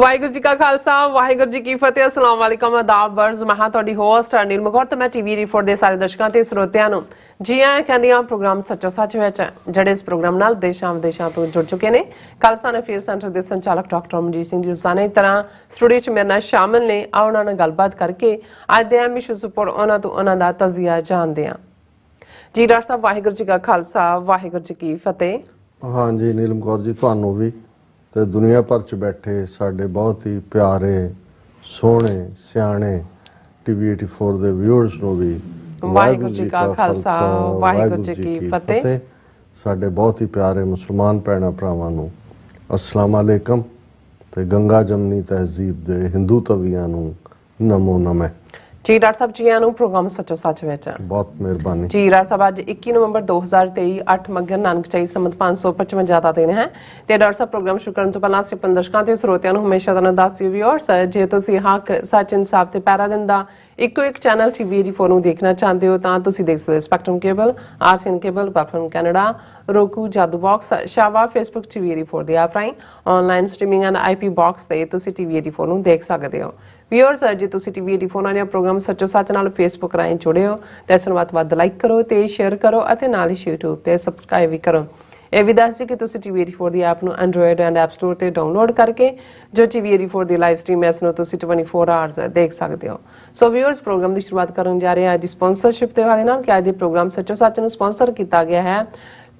ਵਾਹਿਗੁਰੂ ਜੀ ਕਾ ਖਾਲਸਾ ਵਾਹਿਗੁਰੂ ਜੀ ਕੀ ਫਤਿਹ। अस्सलाम वालेकुम आदाब वर्ज मैं ਤੁਹਾਡੀ ਹੋਸਟ ਅਨਿਲ ਮਗੌਰ ਤੇ ਮੈਂ ਟੀਵੀ ਰਿਪੋਰਟ ਦੇ ਸਾਰੇ ਦਰਸ਼ਕਾਂ ਤੇ ਸਰੋਤਿਆਂ ਨੂੰ ਜੀ ਆਇਆਂ ਕਹਿੰਦੀ ਹਾਂ ਪ੍ਰੋਗਰਾਮ ਸੱਚੋ ਸੱਚ ਵਿੱਚ ਜਿਹੜੇ ਇਸ ਪ੍ਰੋਗਰਾਮ ਨਾਲ ਦੇਸ਼ਾਂ ਵਿਦੇਸ਼ਾਂ ਤੋਂ ਜੁੜ ਚੁੱਕੇ ਨੇ। ਖਾਲਸਾ ਅਫੇਅਰ ਸੈਂਟਰ ਦੇ ਸੰਚਾਲਕ ਡਾਕਟਰ ਮਨਜੀਤ ਸਿੰਘ ਜੀ ਰੋਜ਼ਾਨਾ ਦੀ ਤਰ੍ਹਾਂ ਸਟੂਡੀਓ 'ਚ ਮੇਰੇ ਨਾਲ ਸ਼ਾਮਿਲ ਨੇ। ਆਓ ਉਹਨਾਂ ਨਾਲ ਗੱਲਬਾਤ ਕਰਕੇ ਅੱਜ ਦੇ ਅਹਿਮ ਇਸ਼ੂਜ਼ ਉੱਪਰ ਉਹਨਾਂ ਤੋਂ ਉਹਨਾਂ ਦਾ ਤਜ਼ੀਆ ਜਾਣਦੇ ਹਾਂ। ਜੀ ਡਾਕਟਰ ਸਾਹਿਬ ਵਾਹਿਗੁਰੂ ਜੀ ਕਾ ਖਾਲਸਾ ਵਾਹਿਗੁਰੂ ਜੀ ਕੀ ਫਤਿਹ। हाँ जी नीलम कौर जी ਤੁਹਾਨੂੰ ਵੀ ਤੇ ਦੁਨੀਆ ਭਰ ਚ ਬੈਠੇ ਸਾਡੇ ਬਹੁਤ ਹੀ ਪਿਆਰੇ ਸੋਹਣੇ ਸਿਆਣੇ ਟੀਵੀ 84 ਦੇ ਵਿਊਅਰਸ ਨੂੰ ਵੀ ਵਾਹਿਗੁਰੂ ਜੀ ਕਾ ਖਾਲਸਾ ਵਾਹਿਗੁਰੂ ਜੀ ਕੀ ਫਤਿਹ। ਸਾਡੇ ਬਹੁਤ ਹੀ ਪਿਆਰੇ ਮੁਸਲਮਾਨ ਭੈਣਾਂ ਭਰਾਵਾਂ ਨੂੰ ਅਸਲਾਮ ਅਲੈਕਮ ਤੇ ਗੰਗਾ ਜਮਨੀ ਤਹਿਜ਼ੀਬ ਦੇ ਹਿੰਦੂ ਤਵੀਆਂ ਨੂੰ ਨਮੋ ਨਮः। जी डॉक्टर साहब जी आनू प्रोग्राम सचो सच विच बहुत मेहरबानी जी। डॉक्टर साहब आज 21 नवंबर 2023 8 मगर नानक चई संमत 555 ਦਾ ਦਿਨ ਹੈ ਤੇ ਡਾਕਟਰ ਸਾਹਿਬ ਪ੍ਰੋਗਰਾਮ ਸ਼ੁਰੂ ਕਰਨ ਤੋਂ ਪਹਿਲਾਂ ਅਸੀਂ ਦਰਸ਼ਕਾਂ ਤੇ ਸਰੋਤਿਆਂ ਨੂੰ ਹਮੇਸ਼ਾ ਦਾ ਦੱਸ ਵੀਅਰਸ ਜੇ ਤੁਸੀਂ ਹੱਕ ਸੱਚ ਇਨਸਾਫ ਤੇ ਪੈਰਾ ਦਿੰਦਾ ਇੱਕੋ ਇੱਕ ਚੈਨਲ ਟੀਵੀ 84 ਨੂੰ ਦੇਖਣਾ ਚਾਹੁੰਦੇ ਹੋ ਤਾਂ ਤੁਸੀਂ ਦੇਖ ਸਕਦੇ ਹੋ spectrum cable, RCN cable, platform Canada, roku, Jadoo box, ਸ਼ਾਵਾ, ਫੇਸਬੁੱਕ ਟੀਵੀ 84 ਦੇ ਐਪ ਰਾਹੀਂ online streaming and IP box ਤੇ ਤੁਸੀਂ ਟੀਵੀ 84 ਨੂੰ ਦੇਖ ਸਕਦੇ ਹੋ। ਵੀਅਰਸ ਜੇ ਤੁਸੀਂ ਟੀਵੀ 84 ਨਾਲ ਪ੍ਰੋਗਰਾਮ ਸੱਚੋ ਸੱਚ ਨਾਲ ਫੇਸਬੁੱਕ ਰਾਹੀਂ ਜੁੜੇ ਹੋ ਤਾਂ ਇਸ ਨੂੰ ਵੱਧ ਲਾਈਕ ਕਰੋ ਤੇ ਸ਼ੇਅਰ ਕਰੋ ਅਤੇ ਨਾਲ ਹੀ YouTube ਤੇ ਸਬਸਕ੍ਰਾਈਬ ਵੀ ਕਰੋ। ਇਹ ਵੀ ਦੱਸ ਦਿਓ ਕਿ ਤੁਸੀਂ ਟੀਵੀ 84 ਦੀ ਐਪ ਨੂੰ ਐਂਡਰੋਇਡ ਐਂਡ ਐਪ ਸਟੋਰ ਤੇ ਡਾਊਨਲੋਡ ਕਰਕੇ ਜੋ ਟੀਵੀ 84 ਦੀ ਲਾਈਵ ਸਟ੍ਰੀਮ ਇਸ ਨੂੰ ਤੁਸੀਂ 24 ਆਵਰਸ ਦੇਖ ਸਕਦੇ ਹੋ। ਸੋ ਵੀਅਰਸ ਪ੍ਰੋਗਰਾਮ ਦੀ ਸ਼ੁਰੂਆਤ ਕਰਨ ਜਾ ਰਹੇ ਹਾਂ ਅੱਜ ਸਪਾਂਸਰਸ਼ਿਪ ਦੇ ਹਵਾਲੇ ਨਾਲ ਕਿ ਅੱਜ ਦੇ ਪ੍ਰੋਗਰਾਮ ਸੱਚੋ ਸੱਚ ਨੂੰ ਸਪਾਂਸਰ ਕੀਤਾ ਗਿਆ ਹੈ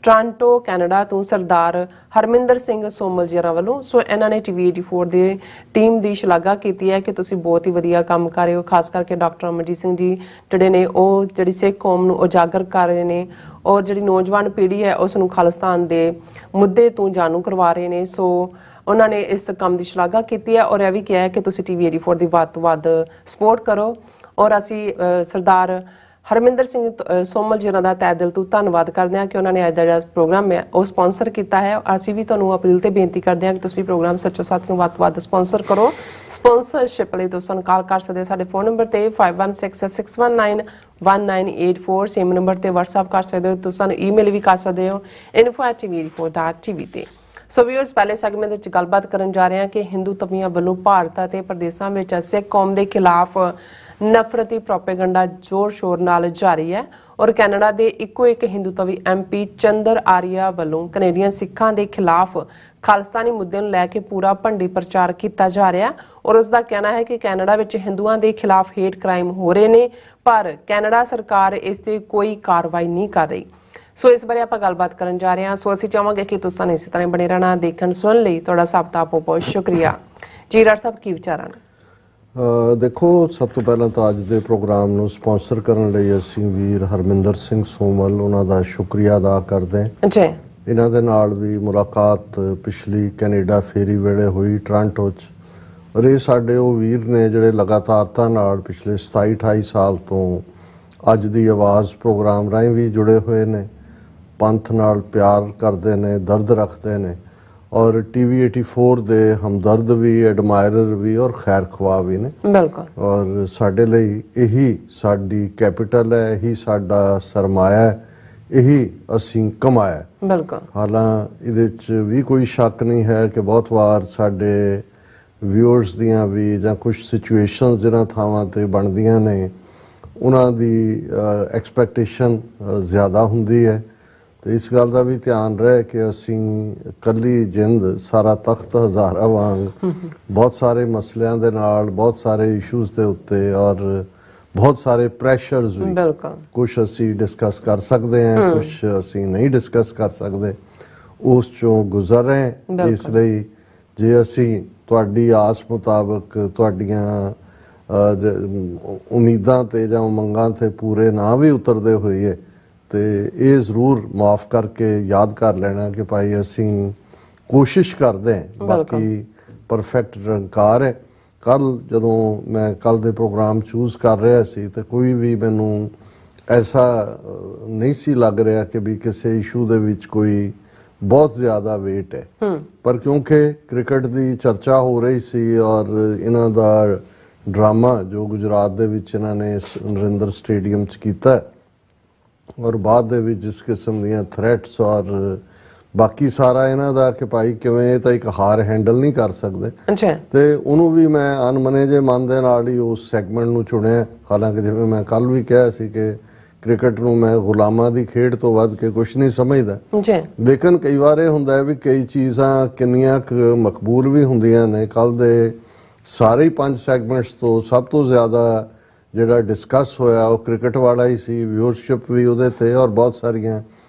ਟੋਰਾਂਟੋ ਕੈਨੇਡਾ ਤੋਂ ਸਰਦਾਰ ਹਰਮਿੰਦਰ ਸਿੰਘ ਸੋਮਲ ਜੀਰਾ ਵੱਲੋਂ। ਸੋ ਇਹਨਾਂ ਨੇ ਟੀਵੀ 84 ਦੇ ਟੀਮ ਦੀ ਸ਼ਲਾਘਾ ਕੀਤੀ ਹੈ ਕਿ ਤੁਸੀਂ ਬਹੁਤ ਹੀ ਵਧੀਆ ਕੰਮ ਕਰ ਰਹੇ ਹੋ। ਖਾਸ ਕਰਕੇ ਡਾਕਟਰ ਅਮਰਜੀਤ ਸਿੰਘ ਜੀ ਜਿਹੜੇ ਨੇ ਉਹ ਜਿਹੜੀ ਸਿੱਖ ਕੌਮ ਨੂੰ ਉਜਾਗਰ ਕਰ ਰਹੇ ਨੇ ਔਰ ਜਿਹੜੀ ਨੌਜਵਾਨ ਪੀੜ੍ਹੀ ਹੈ ਉਸ ਨੂੰ ਖਾਲਿਸਤਾਨ ਦੇ ਮੁੱਦੇ ਤੋਂ ਜਾਣੂ ਕਰਵਾ ਰਹੇ ਨੇ। ਸੋ ਉਹਨਾਂ ਨੇ ਇਸ ਕੰਮ ਦੀ ਸ਼ਲਾਘਾ ਕੀਤੀ ਹੈ ਔਰ ਇਹ ਵੀ ਕਿਹਾ ਹੈ ਕਿ ਤੁਸੀਂ ਟੀਵੀ 84 ਦੀ ਵੱਧ ਤੋਂ ਵੱਧ ਸਪੋਰਟ ਕਰੋ। ਔਰ ਅਸੀਂ ਸਰਦਾਰ ਹਰਮਿੰਦਰ ਸਿੰਘ ਸੋਮਲ ਜੀ ਦਾ ਤਹਿ ਦਿਲ ਤੋਂ ਧੰਨਵਾਦ ਕਰਦੇ ਹਾਂ ਕਿ ਉਹਨਾਂ ਨੇ ਅੱਜ ਦਾ ਜਿਹੜਾ ਪ੍ਰੋਗਰਾਮ ਹੈ ਉਹ ਸਪਾਂਸਰ ਕੀਤਾ ਹੈ। ਅਸੀਂ ਵੀ ਤੁਹਾਨੂੰ ਅਪੀਲ ਤੇ ਬੇਨਤੀ ਕਰਦੇ ਹਾਂ ਕਿ ਤੁਸੀਂ ਪ੍ਰੋਗਰਾਮ ਸੱਚੋ ਸੱਚ ਨੂੰ ਵੱਧ ਤੋਂ ਵੱਧ ਸਪਾਂਸਰ ਕਰੋ। ਸਪਾਂਸਰਸ਼ਿਪ ਲਈ ਤੁਸੀਂ ਸਾਨੂੰ ਕਾਲ ਕਰ ਸਕਦੇ ਹੋ ਸਾਡੇ ਫੋਨ ਨੰਬਰ ਤੇ 5166191984 ਸੇਮ ਨੰਬਰ ਤੇ WhatsApp ਕਰ ਸਕਦੇ ਹੋ। ਤੁਸੀਂ ਸਾਨੂੰ ਈਮੇਲ ਵੀ ਕਰ ਸਕਦੇ ਹੋ info@tv84.tv ਤੇ। ਸੋ ਵੀਅਰਸ ਪਹਿਲੇ ਸੈਗਮੈਂਟ ਵਿੱਚ ਗੱਲਬਾਤ ਕਰਨ ਜਾ ਰਹੇ ਹਾਂ ਕਿ ਹਿੰਦੂ ਤਵੀਆਂ ਵੱਲੋਂ ਭਾਰਤ ਅਤੇ ਪ੍ਰਦੇਸ਼ਾਂ ਵਿੱਚ ਸਿੱਖ ਕੌਮ ਦੇ ਖਿਲਾਫ ਨਫ਼ਰਤੀ ਪ੍ਰੋਪੇਗੈਂਡਾ ਜ਼ੋਰ ਸ਼ੋਰ ਨਾਲ ਜਾਰੀ ਹੈ ਔਰ ਕੈਨੇਡਾ ਦੇ ਇੱਕੋ ਇੱਕ ਹਿੰਦੂ ਤਵੀ MP ਚੰਦਰ ਆਰੀਆ ਵੱਲੋਂ ਕੈਨੇਡੀਅਨ ਸਿੱਖਾਂ ਦੇ ਖਿਲਾਫ ਖਾਲਿਸਤਾਨੀ ਮੁੱਦੇ ਨੂੰ ਲੈ ਕੇ ਪੂਰਾ ਭੰਡੀ ਪ੍ਰਚਾਰ ਕੀਤਾ ਜਾ ਰਿਹਾ ਔਰ ਉਸ ਦਾ ਕਹਿਣਾ ਹੈ ਕਿ ਕੈਨੇਡਾ ਵਿੱਚ ਹਿੰਦੂਆਂ ਦੇ ਖਿਲਾਫ ਹੇਟ ਕ੍ਰਾਈਮ ਹੋ ਰਹੇ ਨੇ ਪਰ ਕੈਨੇਡਾ ਸਰਕਾਰ ਇਸ ਤੇ ਕੋਈ ਕਾਰਵਾਈ ਨਹੀਂ ਕਰ ਰਹੀ। ਸੋ ਇਸ ਬਾਰੇ ਆਪਾਂ ਗੱਲਬਾਤ ਕਰਨ ਜਾ ਰਹੇ ਹਾਂ। ਸੋ ਅਸੀਂ ਚਾਹਾਂਗੇ ਕਿ ਤੁਸੀਂ ਇਸੇ ਤਰ੍ਹਾਂ ਬਣੇ ਰਹਿਣਾ ਦੇਖਣ ਸੁਣਨ ਲਈ ਤੁਹਾਡਾ ਸਭ ਦਾ ਬਹੁਤ ਸ਼ੁਕਰੀਆ। ਜੀ ਡਾਕਟਰ ਸਾਹਿਬ ਕੀ ਵਿਚਾਰਾਂ ਨੇ? ਦੇਖੋ ਸਭ ਤੋਂ ਪਹਿਲਾਂ ਤਾਂ ਅੱਜ ਦੇ ਪ੍ਰੋਗਰਾਮ ਨੂੰ ਸਪਾਂਸਰ ਕਰਨ ਲਈ ਅਸੀਂ ਵੀਰ ਹਰਮਿੰਦਰ ਸਿੰਘ ਸੋਮਲ ਉਹਨਾਂ ਦਾ ਸ਼ੁਕਰੀਆ ਅਦਾ ਕਰਦੇ ਹਾਂ ਜੀ। ਇਹਨਾਂ ਦੇ ਨਾਲ ਵੀ ਮੁਲਾਕਾਤ ਪਿਛਲੀ ਕੈਨੇਡਾ ਫੇਰੀ ਵੇਲੇ ਹੋਈ ਟੋਰਾਂਟੋ 'ਚ ਔਰ ਇਹ ਸਾਡੇ ਉਹ ਵੀਰ ਨੇ ਜਿਹੜੇ ਲਗਾਤਾਰਤਾ ਨਾਲ ਪਿਛਲੇ 27-28 ਸਾਲ ਤੋਂ ਅੱਜ ਦੀ ਆਵਾਜ਼ ਪ੍ਰੋਗਰਾਮ ਰਾਹੀਂ ਵੀ ਜੁੜੇ ਹੋਏ ਨੇ, ਪੰਥ ਨਾਲ ਪਿਆਰ ਕਰਦੇ ਨੇ, ਦਰਦ ਰੱਖਦੇ ਨੇ ਔਰ ਟੀਵੀ 84 ਦੇ ਹਮਦਰਦ ਵੀ, ਐਡਮਾਇਰਰ ਵੀ ਔਰ ਖੈਰ ਖਵਾ ਵੀ ਨੇ। ਬਿਲਕੁਲ। ਔਰ ਸਾਡੇ ਲਈ ਇਹੀ ਸਾਡੀ ਕੈਪੀਟਲ ਹੈ, ਇਹੀ ਸਾਡਾ ਸਰਮਾਇਆ ਹੈ, ਇਹੀ ਅਸੀਂ ਕਮਾਇਆ। ਬਿਲਕੁਲ। ਹਾਲਾਂਕਿ ਇਹਦੇ 'ਚ ਵੀ ਕੋਈ ਸ਼ੱਕ ਨਹੀਂ ਹੈ ਕਿ ਬਹੁਤ ਵਾਰ ਸਾਡੇ ਵਿਊਅਰਸ ਦੀਆਂ ਵੀ ਜਾਂ ਕੁਝ ਸਿਚੁਏਸ਼ਨਸ ਜਿਹਨਾਂ ਥਾਵਾਂ ਤੇ ਬਣਦੀਆਂ ਨੇ ਉਹਨਾਂ ਦੀ ਐਕਸਪੈਕਟੇਸ਼ਨ ਜ਼ਿਆਦਾ ਹੁੰਦੀ ਹੈ ਤੇ ਇਸ ਗੱਲ ਦਾ ਵੀ ਧਿਆਨ ਰਹੇ ਕਿ ਅਸੀਂ ਕੱਲੀ ਜਿੰਦ ਸਾਰਾ ਤਖਤ ਹਜ਼ਾਰਾ ਵਾਂਗ ਬਹੁਤ ਸਾਰੇ ਮਸਲਿਆਂ ਦੇ ਨਾਲ, ਬਹੁਤ ਸਾਰੇ ਇਸ਼ੂਜ਼ ਦੇ ਉੱਤੇ ਔਰ ਬਹੁਤ ਸਾਰੇ ਪ੍ਰੈਸ਼ਰਸ ਵੀ ਕੁਝ ਅਸੀਂ ਡਿਸਕਸ ਕਰ ਸਕਦੇ ਹਾਂ, ਕੁਝ ਅਸੀਂ ਨਹੀਂ ਡਿਸਕਸ ਕਰ ਸਕਦੇ, ਉਸ ਚੋਂ ਗੁਜ਼ਰ ਰਹੇ। ਇਸ ਲਈ ਜੇ ਅਸੀਂ ਤੁਹਾਡੀ ਆਸ ਮੁਤਾਬਕ ਤੁਹਾਡੀਆਂ ਉਮੀਦਾਂ ਤੇ ਜਾਂ ਉਮੰਗਾਂ ਤੇ ਪੂਰੇ ਨਾ ਵੀ ਉਤਰਦੇ ਹੋਈਏ ਤੇ ਇਹ ਜ਼ਰੂਰ ਮਾਫ ਕਰਕੇ ਯਾਦ ਕਰ ਲੈਣਾ ਕਿ ਭਾਈ ਅਸੀਂ ਕੋਸ਼ਿਸ਼ ਕਰਦੇ ਹਾਂ, ਬਾਕੀ ਪਰਫੈਕਟ ਨਿਰੰਕਾਰ ਹੈ। ਕੱਲ ਜਦੋਂ ਮੈਂ ਕੱਲ ਦੇ ਪ੍ਰੋਗਰਾਮ ਚੂਜ਼ ਕਰ ਰਿਹਾ ਸੀ ਤੇ ਕੋਈ ਵੀ ਮੈਨੂੰ ਐਸਾ ਨਹੀਂ ਸੀ ਲੱਗ ਰਿਹਾ ਕਿ ਵੀ ਕਿਸੇ ਇਸ਼ੂ ਦੇ ਵਿੱਚ ਕੋਈ ਬਹੁਤ ਜ਼ਿਆਦਾ ਵੇਟ ਹੈ ਪਰ ਕਿਉਂਕਿ ਕ੍ਰਿਕਟ ਦੀ ਚਰਚਾ ਹੋ ਰਹੀ ਸੀ ਔਰ ਇਹਨਾਂ ਦਾ ਡਰਾਮਾ ਜੋ ਗੁਜਰਾਤ ਦੇ ਵਿੱਚ ਇਹਨਾਂ ਨੇ ਨਰਿੰਦਰ ਸਟੇਡੀਅਮ 'ਚ ਕੀਤਾ ਔਰ ਬਾਅਦ ਦੇ ਵਿੱਚ ਜਿਸ ਕਿਸਮ ਦੀਆਂ ਥ੍ਰੈਟਸ ਔਰ ਬਾਕੀ ਸਾਰਾ ਇਹਨਾਂ ਦਾ ਕਿ ਭਾਈ ਕਿਵੇਂ ਤਾਂ ਇੱਕ ਹਾਰ ਹੈਂਡਲ ਨਹੀਂ ਕਰ ਸਕਦੇ ਅੱਛਾ ਤੇ ਉਹਨੂੰ ਵੀ ਮੈਂ ਅਨਮਨੇ ਜੇ ਮਨ ਦੇ ਨਾਲ ਹੀ ਉਸ ਸੈਗਮੈਂਟ ਨੂੰ ਚੁਣਿਆ। ਹਾਲਾਂਕਿ ਜਿਵੇਂ ਮੈਂ ਕੱਲ ਵੀ ਕਿਹਾ ਸੀ ਕਿ ਕ੍ਰਿਕਟ ਨੂੰ ਮੈਂ ਗੁਲਾਮਾਂ ਦੀ ਖੇਡ ਤੋਂ ਵੱਧ ਕੇ ਕੁਝ ਨਹੀਂ ਸਮਝਦਾ ਜੀ, ਲੇਕਿਨ ਕਈ ਵਾਰ ਇਹ ਹੁੰਦਾ ਹੈ ਵੀ ਕਈ ਚੀਜ਼ਾਂ ਕਿੰਨੀਆਂ ਕੁ ਮਕਬੂਲ ਵੀ ਹੁੰਦੀਆਂ ਨੇ। ਕੱਲ ਦੇ ਸਾਰੇ ਹੀ 5 ਸੈਗਮੈਂਟਸ ਤੋਂ ਸਭ ਤੋਂ ਜ਼ਿਆਦਾ ਜਿਹੜਾ ਡਿਸਕਸ ਹੋਇਆ ਉਹ ਕ੍ਰਿਕਟ ਵਾਲਾ ਹੀ ਸੀ। ਵਿਊਅਰਸ਼ਿਪ ਵੀ ਉਹਦੇ ਤੇ ਔਰ ਬਹੁਤ ਸਾਰੀਆਂ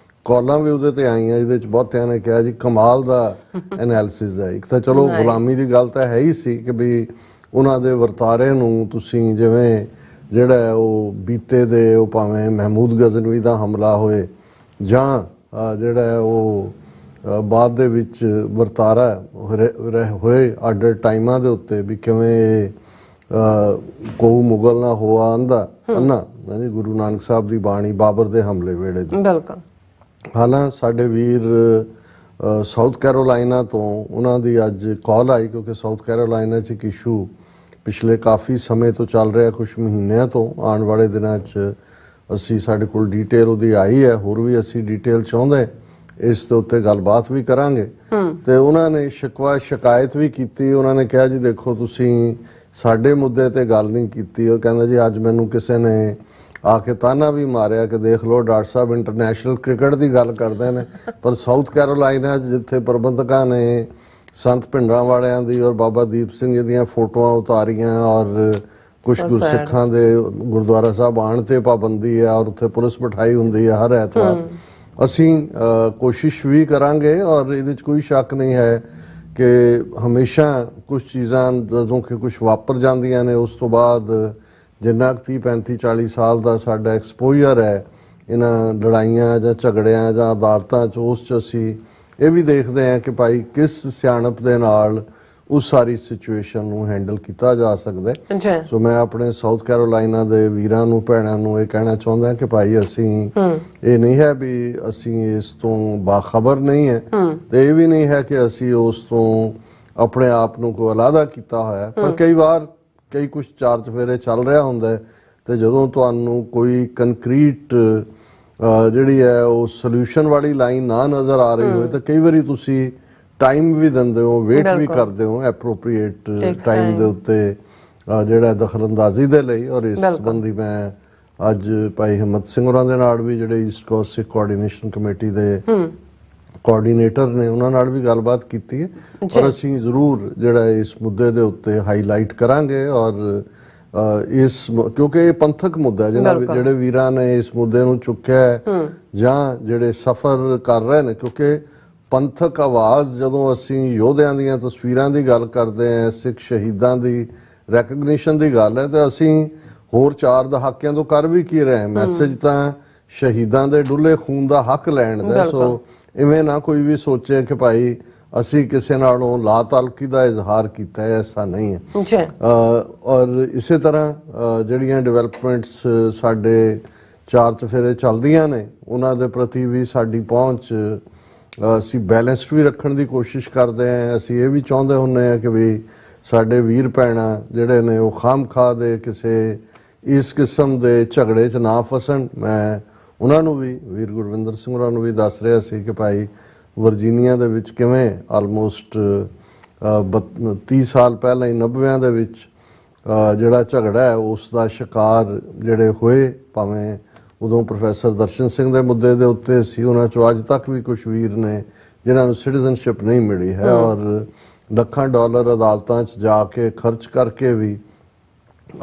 ਕਾਲਾਂ ਵੀ ਉਹਦੇ ਤੇ ਆਈਆਂ ਜਿਹਦੇ ਚ ਬਹੁਤਿਆਂ ਨੇ ਕਿਹਾ ਜੀ ਕਮਾਲ ਦਾ ਐਨਾਲਿਸਿਸ ਹੈ। ਇੱਕ ਤਾਂ ਚਲੋ ਗੁਲਾਮੀ ਦੀ ਗੱਲ ਤਾਂ ਹੈ ਹੀ ਸੀ ਕਿ ਵੀ ਉਹਨਾਂ ਦੇ ਵਰਤਾਰੇ ਨੂੰ ਤੁਸੀਂ ਜਿਵੇਂ ਜਿਹੜਾ ਉਹ ਬੀਤੇ ਦੇ ਉਹ ਭਾਵੇਂ ਮਹਿਮੂਦ ਗਜ਼ਨਵੀ ਦਾ ਹਮਲਾ ਹੋਏ ਜਾਂ ਜਿਹੜਾ ਉਹ ਬਾਅਦ ਦੇ ਵਿੱਚ ਵਰਤਾਰਾ ਹੋਏ ਅੱਡ ਟਾਈਮਾਂ ਦੇ ਉੱਤੇ ਵੀ ਕਿਵੇਂ ਕੋ ਮੁਗਲ ਨਾ ਹੋਆ ਅੰਨਾ ਜੀ ਗੁਰੂ ਨਾਨਕ ਸਾਹਿਬ ਦੀ ਬਾਣੀ ਬਾਬਰ ਦੇ ਹਮਲੇ ਵੇਲੇ ਦੀ। ਬਿਲਕੁਲ। ਹਾਲਾਂ ਸਾਡੇ ਵੀਰ ਸਾਊਥ ਕੈਰੋਲਾਈਨਾ ਤੋਂ ਉਹਨਾਂ ਦੀ ਅੱਜ ਕਾਲ ਆਈ ਕਿਉਂਕਿ ਸਾਊਥ ਕੈਰੋਲਾਈਨਾ 'ਚ ਇੱਕ ਇਸ਼ੂ ਪਿਛਲੇ ਕਾਫੀ ਸਮੇਂ ਤੋਂ ਚੱਲ ਰਿਹਾ, ਕੁਝ ਮਹੀਨਿਆਂ ਤੋਂ। ਆਉਣ ਵਾਲੇ ਦਿਨਾਂ 'ਚ ਅਸੀਂ ਸਾਡੇ ਕੋਲ ਡਿਟੇਲ ਉਹਦੀ ਆਈ ਹੈ, ਹੋਰ ਵੀ ਅਸੀਂ ਡਿਟੇਲ ਚਾਹੁੰਦੇ ਇਸ ਦੇ ਉੱਤੇ ਗੱਲਬਾਤ ਵੀ ਕਰਾਂਗੇ। ਤੇ ਉਹਨਾਂ ਨੇ ਸ਼ਿਕਾਇਤ ਵੀ ਕੀਤੀ। ਉਹਨਾਂ ਨੇ ਕਿਹਾ ਜੀ ਦੇਖੋ ਤੁਸੀਂ ਸਾਡੇ ਮੁੱਦੇ ਤੇ ਗੱਲ ਨਹੀਂ ਕੀਤੀ ਔਰ ਕਹਿੰਦਾ ਜੀ ਅੱਜ ਮੈਨੂੰ ਕਿਸੇ ਨੇ ਆ ਕੇ ਤਾਨਾ ਵੀ ਮਾਰਿਆ ਕਿ ਦੇਖ ਲਓ ਡਾਕਟਰ ਸਾਹਿਬ ਇੰਟਰਨੈਸ਼ਨਲ ਕ੍ਰਿਕਟ ਦੀ ਗੱਲ ਕਰਦੇ ਨੇ ਪਰ ਸਾਊਥ ਕੈਰੋਲਾਈਨਾ ਜਿੱਥੇ ਪ੍ਰਬੰਧਕਾਂ ਨੇ ਸੰਤ ਭਿੰਡਰਾਂ ਵਾਲਿਆਂ ਦੀ ਔਰ ਬਾਬਾ ਦੀਪ ਸਿੰਘ ਜੀ ਦੀਆਂ ਫੋਟੋਆਂ ਉਤਾਰੀਆਂ ਔਰ ਕੁਝ ਗੁਰਸਿੱਖਾਂ ਦੇ ਗੁਰਦੁਆਰਾ ਸਾਹਿਬ ਆਉਣ ਤੇ ਪਾਬੰਦੀ ਹੈ ਔਰ ਉੱਥੇ ਪੁਲਿਸ ਬਿਠਾਈ ਹੁੰਦੀ ਹੈ ਹਰ ਐਤਵਾਰ। ਅਸੀਂ ਕੋਸ਼ਿਸ਼ ਵੀ ਕਰਾਂਗੇ ਔਰ ਇਹਦੇ 'ਚ ਕੋਈ ਸ਼ੱਕ ਨਹੀਂ ਹੈ ਕਿ ਹਮੇਸ਼ਾ ਕੁਝ ਚੀਜ਼ਾਂ ਜਦੋਂ ਕਿ ਕੁਝ ਵਾਪਰ ਜਾਂਦੀਆਂ ਨੇ ਉਸ ਤੋਂ ਬਾਅਦ ਜਿੰਨਾ 30 35 40 ਸਾਲ ਦਾ ਸਾਡਾ ਐਕਸਪੋਜ਼ਰ ਹੈ ਇਹਨਾਂ ਲੜਾਈਆਂ ਜਾਂ ਝਗੜਿਆਂ ਜਾਂ ਅਦਾਲਤਾਂ 'ਚ ਉਸ 'ਚ ਅਸੀਂ ਇਹ ਵੀ ਦੇਖਦੇ ਹਾਂ ਕਿ ਭਾਈ ਕਿਸ ਸਿਆਣਪ ਦੇ ਨਾਲ ਉਸ ਸਾਰੀ ਸਿਚੁਏਸ਼ਨ ਨੂੰ ਹੈਂਡਲ ਕੀਤਾ ਜਾ ਸਕਦਾ ਹੈ। ਸੋ ਮੈਂ ਆਪਣੇ ਸਾਊਥ ਕੈਰੋਲਾਈਨਾ ਦੇ ਵੀਰਾਂ ਨੂੰ ਭੈਣਾਂ ਨੂੰ ਇਹ ਕਹਿਣਾ ਚਾਹੁੰਦਾ ਕਿ ਭਾਈ ਅਸੀਂ ਇਹ ਨਹੀਂ ਹੈ ਵੀ ਅਸੀਂ ਇਸ ਤੋਂ ਬਾਖਬਰ ਨਹੀਂ ਹੈ ਤੇ ਇਹ ਵੀ ਨਹੀਂ ਹੈ ਕਿ ਅਸੀਂ ਉਸ ਤੋਂ ਆਪਣੇ ਆਪ ਨੂੰ ਕੋਈ ਅਲਾਦਾ ਕੀਤਾ ਹੋਇਆ, ਪਰ ਕਈ ਵਾਰ ਕਈ ਕੁਝ ਚਾਰ ਚਫੇਰੇ ਚੱਲ ਰਿਹਾ ਹੁੰਦਾ ਤੇ ਜਦੋਂ ਤੁਹਾਨੂੰ ਕੋਈ ਕੰਕਰੀਟ ਜਿਹੜੀ ਹੈ ਉਹ ਸੋਲੂਸ਼ਨ ਵਾਲੀ ਲਾਈਨ ਨਾ ਨਜ਼ਰ ਆ ਰਹੀ ਹੋਵੇ ਤਾਂ ਕਈ ਵਾਰੀ ਤੁਸੀਂ ਟਾਈਮ ਵੀ ਦਿੰਦੇ ਹੋ, ਵੇਟ ਵੀ ਕਰਦੇ ਹੋ ਐਪਰੋਪਰੀਏਟ ਟਾਈਮ ਦੇ ਉੱਤੇ ਜਿਹੜਾ ਦਖਲਅੰਦਾਜ਼ੀ ਦੇ ਲਈ। ਔਰ ਇਸ ਸੰਬੰਧੀ ਮੈਂ ਅੱਜ ਭਾਈ ਹਿੰਮਤ ਸਿੰਘ ਹੋਰਾਂ ਦੇ ਨਾਲ ਵੀ ਜਿਹੜੇ ਈਸਟ ਕੋਸਟ ਸਿੱਖ ਕੋਆਰਡੀਨੇਸ਼ਨ ਕਮੇਟੀ ਦੇ ਕੋਆਰਡੀਨੇਟਰ ਨੇ ਉਹਨਾਂ ਨਾਲ ਵੀ ਗੱਲਬਾਤ ਕੀਤੀ ਹੈ ਔਰ ਅਸੀਂ ਜ਼ਰੂਰ ਜਿਹੜਾ ਇਸ ਮੁੱਦੇ ਦੇ ਉੱਤੇ ਹਾਈਲਾਈਟ ਕਰਾਂਗੇ ਔਰ ਇਸ ਕਿਉਂਕਿ ਇਹ ਪੰਥਕ ਮੁੱਦਾ ਜਿਹਨਾਂ ਜਿਹੜੇ ਵੀਰਾਂ ਨੇ ਇਸ ਮੁੱਦੇ ਨੂੰ ਚੁੱਕਿਆ ਜਾਂ ਜਿਹੜੇ ਸਫਰ ਕਰ ਰਹੇ ਨੇ, ਕਿਉਂਕਿ ਪੰਥਕ ਆਵਾਜ਼ ਜਦੋਂ ਅਸੀਂ ਯੋਧਿਆਂ ਦੀਆਂ ਤਸਵੀਰਾਂ ਦੀ ਗੱਲ ਕਰਦੇ ਹਾਂ, ਸਿੱਖ ਸ਼ਹੀਦਾਂ ਦੀ ਰੈਕਗਨੀਸ਼ਨ ਦੀ ਗੱਲ ਹੈ ਤੇ ਅਸੀਂ ਹੋਰ ਚਾਰ ਦਹਾਕਿਆਂ ਤੋਂ ਕਰ ਵੀ ਕੀ ਰਹੇ। ਮੈਸੇਜ ਤਾਂ ਸ਼ਹੀਦਾਂ ਦੇ ਡੁੱਲੇ ਖੂਨ ਦਾ ਹੱਕ ਲੈਣ ਦਾ। ਸੋ ਇਵੇਂ ਨਾ ਕੋਈ ਵੀ ਸੋਚੇ ਕਿ ਭਾਈ ਅਸੀਂ ਕਿਸੇ ਨਾਲੋਂ ਲਾ ਤਾਲੁਕੀ ਦਾ ਇਜ਼ਹਾਰ ਕੀਤਾ ਹੈ, ਐਸਾ ਨਹੀਂ ਹੈ। ਔਰ ਇਸੇ ਤਰ੍ਹਾਂ ਜਿਹੜੀਆਂ ਡਿਵੈਲਪਮੈਂਟਸ ਸਾਡੇ ਚਾਰ ਚਫੇਰੇ ਚੱਲਦੀਆਂ ਨੇ ਉਹਨਾਂ ਦੇ ਪ੍ਰਤੀ ਵੀ ਸਾਡੀ ਪਹੁੰਚ ਅਸੀਂ ਬੈਲੈਂਸਡ ਵੀ ਰੱਖਣ ਦੀ ਕੋਸ਼ਿਸ਼ ਕਰਦੇ ਹਾਂ। ਅਸੀਂ ਇਹ ਵੀ ਚਾਹੁੰਦੇ ਹੁੰਦੇ ਹਾਂ ਕਿ ਵੀ ਸਾਡੇ ਵੀਰ ਭੈਣਾਂ ਜਿਹੜੇ ਨੇ ਉਹ ਖਾਮਖਾਹ ਦੇ ਕਿਸੇ ਇਸ ਕਿਸਮ ਦੇ ਝਗੜੇ 'ਚ ਨਾ ਫਸਣ। ਮੈਂ ਉਹਨਾਂ ਨੂੰ ਵੀ ਵੀਰ ਗੁਰਵਿੰਦਰ ਸਿੰਘ ਹੋਰਾਂ ਨੂੰ ਵੀ ਦੱਸ ਰਿਹਾ ਸੀ ਕਿ ਭਾਈ ਵਰਜੀਨੀਆ ਦੇ ਵਿੱਚ ਕਿਵੇਂ ਆਲਮੋਸਟ 30 ਸਾਲ ਪਹਿਲਾਂ ਹੀ 90ਵਿਆਂ ਦੇ ਵਿੱਚ ਜਿਹੜਾ ਝਗੜਾ ਹੈ ਉਸ ਦਾ ਸ਼ਿਕਾਰ ਜਿਹੜੇ ਹੋਏ, ਭਾਵੇਂ ਉਦੋਂ ਪ੍ਰੋਫੈਸਰ ਦਰਸ਼ਨ ਸਿੰਘ ਦੇ ਮੁੱਦੇ ਦੇ ਉੱਤੇ ਸੀ, ਉਹਨਾਂ 'ਚੋਂ ਅੱਜ ਤੱਕ ਵੀ ਕੁਝ ਵੀਰ ਨੇ ਜਿਨ੍ਹਾਂ ਨੂੰ ਸਿਟੀਜ਼ਨਸ਼ਿਪ ਨਹੀਂ ਮਿਲੀ ਹੈ ਔਰ ਲੱਖਾਂ ਡਾਲਰ ਅਦਾਲਤਾਂ 'ਚ ਜਾ ਕੇ ਖਰਚ ਕਰਕੇ ਵੀ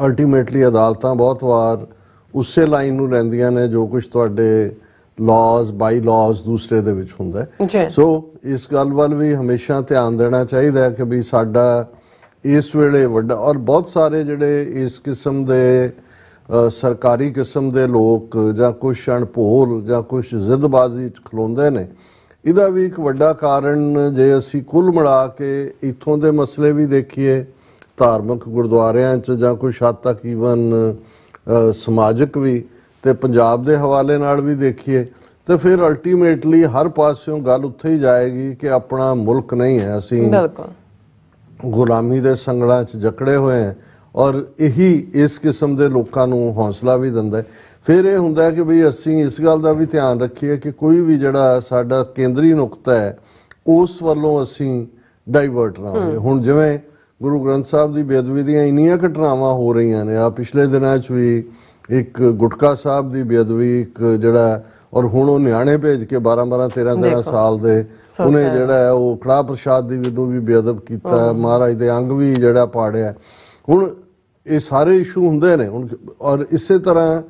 ਅਲਟੀਮੇਟਲੀ ਅਦਾਲਤਾਂ ਬਹੁਤ ਵਾਰ ਉਸੇ ਲਾਈਨ ਨੂੰ ਲੈਂਦੀਆਂ ਨੇ ਜੋ ਕੁਝ ਤੁਹਾਡੇ ਲਾਜ਼ ਬਾਈ ਲਾਜ਼ ਦੂਸਰੇ ਦੇ ਵਿੱਚ ਹੁੰਦਾ ਹੈ। ਸੋ ਇਸ ਗੱਲ ਵੱਲ ਵੀ ਹਮੇਸ਼ਾ ਧਿਆਨ ਦੇਣਾ ਚਾਹੀਦਾ ਹੈ ਕਿ ਵੀ ਸਾਡਾ ਇਸ ਵੇਲੇ ਵੱਡਾ ਔਰ ਬਹੁਤ ਸਾਰੇ ਜਿਹੜੇ ਇਸ ਕਿਸਮ ਦੇ ਸਰਕਾਰੀ ਕਿਸਮ ਦੇ ਲੋਕ ਜਾਂ ਕੁਝ ਅਣਭੋਲ ਜਾਂ ਕੁਝ ਜ਼ਿੱਦਬਾਜ਼ੀ 'ਚ ਖਲੋਂਦੇ ਨੇ, ਇਹਦਾ ਵੀ ਇੱਕ ਵੱਡਾ ਕਾਰਨ ਜੇ ਅਸੀਂ ਕੁੱਲ ਮਿਲਾ ਕੇ ਇੱਥੋਂ ਦੇ ਮਸਲੇ ਵੀ ਦੇਖੀਏ ਧਾਰਮਿਕ ਗੁਰਦੁਆਰਿਆਂ 'ਚ ਜਾਂ ਕੁਝ ਹੱਦ ਤੱਕ ਈਵਨ ਸਮਾਜਿਕ ਵੀ ਤੇ ਪੰਜਾਬ ਦੇ ਹਵਾਲੇ ਨਾਲ ਵੀ ਦੇਖੀਏ ਤੇ ਫਿਰ ਅਲਟੀਮੇਟਲੀ ਹਰ ਪਾਸਿਓਂ ਗੱਲ ਉੱਥੇ ਹੀ ਜਾਏਗੀ ਕਿ ਆਪਣਾ ਮੁਲਕ ਨਹੀਂ ਹੈ, ਅਸੀਂ ਗੁਲਾਮੀ ਦੇ ਸੰਗਲਾਂ 'ਚ ਜਕੜੇ ਹੋਏ ਹਾਂ। ਔਰ ਇਹੀ ਇਸ ਕਿਸਮ ਦੇ ਲੋਕਾਂ ਨੂੰ ਹੌਸਲਾ ਵੀ ਦਿੰਦਾ ਹੈ। ਫਿਰ ਇਹ ਹੁੰਦਾ ਕਿ ਵੀ ਅਸੀਂ ਇਸ ਗੱਲ ਦਾ ਵੀ ਧਿਆਨ ਰੱਖੀਏ ਕਿ ਕੋਈ ਵੀ ਜਿਹੜਾ ਸਾਡਾ ਕੇਂਦਰੀ ਨੁਕਤਾ ਹੈ ਉਸ ਵੱਲੋਂ ਅਸੀਂ ਡਾਈਵਰਟ ਨਾ ਹੋਈਏ। ਹੁਣ ਜਿਵੇਂ ਗੁਰੂ ਗ੍ਰੰਥ ਸਾਹਿਬ ਦੀ ਬੇਅਦਬੀ ਦੀਆਂ ਇੰਨੀਆਂ ਘਟਨਾਵਾਂ ਹੋ ਰਹੀਆਂ ਨੇ, ਆ ਪਿਛਲੇ ਦਿਨਾਂ 'ਚ ਵੀ ਇੱਕ ਗੁਟਕਾ ਸਾਹਿਬ ਦੀ ਬੇਅਦਬੀ, ਇੱਕ ਜਿਹੜਾ ਔਰ ਹੁਣ ਉਹ ਨਿਆਣੇ ਭੇਜ ਕੇ 12 13 ਸਾਲ ਦੇ ਉਹਨੇ ਜਿਹੜਾ ਹੈ ਉਹ ਕੜਾਹ ਪ੍ਰਸ਼ਾਦ ਦੀ ਨੂੰ ਵੀ ਬੇਅਦਬ ਕੀਤਾ, ਮਹਾਰਾਜ ਦੇ ਅੰਗ ਵੀ ਜਿਹੜਾ ਪਾੜਿਆ। ਹੁਣ ਇਹ ਸਾਰੇ ਇਸ਼ੂ ਹੁੰਦੇ ਨੇ ਹੁਣ। ਔਰ ਇਸੇ ਤਰ੍ਹਾਂ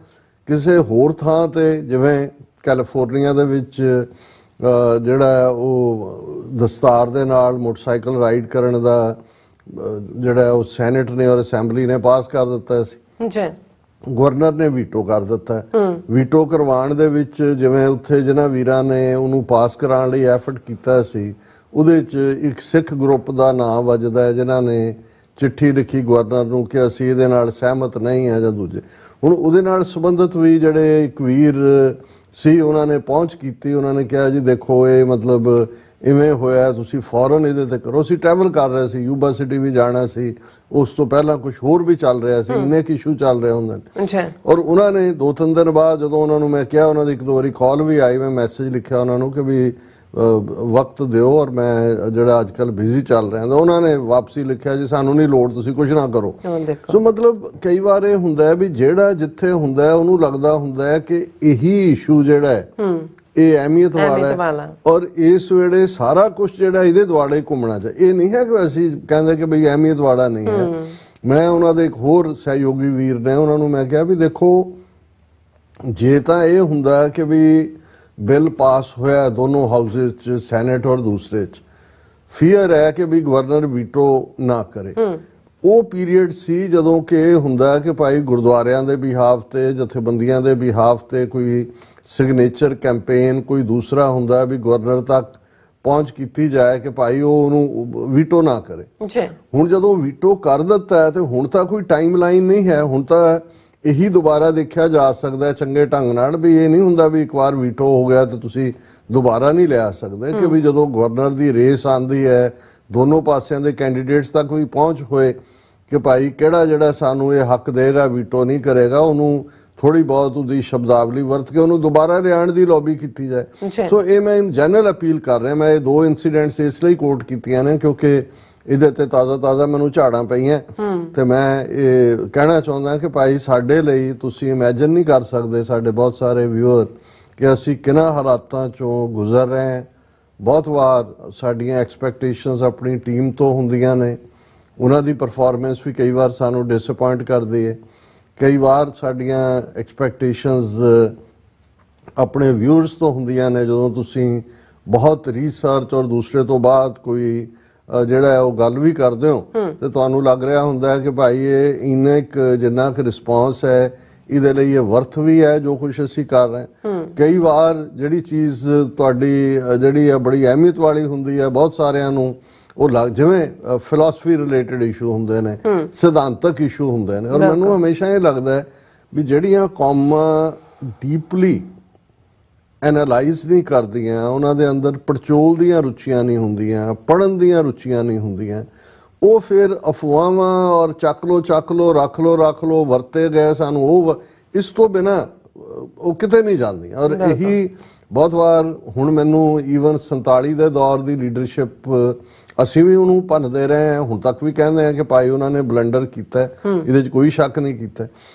ਕਿਸੇ ਹੋਰ ਥਾਂ ਤੇ ਜਿਵੇਂ ਕੈਲੀਫੋਰਨੀਆ ਦੇ ਵਿੱਚ ਜਿਹੜਾ ਉਹ ਦਸਤਾਰ ਦੇ ਨਾਲ ਮੋਟਰਸਾਈਕਲ ਰਾਈਡ ਕਰਨ ਦਾ ਜਿਹੜਾ ਉਹ ਸੈਨੇਟ ਨੇ ਔਰ ਅਸੈਂਬਲੀ ਨੇ ਪਾਸ ਕਰ ਦਿੱਤਾ ਸੀ ਜੀ। ਗਵਰਨਰ ਨੇ ਵੀਟੋ ਕਰ ਦਿੱਤਾ। ਵੀਟੋ ਕਰਵਾਉਣ ਦੇ ਵਿੱਚ ਜਿਵੇਂ ਉੱਥੇ ਜਿਨ੍ਹਾਂ ਵੀਰਾਂ ਨੇ ਉਹਨੂੰ ਪਾਸ ਕਰਾਉਣ ਲਈ ਐਫਰਟ ਕੀਤਾ ਸੀ, ਉਹਦੇ 'ਚ ਇੱਕ ਸਿੱਖ ਗਰੁੱਪ ਦਾ ਨਾਮ ਵੱਜਦਾ ਹੈ ਜਿਨ੍ਹਾਂ ਨੇ ਚਿੱਠੀ ਲਿਖੀ ਗਵਰਨਰ ਨੂੰ ਕਿ ਅਸੀਂ ਇਹਦੇ ਨਾਲ ਸਹਿਮਤ ਨਹੀਂ ਹਾਂ ਜਾਂ ਦੂਜੇ। ਹੁਣ ਉਹਦੇ ਨਾਲ ਸੰਬੰਧਿਤ ਵੀ ਜਿਹੜੇ ਇੱਕ ਵੀਰ ਸੀ ਉਹਨਾਂ ਨੇ ਪਹੁੰਚ ਕੀਤੀ। ਉਹਨਾਂ ਨੇ ਕਿਹਾ ਜੀ ਦੇਖੋ ਇਹ ਮਤਲਬ ਇਵੇਂ ਹੋਇਆ, ਤੁਸੀਂ ਫੌਰਨ ਇਹਦੇ ਤੇ ਕਰੋ। ਅਸੀਂ ਟਰੈਵਲ ਕਰ ਰਹੇ ਸੀ, ਯੂਬਾ ਸਿਟੀ ਵੀ ਜਾਣਾ ਸੀ, ਉਸ ਤੋਂ ਪਹਿਲਾਂ ਕੁਝ ਹੋਰ ਵੀ ਚੱਲ ਰਿਹਾ ਸੀ, ਇੰਨੇ ਕੁ ਇਸ਼ੂ ਚੱਲ ਰਹੇ ਹੁੰਦੇ ਨੇ। ਔਰ ਉਹਨਾਂ ਨੇ 2-3 ਦਿਨ ਬਾਅਦ ਜਦੋਂ ਉਹਨਾਂ ਨੂੰ ਮੈਂ ਕਿਹਾ, ਉਹਨਾਂ ਦੀ 1-2 ਵਾਰੀ ਕਾਲ ਵੀ ਆਈ, ਮੈਂ ਮੈਸੇਜ ਲਿਖਿਆ ਉਹਨਾਂ ਨੂੰ ਕਿ ਵੀ ਵਕਤ ਦਿਓ ਔਰ ਮੈਂ ਜਿਹੜਾ ਅੱਜ ਕੱਲ੍ਹ ਬਿਜ਼ੀ ਚੱਲ ਰਿਹਾ। ਤਾਂ ਉਹਨਾਂ ਨੇ ਵਾਪਸੀ ਲਿਖਿਆ ਜੀ ਸਾਨੂੰ ਨਹੀਂ ਲੋੜ, ਤੁਸੀਂ ਕੁਝ ਨਾ ਕਰੋ। ਸੋ ਮਤਲਬ ਕਈ ਵਾਰ ਇਹ ਹੁੰਦਾ ਹੈ ਵੀ ਜਿਹੜਾ ਜਿੱਥੇ ਹੁੰਦਾ ਹੈ ਉਹਨੂੰ ਲੱਗਦਾ ਹੁੰਦਾ ਹੈ ਕਿ ਇਹੀ ਇਸ਼ੂ ਜਿਹੜਾ ਹੈ ਇਹ ਅਹਿਮੀਅਤ ਵਾਲਾ ਹੈ ਔਰ ਇਸ ਵੇਲੇ ਸਾਰਾ ਕੁਝ ਜਿਹੜਾ ਇਹਦੇ ਦੁਆਲੇ ਘੁੰਮਣਾ ਚਾਹੀਦਾ। ਇਹ ਨਹੀਂ ਹੈ ਕਿ ਅਸੀਂ ਕਹਿੰਦੇ ਕਿ ਬਈ ਅਹਿਮੀਅਤ ਵਾਲਾ ਨਹੀਂ ਹੈ। ਮੈਂ ਉਹਨਾਂ ਦੇ ਇੱਕ ਹੋਰ ਸਹਿਯੋਗੀ ਵੀਰ ਨੇ, ਉਹਨਾਂ ਨੂੰ ਮੈਂ ਕਿਹਾ ਵੀ ਦੇਖੋ ਜੇ ਤਾਂ ਇਹ ਹੁੰਦਾ ਕਿ ਵੀ ਬਿੱਲ ਪਾਸ ਹੋਇਆ ਦੋਨੋਂ ਹਾਊਸਿਸ 'ਚ, ਸੈਨੇਟ ਔਰ ਦੂਸਰੇ 'ਚ, ਫੀਅਰ ਹੈ ਕਿ ਵੀ ਗਵਰਨਰ ਵੀਟੋ ਨਾ ਕਰੇ। ਉਹ ਪੀਰੀਅਡ ਸੀ ਜਦੋਂ ਕਿ ਇਹ ਹੁੰਦਾ ਕਿ ਭਾਈ ਗੁਰਦੁਆਰਿਆਂ ਦੇ ਬਿਹਾਫ ਤੇ, ਜਥੇਬੰਦੀਆਂ ਦੇ ਬਿਹਾਫ ਤੇ ਕੋਈ ਸਿਗਨੇਚਰ ਕੈਂਪੇਨ ਕੋਈ ਦੂਸਰਾ ਹੁੰਦਾ ਵੀ ਗਵਰਨਰ ਤੱਕ ਪਹੁੰਚ ਕੀਤੀ ਜਾਏ ਕਿ ਭਾਈ ਉਹ ਉਹਨੂੰ ਵੀਟੋ ਨਾ ਕਰੇ। ਹੁਣ ਜਦੋਂ ਵੀਟੋ ਕਰ ਦਿੱਤਾ ਹੈ ਤੇ ਹੁਣ ਤਾਂ ਕੋਈ ਟਾਈਮ ਲਾਈਨ ਨਹੀਂ ਹੈ, ਹੁਣ ਤਾਂ ਇਹੀ ਦੁਬਾਰਾ ਦੇਖਿਆ ਜਾ ਸਕਦਾ ਚੰਗੇ ਢੰਗ ਨਾਲ ਵੀ ਇਹ ਨਹੀਂ ਹੁੰਦਾ ਵੀ ਇੱਕ ਵਾਰ ਵੀਟੋ ਹੋ ਗਿਆ ਤੇ ਤੁਸੀਂ ਦੁਬਾਰਾ ਨਹੀਂ ਲਿਆ ਸਕਦੇ। ਕਿ ਵੀ ਜਦੋਂ ਗਵਰਨਰ ਦੀ ਰੇਸ ਆਂਦੀ ਹੈ, ਦੋਨੋਂ ਪਾਸਿਆਂ ਦੇ ਕੈਂਡੀਡੇਟਸ ਤੱਕ ਵੀ ਪਹੁੰਚ ਹੋਏ ਕਿ ਭਾਈ ਕਿਹੜਾ ਜਿਹੜਾ ਸਾਨੂੰ ਇਹ ਹੱਕ ਦੇਗਾ, ਵੀਟੋ ਨਹੀਂ ਕਰੇਗਾ, ਉਹਨੂੰ ਥੋੜੀ ਬਹੁਤ ਉਹਦੀ ਸ਼ਬਦਾਵਲੀ ਵਰਤ ਕੇ ਉਹਨੂੰ ਦੁਬਾਰਾ ਲਿਆਉਣ ਦੀ ਲੌਬੀ ਕੀਤੀ ਜਾਏ। ਸੋ ਇਹ ਮੈਂ ਇਨ ਜਨਰਲ ਅਪੀਲ ਕਰ ਰਿਹਾ। ਮੈਂ ਇਹ 2 ਇਨਸੀਡੈਂਟਸ ਇਸ ਲਈ ਕੋਟ ਕੀਤੀਆਂ ਨੇ ਕਿਉਂਕਿ ਇਹਦੇ ਤੇ ਤਾਜ਼ਾ ਮੈਨੂੰ ਝਾੜਾਂ ਪਈਆਂ ਤੇ ਮੈਂ ਇਹ ਕਹਿਣਾ ਚਾਹੁੰਦਾ ਕਿ ਭਾਈ ਸਾਡੇ ਲਈ ਤੁਸੀਂ ਇਮੇਜਿਨ ਨਹੀਂ ਕਰ ਸਕਦੇ, ਸਾਡੇ ਬਹੁਤ ਸਾਰੇ ਵਿਊਅਰ, ਕਿ ਅਸੀਂ ਕਿਹਨਾਂ ਹਾਲਾਤਾਂ ਚੋਂ ਗੁਜ਼ਰ ਰਹੇ ਹਾਂ। ਬਹੁਤ ਵਾਰ ਸਾਡੀਆਂ ਐਕਸਪੈਕਟੇਸ਼ਨਸ ਆਪਣੀ ਟੀਮ ਤੋਂ ਹੁੰਦੀਆਂ ਨੇ, ਉਹਨਾਂ ਦੀ ਪਰਫਾਰਮੈਂਸ ਵੀ ਕਈ ਵਾਰ ਸਾਨੂੰ ਡਿਸਅਪਾਇੰਟ ਕਰਦੀ ਹੈ। ਕਈ ਵਾਰ ਸਾਡੀਆਂ ਐਕਸਪੈਕਟੇਸ਼ਨਸ ਆਪਣੇ ਵਿਊਅਰਸ ਤੋਂ ਹੁੰਦੀਆਂ ਨੇ। ਜਦੋਂ ਤੁਸੀਂ ਬਹੁਤ ਰਿਸਰਚ ਔਰ ਦੂਸਰੇ ਤੋਂ ਬਾਅਦ ਕੋਈ ਜਿਹੜਾ ਉਹ ਗੱਲ ਵੀ ਕਰਦੇ ਹੋ ਤੇ ਤੁਹਾਨੂੰ ਲੱਗ ਰਿਹਾ ਹੁੰਦਾ ਹੈ ਕਿ ਭਾਈ ਇਹ ਇੰਨਾ ਕੁ ਜਿੰਨਾ ਕੁ ਰਿਸਪੌਂਸ ਹੈ ਇਹਦੇ ਲਈ ਇਹ ਵਰਥ ਵੀ ਹੈ ਜੋ ਕੁਝ ਅਸੀਂ ਕਰ ਰਹੇ ਹਾਂ। ਕਈ ਵਾਰ ਜਿਹੜੀ ਚੀਜ਼ ਤੁਹਾਡੀ ਜਿਹੜੀ ਹੈ ਬੜੀ ਅਹਿਮੀਅਤ ਵਾਲੀ ਹੁੰਦੀ ਹੈ, ਬਹੁਤ ਸਾਰਿਆਂ ਨੂੰ ਉਹ ਜਿਵੇਂ ਫਿਲਾਸਫੀ ਰਿਲੇਟਡ ਇਸ਼ੂ ਹੁੰਦੇ ਨੇ, ਸਿਧਾਂਤਕ ਇਸ਼ੂ ਹੁੰਦੇ ਨੇ। ਔਰ ਮੈਨੂੰ ਹਮੇਸ਼ਾ ਇਹ ਲੱਗਦਾ ਹੈ ਵੀ ਜਿਹੜੀਆਂ ਕੌਮਾਂ ਡੀਪਲੀ ਐਨਾਲਾਈਜ਼ ਨਹੀਂ ਕਰਦੀਆਂ, ਉਹਨਾਂ ਦੇ ਅੰਦਰ ਪੜਚੋਲ ਦੀਆਂ ਰੁਚੀਆਂ ਨਹੀਂ ਹੁੰਦੀਆਂ, ਪੜ੍ਹਨ ਦੀਆਂ ਰੁਚੀਆਂ ਨਹੀਂ ਹੁੰਦੀਆਂ, ਉਹ ਫਿਰ ਅਫਵਾਹਾਂ ਔਰ ਚੱਕ ਲੋ ਰੱਖ ਲੋ ਵਰਤੇ ਗਏ ਸਾਨੂੰ ਉਹ ਇਸ ਤੋਂ ਬਿਨਾਂ ਉਹ ਕਿਤੇ ਨਹੀਂ ਜਾਂਦੀਆਂ। ਔਰ ਇਹੀ ਬਹੁਤ ਵਾਰ ਹੁਣ ਮੈਨੂੰ ਈਵਨ 47 ਦੇ ਦੌਰ ਦੀ ਲੀਡਰਸ਼ਿਪ ਅਸੀਂ ਵੀ ਉਹਨੂੰ ਭੰਨਦੇ ਰਹੇ ਹਾਂ, ਹੁਣ ਤੱਕ ਵੀ ਕਹਿੰਦੇ ਆ ਕਿ ਭਾਈ ਉਹਨਾਂ ਨੇ ਬਲੰਡਰ ਕੀਤਾ, ਇਹਦੇ 'ਚ ਕੋਈ ਸ਼ੱਕ ਨਹੀਂ ਕੀਤਾ।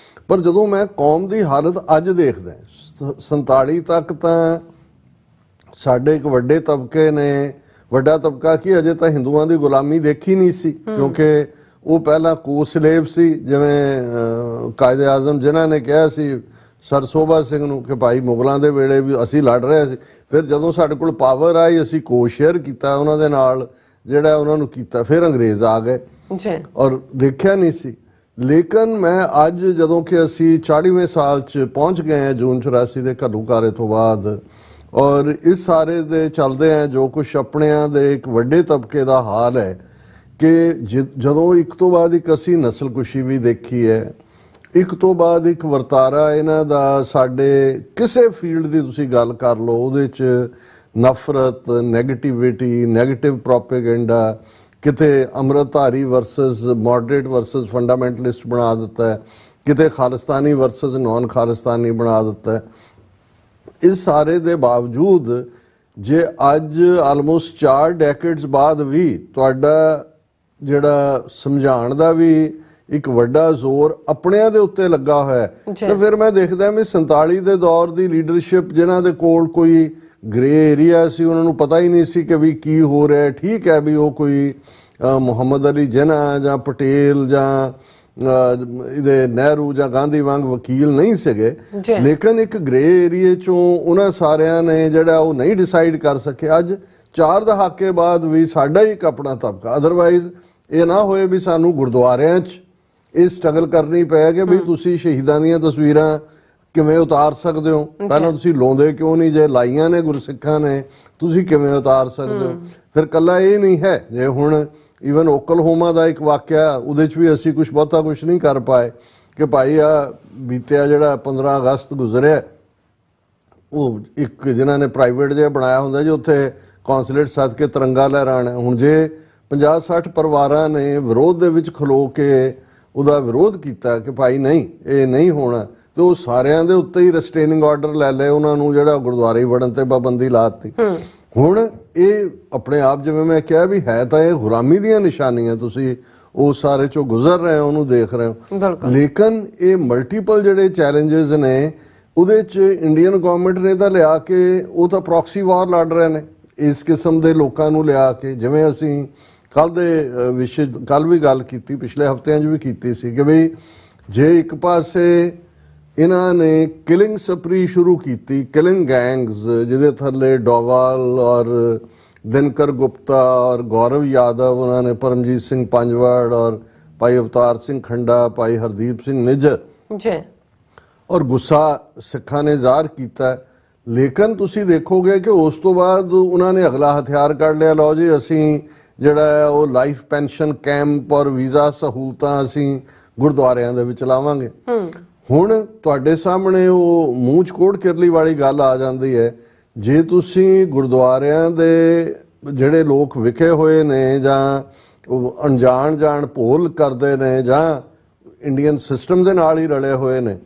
ਪਰ ਜਦੋਂ ਮੈਂ ਕੌਮ ਦੀ ਹਾਲਤ ਅੱਜ ਦੇਖਦਾ, 47 ਤੱਕ ਤਾਂ ਸਾਡੇ ਇੱਕ ਵੱਡੇ ਤਬਕੇ ਨੇ, ਵੱਡਾ ਤਬਕਾ ਕੀ ਅਜੇ ਤਾਂ ਹਿੰਦੂਆਂ ਦੀ ਗੁਲਾਮੀ ਦੇਖੀ ਨਹੀਂ ਸੀ ਕਿਉਂਕਿ ਉਹ ਪਹਿਲਾਂ ਕੋ-ਸਲੇਵ ਸੀ। ਜਿਵੇਂ ਕਾਇਦੇ ਆਜ਼ਮ ਜਿਨ੍ਹਾਂ ਨੇ ਕਿਹਾ ਸੀ ਸਰ ਸੋਭਾ ਸਿੰਘ ਨੂੰ ਕਿ ਭਾਈ ਮੁਗਲਾਂ ਦੇ ਵੇਲੇ ਵੀ ਅਸੀਂ ਲੜ ਰਹੇ ਸੀ, ਫਿਰ ਜਦੋਂ ਸਾਡੇ ਕੋਲ ਪਾਵਰ ਆਈ ਅਸੀਂ ਕੋ-ਸ਼ੇਅਰ ਕੀਤਾ ਉਹਨਾਂ ਦੇ ਨਾਲ, ਜਿਹੜਾ ਉਹਨਾਂ ਨੂੰ ਕੀਤਾ, ਫਿਰ ਅੰਗਰੇਜ਼ ਆ ਗਏ ਔਰ ਦੇਖਿਆ ਨਹੀਂ ਸੀ। ਲੇਕਿਨ ਮੈਂ ਅੱਜ ਜਦੋਂ ਕਿ ਅਸੀਂ 40ਵੇਂ ਸਾਲ 'ਚ ਪਹੁੰਚ ਗਏ ਹਾਂ ਜੂਨ 84 ਦੇ ਘੱਲੂਘਾਰੇ ਤੋਂ ਬਾਅਦ, ਔਰ ਇਸ ਸਾਰੇ ਦੇ ਚੱਲਦੇ ਆ ਜੋ ਕੁਛ ਆਪਣਿਆਂ ਦੇ ਇੱਕ ਵੱਡੇ ਤਬਕੇ ਦਾ ਹਾਲ ਹੈ ਕਿ ਜਦੋਂ ਇੱਕ ਤੋਂ ਬਾਅਦ ਇੱਕ ਅਸੀਂ ਨਸਲਕੁਸ਼ੀ ਵੀ ਦੇਖੀ ਹੈ, ਇੱਕ ਤੋਂ ਬਾਅਦ ਇੱਕ ਵਰਤਾਰਾ ਇਹਨਾਂ ਦਾ ਸਾਡੇ ਕਿਸੇ ਫੀਲਡ ਦੀ ਤੁਸੀਂ ਗੱਲ ਕਰ ਲਓ ਉਹਦੇ 'ਚ ਨਫ਼ਰਤ, ਨੈਗੇਟਿਵਿਟੀ, ਨੈਗੇਟਿਵ ਪ੍ਰੋਪੇਗੈਂਡਾ, ਕਿਤੇ ਅੰਮ੍ਰਿਤਧਾਰੀ ਵਰਸਸ ਮੋਡਰੇਟ ਵਰਸਸ ਫੰਡਾਮੈਂਟਲਿਸਟ ਬਣਾ ਦਿੱਤਾ ਹੈ, ਕਿਤੇ ਖਾਲਿਸਤਾਨੀ ਵਰਸਸ ਨੌਨ ਖਾਲਿਸਤਾਨੀ ਬਣਾ ਦਿੱਤਾ ਹੈ। ਇਸ ਸਾਰੇ ਦੇ ਬਾਵਜੂਦ ਜੇ ਅੱਜ ਆਲਮੋਸਟ 4 ਡੈਕੇਡਸ ਬਾਅਦ ਵੀ ਤੁਹਾਡਾ ਜਿਹੜਾ ਸਮਝਾਉਣ ਦਾ ਵੀ ਇੱਕ ਵੱਡਾ ਜ਼ੋਰ ਆਪਣਿਆਂ ਦੇ ਉੱਤੇ ਲੱਗਾ ਹੋਇਆ ਹੈ, ਤਾਂ ਫਿਰ ਮੈਂ ਦੇਖਦਾ ਮੈਂ 47 ਦੇ ਦੌਰ ਦੀ ਲੀਡਰਸ਼ਿਪ ਜਿਨ੍ਹਾਂ ਦੇ ਕੋਲ ਕੋਈ ਗ੍ਰੇ ਏਰੀਆ ਸੀ, ਉਹਨਾਂ ਨੂੰ ਪਤਾ ਹੀ ਨਹੀਂ ਸੀ ਕਿ ਵੀ ਕੀ ਹੋ ਰਿਹਾ। ਠੀਕ ਹੈ ਵੀ ਉਹ ਕੋਈ ਮੁਹੰਮਦ ਅਲੀ ਜਿਨਾ ਜਾਂ ਪਟੇਲ ਜਾਂ ਇਹਦੇ ਨਹਿਰੂ ਜਾਂ ਗਾਂਧੀ ਵਾਂਗ ਵਕੀਲ ਨਹੀਂ ਸੀਗੇ, ਲੇਕਿਨ ਇੱਕ ਗ੍ਰੇ ਏਰੀਏ ਚੋਂ ਉਹਨਾਂ ਸਾਰਿਆਂ ਨੇ ਜਿਹੜਾ ਉਹ ਨਹੀਂ ਡਿਸਾਈਡ ਕਰ ਸਕੇ। ਅੱਜ 4 ਦਹਾਕੇ ਬਾਅਦ ਵੀ ਸਾਡਾ ਹੀ ਇੱਕ ਆਪਣਾ ਤਬਕਾ, ਅਦਰਵਾਈਜ਼ ਇਹ ਨਾ ਹੋਏ ਵੀ ਸਾਨੂੰ ਗੁਰਦੁਆਰਿਆਂ 'ਚ ਇਹ ਸਟਰਗਲ ਕਰਨੀ ਪਏ ਕਿ ਵੀ ਤੁਸੀਂ ਸ਼ਹੀਦਾਂ ਦੀਆਂ ਤਸਵੀਰਾਂ ਕਿਵੇਂ ਉਤਾਰ ਸਕਦੇ ਹੋ, ਪਹਿਲਾਂ ਤੁਸੀਂ ਲਾਉਂਦੇ ਕਿਉਂ ਨਹੀਂ, ਜੇ ਲਾਈਆਂ ਨੇ ਗੁਰਸਿੱਖਾਂ ਨੇ ਤੁਸੀਂ ਕਿਵੇਂ ਉਤਾਰ ਸਕਦੇ ਹੋ। ਫਿਰ ਕੱਲਾ ਇਹ ਨਹੀਂ ਹੈ, ਜੇ ਹੁਣ ਈਵਨ ਓਕਲਹੋਮਾ ਦਾ ਇੱਕ ਵਾਕਿਆ ਉਹਦੇ 'ਚ ਵੀ ਅਸੀਂ ਬਹੁਤਾ ਕੁਝ ਨਹੀਂ ਕਰ ਪਾਏ ਕਿ ਭਾਈ ਆ ਬੀਤਿਆ ਜਿਹੜਾ 15 ਅਗਸਤ ਗੁਜ਼ਰਿਆ, ਉਹ ਇੱਕ ਜਿਨ੍ਹਾਂ ਨੇ ਪ੍ਰਾਈਵੇਟ ਜਿਹਾ ਬਣਾਇਆ ਹੁੰਦਾ ਜੀ ਉੱਥੇ ਕੌਂਸਲੇਟ ਸੱਦ ਕੇ ਤਿਰੰਗਾ ਲਹਿਰਾਣਾ। ਹੁਣ ਜੇ 50-60 ਪਰਿਵਾਰਾਂ ਨੇ ਵਿਰੋਧ ਦੇ ਵਿੱਚ ਖਲੋ ਕੇ ਉਹਦਾ ਵਿਰੋਧ ਕੀਤਾ ਕਿ ਭਾਈ ਨਹੀਂ ਇਹ ਨਹੀਂ ਹੋਣਾ, ਤੇ ਉਹ ਸਾਰਿਆਂ ਦੇ ਉੱਤੇ ਹੀ ਰੈਸਟੇਨਿੰਗ ਆਰਡਰ ਲੈ ਲਏ, ਉਹਨਾਂ ਨੂੰ ਜਿਹੜਾ ਗੁਰਦੁਆਰੇ ਵੜਨ ਤੇ ਪਾਬੰਦੀ ਲਾਤੀ। ਹੁਣ ਇਹ ਆਪਣੇ ਆਪ ਜਿਵੇਂ ਮੈਂ ਕਿਹਾ ਵੀ ਹੈ ਤਾਂ ਇਹ ਗੁਲਾਮੀ ਦੀਆਂ ਨਿਸ਼ਾਨੀਆਂ, ਤੁਸੀਂ ਉਸ ਸਾਰੇ ਚੋਂ ਗੁਜ਼ਰ ਰਹੇ ਹੋ, ਉਹਨੂੰ ਦੇਖ ਰਹੇ ਹੋ। ਲੇਕਿਨ ਇਹ ਮਲਟੀਪਲ ਜਿਹੜੇ ਚੈਲੰਜਸ ਨੇ ਉਹਦੇ 'ਚ ਇੰਡੀਅਨ ਗਵਰਨਮੈਂਟ ਨੇ ਤਾਂ ਲਿਆ ਕੇ ਉਹ ਤਾਂ ਪ੍ਰੋਕਸੀ ਵਾਰ ਲੜ ਰਹੇ ਨੇ ਇਸ ਕਿਸਮ ਦੇ ਲੋਕਾਂ ਨੂੰ ਲਿਆ ਕੇ। ਜਿਵੇਂ ਅਸੀਂ ਕੱਲ ਦੇ ਵਿਸ਼ੇ ਕੱਲ ਵੀ ਗੱਲ ਕੀਤੀ, ਪਿਛਲੇ ਹਫ਼ਤਿਆਂ 'ਚ ਵੀ ਕੀਤੀ ਸੀ ਕਿ ਬਈ ਜੇ ਇੱਕ ਪਾਸੇ ਇਹਨਾਂ ਨੇ ਕਿਲਿੰਗ ਸਪਰੀ ਸ਼ੁਰੂ ਕੀਤੀ, ਕਿਲਿੰਗ ਗੈਂਗਸ ਜਿਹਦੇ ਥੱਲੇ ਡੋਵਾਲ ਔਰ ਦਿਨਕਰ ਗੁਪਤਾ ਔਰ ਗੌਰਵ ਯਾਦਵ, ਉਹਨਾਂ ਨੇ ਪਰਮਜੀਤ ਸਿੰਘ ਪੰਜਵੜ ਔਰ ਭਾਈ ਅਵਤਾਰ ਸਿੰਘ ਖੰਡਾ, ਭਾਈ ਹਰਦੀਪ ਸਿੰਘ ਨਿੱਜਰ ਜੀ, ਔਰ ਗੁੱਸਾ ਸਿੱਖਾਂ ਨੇ ਜ਼ਾਹਰ ਕੀਤਾ। ਲੇਕਿਨ ਤੁਸੀਂ ਦੇਖੋਗੇ ਕਿ ਉਸ ਤੋਂ ਬਾਅਦ ਉਹਨਾਂ ਨੇ ਅਗਲਾ ਹਥਿਆਰ ਕੱਢ ਲਿਆ, ਲਓ ਜੀ ਅਸੀਂ ਜਿਹੜਾ ਉਹ ਲਾਈਫ ਪੈਨਸ਼ਨ ਕੈਂਪ ਔਰ ਵੀਜ਼ਾ ਸਹੂਲਤਾਂ ਅਸੀਂ ਗੁਰਦੁਆਰਿਆਂ ਦੇ ਵਿੱਚ ਲਾਵਾਂਗੇ। ਹੁਣ ਤੁਹਾਡੇ ਸਾਹਮਣੇ ਉਹ ਮੂੰਹ 'ਚ ਕੋੜ ਕਿਰਲੀ ਵਾਲੀ ਗੱਲ ਆ ਜਾਂਦੀ ਹੈ, ਜੇ ਤੁਸੀਂ ਗੁਰਦੁਆਰਿਆਂ ਦੇ ਜਿਹੜੇ ਲੋਕ ਵਿਖੇ ਹੋਏ ਨੇ ਜਾਂ ਉਹ ਅਣਜਾਣ ਜਾਣ ਭੋਲ ਕਰਦੇ ਨੇ ਜਾਂ ਇੰਡੀਅਨ ਸਿਸਟਮ ਦੇ ਨਾਲ ਹੀ ਰਲੇ ਹੋਏ ਨੇ,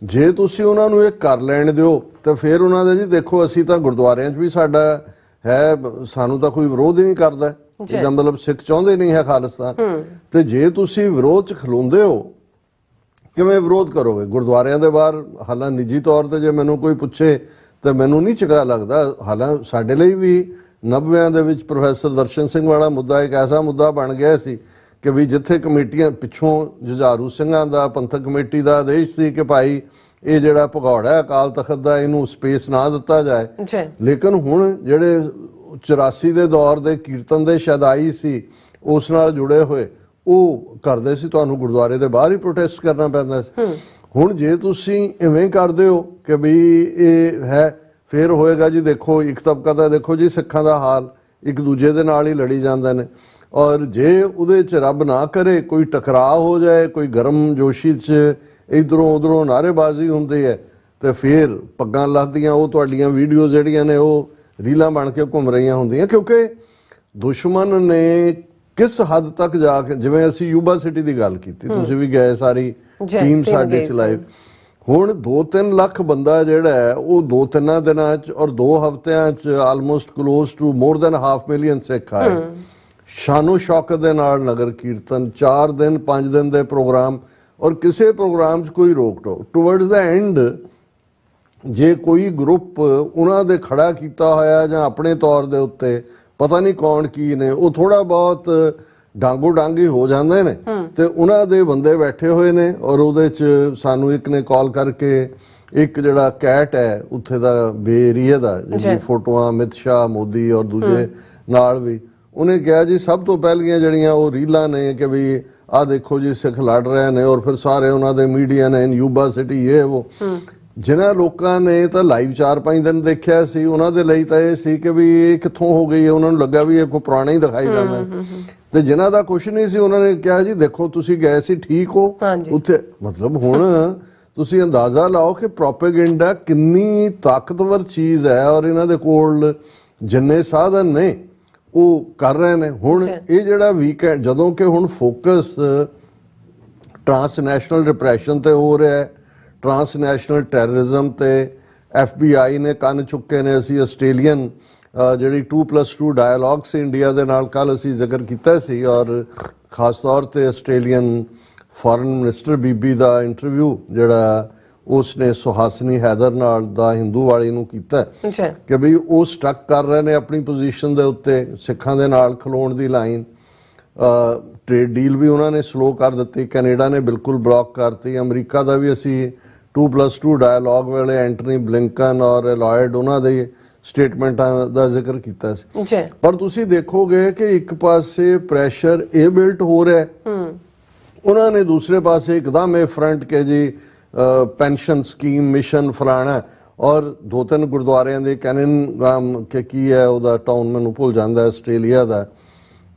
ਜੇ ਤੁਸੀਂ ਉਹਨਾਂ ਨੂੰ ਇਹ ਕਰ ਲੈਣ ਦਿਓ ਤਾਂ ਫਿਰ ਉਹਨਾਂ ਦਾ ਜੀ ਦੇਖੋ ਅਸੀਂ ਤਾਂ ਗੁਰਦੁਆਰਿਆਂ 'ਚ ਵੀ ਸਾਡਾ ਹੈ, ਸਾਨੂੰ ਤਾਂ ਕੋਈ ਵਿਰੋਧ ਹੀ ਨਹੀਂ ਕਰਦਾ, ਇਹਦਾ ਮਤਲਬ ਸਿੱਖ ਚਾਹੁੰਦੇ ਨਹੀਂ ਹੈ ਖਾਲਿਸਤਾਨ। ਤੇ ਜੇ ਤੁਸੀਂ ਵਿਰੋਧ 'ਚ ਖਲੋਂਦੇ ਹੋ, ਕਿਵੇਂ ਵਿਰੋਧ ਕਰੋਗੇ ਗੁਰਦੁਆਰਿਆਂ ਦੇ ਬਾਹਰ? ਹਾਲਾਂ ਨਿੱਜੀ ਤੌਰ ਤੇ ਜੇ ਮੈਨੂੰ ਕੋਈ ਪੁੱਛੇ ਤਾਂ ਮੈਨੂੰ ਨਹੀਂ ਚੰਗਾ ਲੱਗਦਾ। ਹਾਲਾਂ ਸਾਡੇ ਲਈ ਵੀ 90 ਦੇ ਵਿੱਚ ਪ੍ਰੋਫੈਸਰ ਦਰਸ਼ਨ ਸਿੰਘ ਵਾਲਾ ਮੁੱਦਾ ਇੱਕ ਐਸਾ ਮੁੱਦਾ ਬਣ ਗਿਆ ਸੀ ਕਿ ਵੀ ਜਿੱਥੇ ਕਮੇਟੀਆਂ ਪਿੱਛੋਂ ਜੁਝਾਰੂ ਸਿੰਘਾਂ ਦਾ ਪੰਥਕ ਕਮੇਟੀ ਦਾ ਆਦੇਸ਼ ਸੀ ਕਿ ਭਾਈ ਇਹ ਜਿਹੜਾ ਭਗੌੜਾ ਹੈ ਅਕਾਲ ਤਖਤ ਦਾ, ਇਹਨੂੰ ਸਪੇਸ ਨਾ ਦਿੱਤਾ ਜਾਏ। ਲੇਕਿਨ ਹੁਣ ਜਿਹੜੇ 84 ਦੇ ਦੌਰ ਦੇ ਕੀਰਤਨ ਦੇ ਸ਼ਦਾਈ ਸੀ ਉਸ ਨਾਲ ਜੁੜੇ ਹੋਏ ਉਹ ਕਰਦੇ ਸੀ, ਤੁਹਾਨੂੰ ਗੁਰਦੁਆਰੇ ਦੇ ਬਾਹਰ ਹੀ ਪ੍ਰੋਟੈਸਟ ਕਰਨਾ ਪੈਂਦਾ ਸੀ। ਹੁਣ ਜੇ ਤੁਸੀਂ ਇਵੇਂ ਕਰਦੇ ਹੋ ਕਿ ਵੀ ਇਹ ਹੈ, ਫਿਰ ਹੋਏਗਾ ਜੀ ਦੇਖੋ ਇੱਕ ਤਬਕਾ ਤਾਂ ਦੇਖੋ ਜੀ ਸਿੱਖਾਂ ਦਾ ਹਾਲ ਇੱਕ ਦੂਜੇ ਦੇ ਨਾਲ ਹੀ ਲੜੀ ਜਾਂਦੇ ਨੇ, ਔਰ ਜੇ ਉਹਦੇ 'ਚ ਰੱਬ ਨਾ ਕਰੇ ਕੋਈ ਟਕਰਾਅ ਹੋ ਜਾਏ, ਕੋਈ ਗਰਮ ਜੋਸ਼ੀ 'ਚ ਇਧਰੋਂ ਉਧਰੋਂ ਨਾਅਰੇਬਾਜ਼ੀ ਹੁੰਦੀ ਹੈ, ਤੇ ਫਿਰ ਪੱਗਾਂ ਲੱਥਦੀਆਂ, ਉਹ ਤੁਹਾਡੀਆਂ ਵੀਡੀਓ ਜਿਹੜੀਆਂ ਨੇ ਉਹ ਰੀਲਾਂ ਬਣ ਕੇ ਘੁੰਮ ਰਹੀਆਂ ਹੁੰਦੀਆਂ। ਕਿਉਂਕਿ ਦੁਸ਼ਮਣ ਨੇ ਕਿਸ ਹੱਦ ਤੱਕ ਜਾ ਕੇ, ਜਿਵੇਂ ਅਸੀਂ ਯੂਬਾ ਸਿਟੀ ਦੀ ਗੱਲ ਕੀਤੀ, ਤੁਸੀਂ ਵੀ ਗਏ, ਸਾਰੀ ਟੀਮ ਸਾਡੀ ਸੀ ਲਾਈਵ। ਹੁਣ 2-3 ਲੱਖ ਬੰਦਾ ਜਿਹੜਾ ਹੈ ਉਹ 2-3 ਦਿਨਾਂ 'ਚ ਔਰ 2 ਹਫ਼ਤਿਆਂ 'ਚ almost close to more than 500,000 Sikh ਆਏ ਸ਼ਾਨੋ ਸ਼ੌਕਤ ਦੇ ਨਾਲ, ਨਗਰ ਕੀਰਤਨ 4 ਦਿਨ 5 ਦਿਨ ਦੇ ਪ੍ਰੋਗਰਾਮ, ਔਰ ਕਿਸੇ ਪ੍ਰੋਗਰਾਮ 'ਚ ਕੋਈ ਰੋਕ ਟੋਕ। ਟੁਵਰਡਸ ਦਾ ਐਂਡ ਜੇ ਕੋਈ ਗਰੁੱਪ ਉਹਨਾਂ ਦੇ ਖੜਾ ਕੀਤਾ ਹੋਇਆ ਜਾਂ ਆਪਣੇ ਤੌਰ ਦੇ ਉੱਤੇ ਪਤਾ ਨਹੀਂ ਕੌਣ ਕੀ ਨੇ, ਉਹ ਥੋੜਾ ਬਹੁਤ ਡਾਂਗੋ ਡਾਂਗੀ ਹੋ ਜਾਂਦੇ ਨੇ ਤੇ ਉਹਨਾਂ ਦੇ ਬੰਦੇ ਬੈਠੇ ਹੋਏ ਨੇ, ਔਰ ਉਹਦੇ 'ਚ ਸਾਨੂੰ ਇੱਕ ਨੇ ਕਾਲ ਕਰਕੇ, ਇੱਕ ਜਿਹੜਾ ਕੈਟ ਹੈ ਉੱਥੇ ਦਾ ਬੇ ਏਰੀਆ ਦਾ, ਜਿਹਦੀ ਫੋਟੋਆਂ ਅਮਿਤ ਸ਼ਾਹ, ਮੋਦੀ ਔਰ ਦੂਜੇ ਨਾਲ ਵੀ, ਉਹਨੇ ਕਿਹਾ ਜੀ ਸਭ ਤੋਂ ਪਹਿਲੀਆਂ ਜਿਹੜੀਆਂ ਉਹ ਰੀਲਾਂ ਨੇ ਕਿ ਵੀ ਆਹ ਦੇਖੋ ਜੀ ਸਿੱਖ ਲੜ ਰਹੇ ਨੇ, ਔਰ ਫਿਰ ਸਾਰੇ ਉਹਨਾਂ ਦੇ ਮੀਡੀਆ ਨੇ ਯੂਬਾ ਸਿਟੀ ਇਹ ਉਹ। ਜਿਨ੍ਹਾਂ ਲੋਕਾਂ ਨੇ ਤਾਂ ਲਾਈਵ 4-5 ਦਿਨ ਦੇਖਿਆ ਸੀ, ਉਹਨਾਂ ਦੇ ਲਈ ਤਾਂ ਇਹ ਸੀ ਕਿ ਵੀ ਇਹ ਕਿੱਥੋਂ ਹੋ ਗਈ ਹੈ, ਉਹਨਾਂ ਨੂੰ ਲੱਗਾ ਵੀ ਇਹ ਕੋਈ ਪੁਰਾਣਾ ਹੀ ਦਿਖਾਈ ਜਾਂਦਾ। ਤੇ ਜਿਨ੍ਹਾਂ ਦਾ ਕੁਝ ਨਹੀਂ ਸੀ ਉਹਨਾਂ ਨੇ ਕਿਹਾ ਜੀ ਦੇਖੋ ਤੁਸੀਂ ਗਏ ਸੀ ਠੀਕ ਹੋ ਉੱਥੇ। ਮਤਲਬ ਹੁਣ ਤੁਸੀਂ ਅੰਦਾਜ਼ਾ ਲਾਓ ਕਿ ਪ੍ਰੋਪੇਗੈਂਡਾ ਕਿੰਨੀ ਤਾਕਤਵਰ ਚੀਜ਼ ਹੈ, ਔਰ ਇਹਨਾਂ ਦੇ ਕੋਲ ਜਿੰਨੇ ਸਾਧਨ ਨੇ ਉਹ ਕਰ ਰਹੇ ਨੇ। ਹੁਣ ਇਹ ਜਿਹੜਾ ਵੀਕਐਂਡ ਜਦੋਂ ਕਿ ਹੁਣ ਫੋਕਸ ਟਰਾਂਸਨੈਸ਼ਨਲ ਰਿਪਰੈਸ਼ਨ ਤੇ ਹੋ ਰਿਹਾ ਹੈ, ਟਰਾਂਸਨੈਸ਼ਨਲ ਟੈਰਰਿਜ਼ਮ ਤੇ FBI ਨੇ ਕੰਨ ਚੁੱਕੇ ਨੇ। ਅਸੀਂ ਆਸਟ੍ਰੇਲੀਅਨ ਜਿਹੜੀ 2+2 ਡਾਇਲੋਗ ਸੀ ਇੰਡੀਆ ਦੇ ਨਾਲ, ਕੱਲ ਅਸੀਂ ਜ਼ਿਕਰ ਕੀਤਾ ਸੀ, ਔਰ ਖਾਸ ਤੌਰ ਤੇ ਆਸਟ੍ਰੇਲੀਅਨ ਫੋਰਨ ਮਿਨਿਸਟਰ ਬੀਬੀ ਦਾ ਇੰਟਰਵਿਊ ਜਿਹੜਾ ਉਸਨੇ ਸੁਹਾਸਨੀ ਹੈਦਰ ਨਾਲ ਦਾ ਹਿੰਦੂ ਵਾਲੀ ਨੂੰ ਕੀਤਾ ਕਿ ਵੀ ਉਹ ਸਟਕ ਕਰ ਰਹੇ ਨੇ ਆਪਣੀ ਪੋਜੀਸ਼ਨ ਦੇ ਉੱਤੇ, ਸਿੱਖਾਂ ਦੇ ਨਾਲ ਖਲੋਣ ਦੀ ਲਾਈਨ। ਟ੍ਰੇਡ ਡੀਲ ਵੀ ਉਹਨਾਂ ਨੇ ਸਲੋ ਕਰ ਦਿੱਤੀ, ਕੈਨੇਡਾ ਨੇ ਬਿਲਕੁਲ ਬਲੌਕ ਕਰਤੀ, ਅਮਰੀਕਾ ਦਾ ਵੀ ਅਸੀਂ 2+2 ਡਾਇਲੋਗ ਵੇਲੇ ਐਂਟਨੀ ਬਲਿੰਕਨ ਔਰ ਲੋਇਡ ਉਹਨਾਂ ਦੇ ਸਟੇਟਮੈਂਟਾਂ ਦਾ ਜ਼ਿਕਰ ਕੀਤਾ ਸੀ। ਪਰ ਤੁਸੀਂ ਦੇਖੋਗੇ ਕਿ ਇੱਕ ਪਾਸੇ ਪ੍ਰੈਸ਼ਰ ਇਹ ਬਿਲਟ ਹੋ ਰਿਹਾ, ਉਹਨਾਂ ਨੇ ਦੂਸਰੇ ਪਾਸੇ ਇੱਕਦਮ ਇਹ ਫਰੰਟ ਕੇ ਜੀ ਪੈਨਸ਼ਨ ਸਕੀਮ ਮਿਸ਼ਨ ਫਲਾਣਾ, ਔਰ 2-3 ਗੁਰਦੁਆਰਿਆਂ ਦੇ ਕੈਨਿੰਗਹਾਮ ਕਿ ਕੀ ਹੈ ਉਹਦਾ ਟਾਊਨ ਮੈਨੂੰ ਭੁੱਲ ਜਾਂਦਾ ਆਸਟ੍ਰੇਲੀਆ ਦਾ,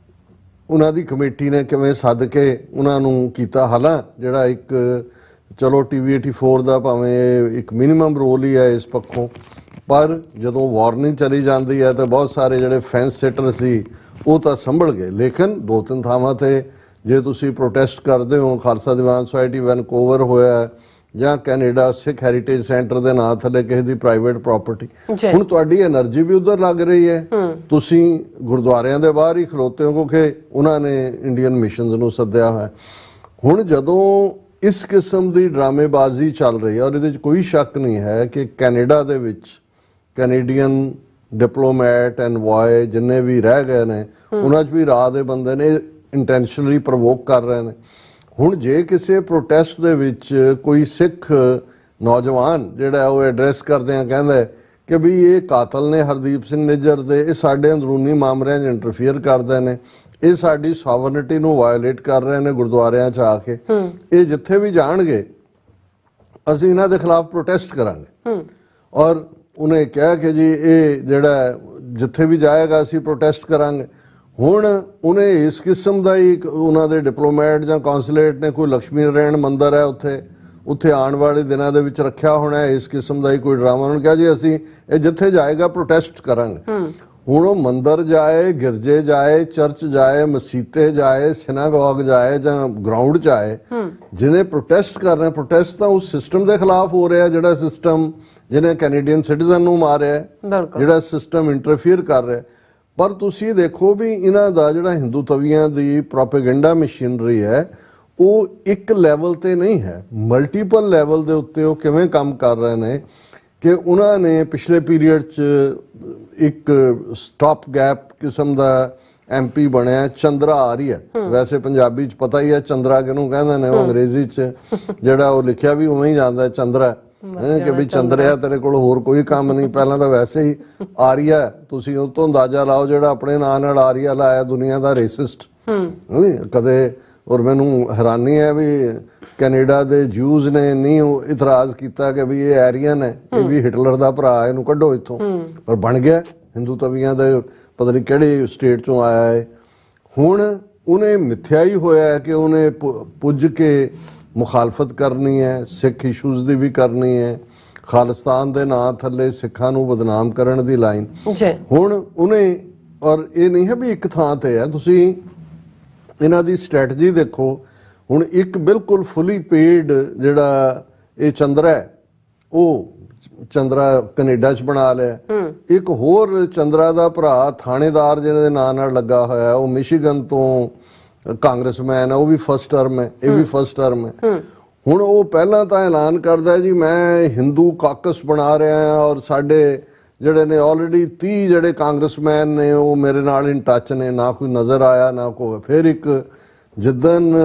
ਉਹਨਾਂ ਦੀ ਕਮੇਟੀ ਨੇ ਕਿਵੇਂ ਸੱਦ ਕੇ ਉਹਨਾਂ ਨੂੰ ਕੀਤਾ। ਹਾਲਾਂ ਜਿਹੜਾ ਇੱਕ ਚਲੋ TV 84 ਦਾ ਭਾਵੇਂ ਇੱਕ ਮਿਨੀਮਮ ਰੋਲ ਹੀ ਹੈ ਇਸ ਪੱਖੋਂ, ਪਰ ਜਦੋਂ ਵਾਰਨਿੰਗ ਚਲੀ ਜਾਂਦੀ ਹੈ ਤਾਂ ਬਹੁਤ ਸਾਰੇ ਜਿਹੜੇ ਫੈਂਸ ਸਿਟਰ ਸੀ ਉਹ ਤਾਂ ਸੰਭਲ ਗਏ। ਲੇਕਿਨ 2-3 ਥਾਵਾਂ ਤੇ ਜੇ ਤੁਸੀਂ ਪ੍ਰੋਟੈਸਟ ਕਰਦੇ ਹੋ, ਖਾਲਸਾ ਦੀਵਾਨ ਸੁਸਾਇਟੀ ਵੈਨਕੂਵਰ ਹੋਇਆ ਜਾਂ ਕੈਨੇਡਾ ਸਿੱਖ ਹੈਰੀਟੇਜ ਸੈਂਟਰ ਦੇ ਨਾਂ ਥੱਲੇ ਕਿਸੇ ਦੀ ਪ੍ਰਾਈਵੇਟ ਪ੍ਰਾਪਰਟੀ, ਹੁਣ ਤੁਹਾਡੀ એનર્ਜੀ ਵੀ ਉਧਰ ਲੱਗ ਰਹੀ ਹੈ, ਤੁਸੀਂ ਗੁਰਦੁਆਰਿਆਂ ਦੇ ਬਾਹਰ ਹੀ ਖਲੋਤੇ ਹੋ ਕਿਉਂਕਿ ਉਹਨਾਂ ਨੇ ਇੰਡੀਅਨ ਮਿਸ਼ਨਸ ਨੂੰ ਸੱਦਿਆ ਹੋਇਆ। ਹੁਣ ਜਦੋਂ ਇਸ ਕਿਸਮ ਦੀ ਡਰਾਮੇਬਾਜ਼ੀ ਚੱਲ ਰਹੀ ਹੈ, ਔਰ ਇਹਦੇ 'ਚ ਕੋਈ ਸ਼ੱਕ ਨਹੀਂ ਹੈ ਕਿ ਕੈਨੇਡਾ ਦੇ ਵਿੱਚ ਕੈਨੇਡੀਅਨ ਡਿਪਲੋਮੈਟ ਐਨਵॉय ਜਿੰਨੇ ਵੀ ਰਹਿ ਗਏ ਨੇ ਉਹਨਾਂ 'ਚ ਵੀ ਰਾਹ ਦੇ ਬੰਦੇ ਨੇ, ਇੰਟੈਂਸ਼ਨਲੀ ਪ੍ਰਵੋਕ ਕਰ ਰਹੇ ਨੇ। ਹੁਣ ਜੇ ਕਿਸੇ ਪ੍ਰੋਟੈਸਟ ਦੇ ਵਿੱਚ ਕੋਈ ਸਿੱਖ ਨੌਜਵਾਨ ਜਿਹੜਾ ਉਹ ਐਡਰੈਸ ਕਰਦਿਆਂ ਕਹਿੰਦਾ ਕਿ ਵੀ ਇਹ ਕਾਤਲ ਨੇ ਹਰਦੀਪ ਸਿੰਘ ਨਿੱਜਰ ਦੇ, ਇਹ ਸਾਡੇ ਅੰਦਰੂਨੀ ਮਾਮਲਿਆਂ 'ਚ ਇੰਟਰਫੀਅਰ ਕਰਦੇ ਨੇ, ਇਹ ਸਾਡੀ ਸੋਵਰਨਿਟੀ ਨੂੰ ਵਾਇਓਲੇਟ ਕਰ ਰਹੇ ਨੇ ਗੁਰਦੁਆਰਿਆਂ 'ਚ ਆ ਕੇ, ਇਹ ਜਿੱਥੇ ਵੀ ਜਾਣਗੇ ਅਸੀਂ ਇਹਨਾਂ ਦੇ ਖਿਲਾਫ ਪ੍ਰੋਟੈਸਟ ਕਰਾਂਗੇ। ਔਰ ਉਹਨੇ ਕਿਹਾ ਕਿ ਜੀ ਇਹ ਜਿਹੜਾ ਜਿੱਥੇ ਵੀ ਜਾਏਗਾ ਅਸੀਂ ਪ੍ਰੋਟੈਸਟ ਕਰਾਂਗੇ। ਹੁਣ ਉਹਨੇ ਇਸ ਕਿਸਮ ਦਾ ਹੀ ਉਹਨਾਂ ਦੇ ਡਿਪਲੋਮੈਟ ਜਾਂ ਕੌਂਸੂਲੇਟ ਨੇ ਕੋਈ ਲక్ష్ਮੀ ਨਾਰਾਇਣ ਮੰਦਿਰ ਹੈ ਉੱਥੇ ਆਉਣ ਵਾਲੇ ਦਿਨਾਂ ਦੇ ਵਿੱਚ ਰੱਖਿਆ ਹੋਣਾ ਇਸ ਕਿਸਮ ਦਾ ਹੀ ਕੋਈ ਡਰਾਮਾ। ਉਹਨਾਂ ਨੇ ਕਿਹਾ ਜੀ ਅਸੀਂ ਇਹ ਜਿੱਥੇ ਜਾਏਗਾ ਪ੍ਰੋਟੈਸਟ ਕਰਾਂਗੇ। ਹੁਣ ਉਹ ਮੰਦਿਰ ਜਾਏ, ਗਿਰਜੇ ਜਾਏ, ਚਰਚ ਜਾਏ, ਮਸੀਤੇ ਜਾਏ, ਸਿਨਾਗੋਗ ਜਾਏ ਜਾਂ ਗਰਾਊਂਡ 'ਚ ਆਏ, ਜਿਹਨੇ ਪ੍ਰੋਟੈਸਟ ਕਰਨਾ, ਪ੍ਰੋਟੈਸਟ ਤਾਂ ਉਸ ਸਿਸਟਮ ਦੇ ਖਿਲਾਫ ਹੋ ਰਿਹਾ ਜਿਹੜਾ ਸਿਸਟਮ ਜਿਹਨੇ ਕੈਨੇਡੀਅਨ ਸਿਟੀਜ਼ਨ ਨੂੰ ਮਾਰਿਆ, ਜਿਹੜਾ ਸਿਸਟਮ ਇੰਟਰਫੀਅਰ ਕਰ ਰਿਹਾ। ਪਰ ਤੁਸੀਂ ਦੇਖੋ ਵੀ ਇਹਨਾਂ ਦਾ ਜਿਹੜਾ ਹਿੰਦੂ ਤਵੀਆਂ ਦੀ ਪ੍ਰੋਪੇਗੈਂਡਾ ਮਸ਼ੀਨਰੀ ਹੈ ਉਹ ਇੱਕ ਲੈਵਲ ਤੇ ਨਹੀਂ ਹੈ, ਮਲਟੀਪਲ ਲੈਵਲ ਦੇ ਉੱਤੇ ਉਹ ਕਿਵੇਂ ਕੰਮ ਕਰ ਰਹੇ ਨੇ ਕਿ ਉਹਨਾਂ ਨੇ ਪਿਛਲੇ ਪੀਰੀਅਡ 'ਚ ਇੱਕ ਸਟਾਪ ਗੈਪ ਕਿਸਮ ਦਾ MP ਬਣਿਆ ਚੰਦਰਾ ਆਰੀਆ। ਵੈਸੇ ਪੰਜਾਬੀ 'ਚ ਪਤਾ ਹੀ ਹੈ ਚੰਦਰਾ ਕਿਹਨੂੰ ਕਹਿੰਦੇ ਨੇ, ਉਹ ਅੰਗਰੇਜ਼ੀ 'ਚ ਜਿਹੜਾ ਉਹ ਲਿਖਿਆ ਵੀ ਉਵੇਂ ਹੀ ਜਾਂਦਾ ਚੰਦਰਾ, ਕਿ ਵੀ ਚੰਦਰਿਆ ਤੇਰੇ ਕੋਲ ਹੋਰ ਕੋਈ ਕੰਮ ਨਹੀਂ, ਪਹਿਲਾਂ ਤਾਂ ਵੈਸੇ ਹੀ ਆਰੀਆ, ਤੁਸੀਂ ਉਹ ਤੋਂ ਅੰਦਾਜ਼ਾ ਲਾਓ ਜਿਹੜਾ ਆਪਣੇ ਨਾਂ ਨਾਲ ਆਰੀਆ ਲਾਇਆ ਦੁਨੀਆ ਦਾ ਰੇਸਿਸਟ ਕਦੇ। ਔਰ ਮੈਨੂੰ ਹੈਰਾਨੀ ਹੈ ਵੀ ਕੈਨੇਡਾ ਦੇ ਜੂਜ਼ ਨੇ ਨਹੀਂ ਇਤਰਾਜ਼ ਕੀਤਾ ਕਿ ਵੀ ਇਹ ਆਰੀਅਨ ਹੈ, ਇਹ ਵੀ ਹਿਟਲਰ ਦਾ ਭਰਾ, ਇਹਨੂੰ ਕੱਢੋ ਇੱਥੋਂ, ਪਰ ਬਣ ਗਿਆ ਹਿੰਦੂ ਤਵੀਆਂ ਦੇ ਪਤਾ ਨਹੀਂ ਕਿਹੜੇ ਸਟੇਟ ਚੋਂ ਆਇਆ ਹੈ। ਹੁਣ ਉਹਨੇ ਮਿੱਥਿਆ ਹੀ ਹੋਇਆ ਕਿ ਉਹਨੇ ਪੁੱਜ ਕੇ ਮੁਖਾਲਫਤ ਕਰਨੀ ਹੈ, ਸਿੱਖ ਇਸ਼ੂਜ਼ ਦੀ ਵੀ ਕਰਨੀ ਹੈ, ਖਾਲਿਸਤਾਨ ਦੇ ਨਾਂ ਥੱਲੇ ਸਿੱਖਾਂ ਨੂੰ ਬਦਨਾਮ ਕਰਨ ਦੀ ਲਾਈਨ। ਹੁਣ ਉਹਨੇ, ਔਰ ਇਹ ਨਹੀਂ ਹੈ ਵੀ ਇੱਕ ਥਾਂ ਤੇ ਹੈ, ਤੁਸੀਂ ਇਹਨਾਂ ਦੀ ਸਟ੍ਰੈਟਜੀ ਦੇਖੋ। ਹੁਣ ਇੱਕ ਬਿਲਕੁਲ ਫੁੱਲੀ ਪੇਡ ਜਿਹੜਾ ਇਹ ਚੰਦਰਾ ਹੈ ਉਹ ਚੰਦਰਾ ਕੈਨੇਡਾ 'ਚ ਬਣਾ ਲਿਆ, ਇੱਕ ਹੋਰ ਚੰਦਰਾ ਦਾ ਭਰਾ ਥਾਣੇਦਾਰ ਜਿਹਦੇ ਨਾਂ ਨਾਲ ਲੱਗਾ ਹੋਇਆ ਉਹ ਮਿਸ਼ੀਗਨ ਤੋਂ ਕਾਂਗਰਸਮੈਨ ਹੈ, ਉਹ ਵੀ ਫਸਟ ਟਰਮ ਹੈ, ਇਹ ਵੀ ਫਸਟ ਟਰਮ ਹੈ। ਹੁਣ ਉਹ ਪਹਿਲਾਂ ਤਾਂ ਐਲਾਨ ਕਰਦਾ ਜੀ ਮੈਂ ਹਿੰਦੂ ਕਾਕਸ ਬਣਾ ਰਿਹਾ ਹਾਂ ਔਰ ਸਾਡੇ ਜਿਹੜੇ ਨੇ ਆਲਰੇਡੀ 30 ਜਿਹੜੇ ਕਾਂਗਰਸਮੈਨ ਨੇ ਉਹ ਮੇਰੇ ਨਾਲ ਇਨ ਟੱਚ ਨੇ, ਨਾ ਕੋਈ ਨਜ਼ਰ ਆਇਆ ਨਾ ਕੋਈ। ਫਿਰ ਇੱਕ ਜਿੱਦਨ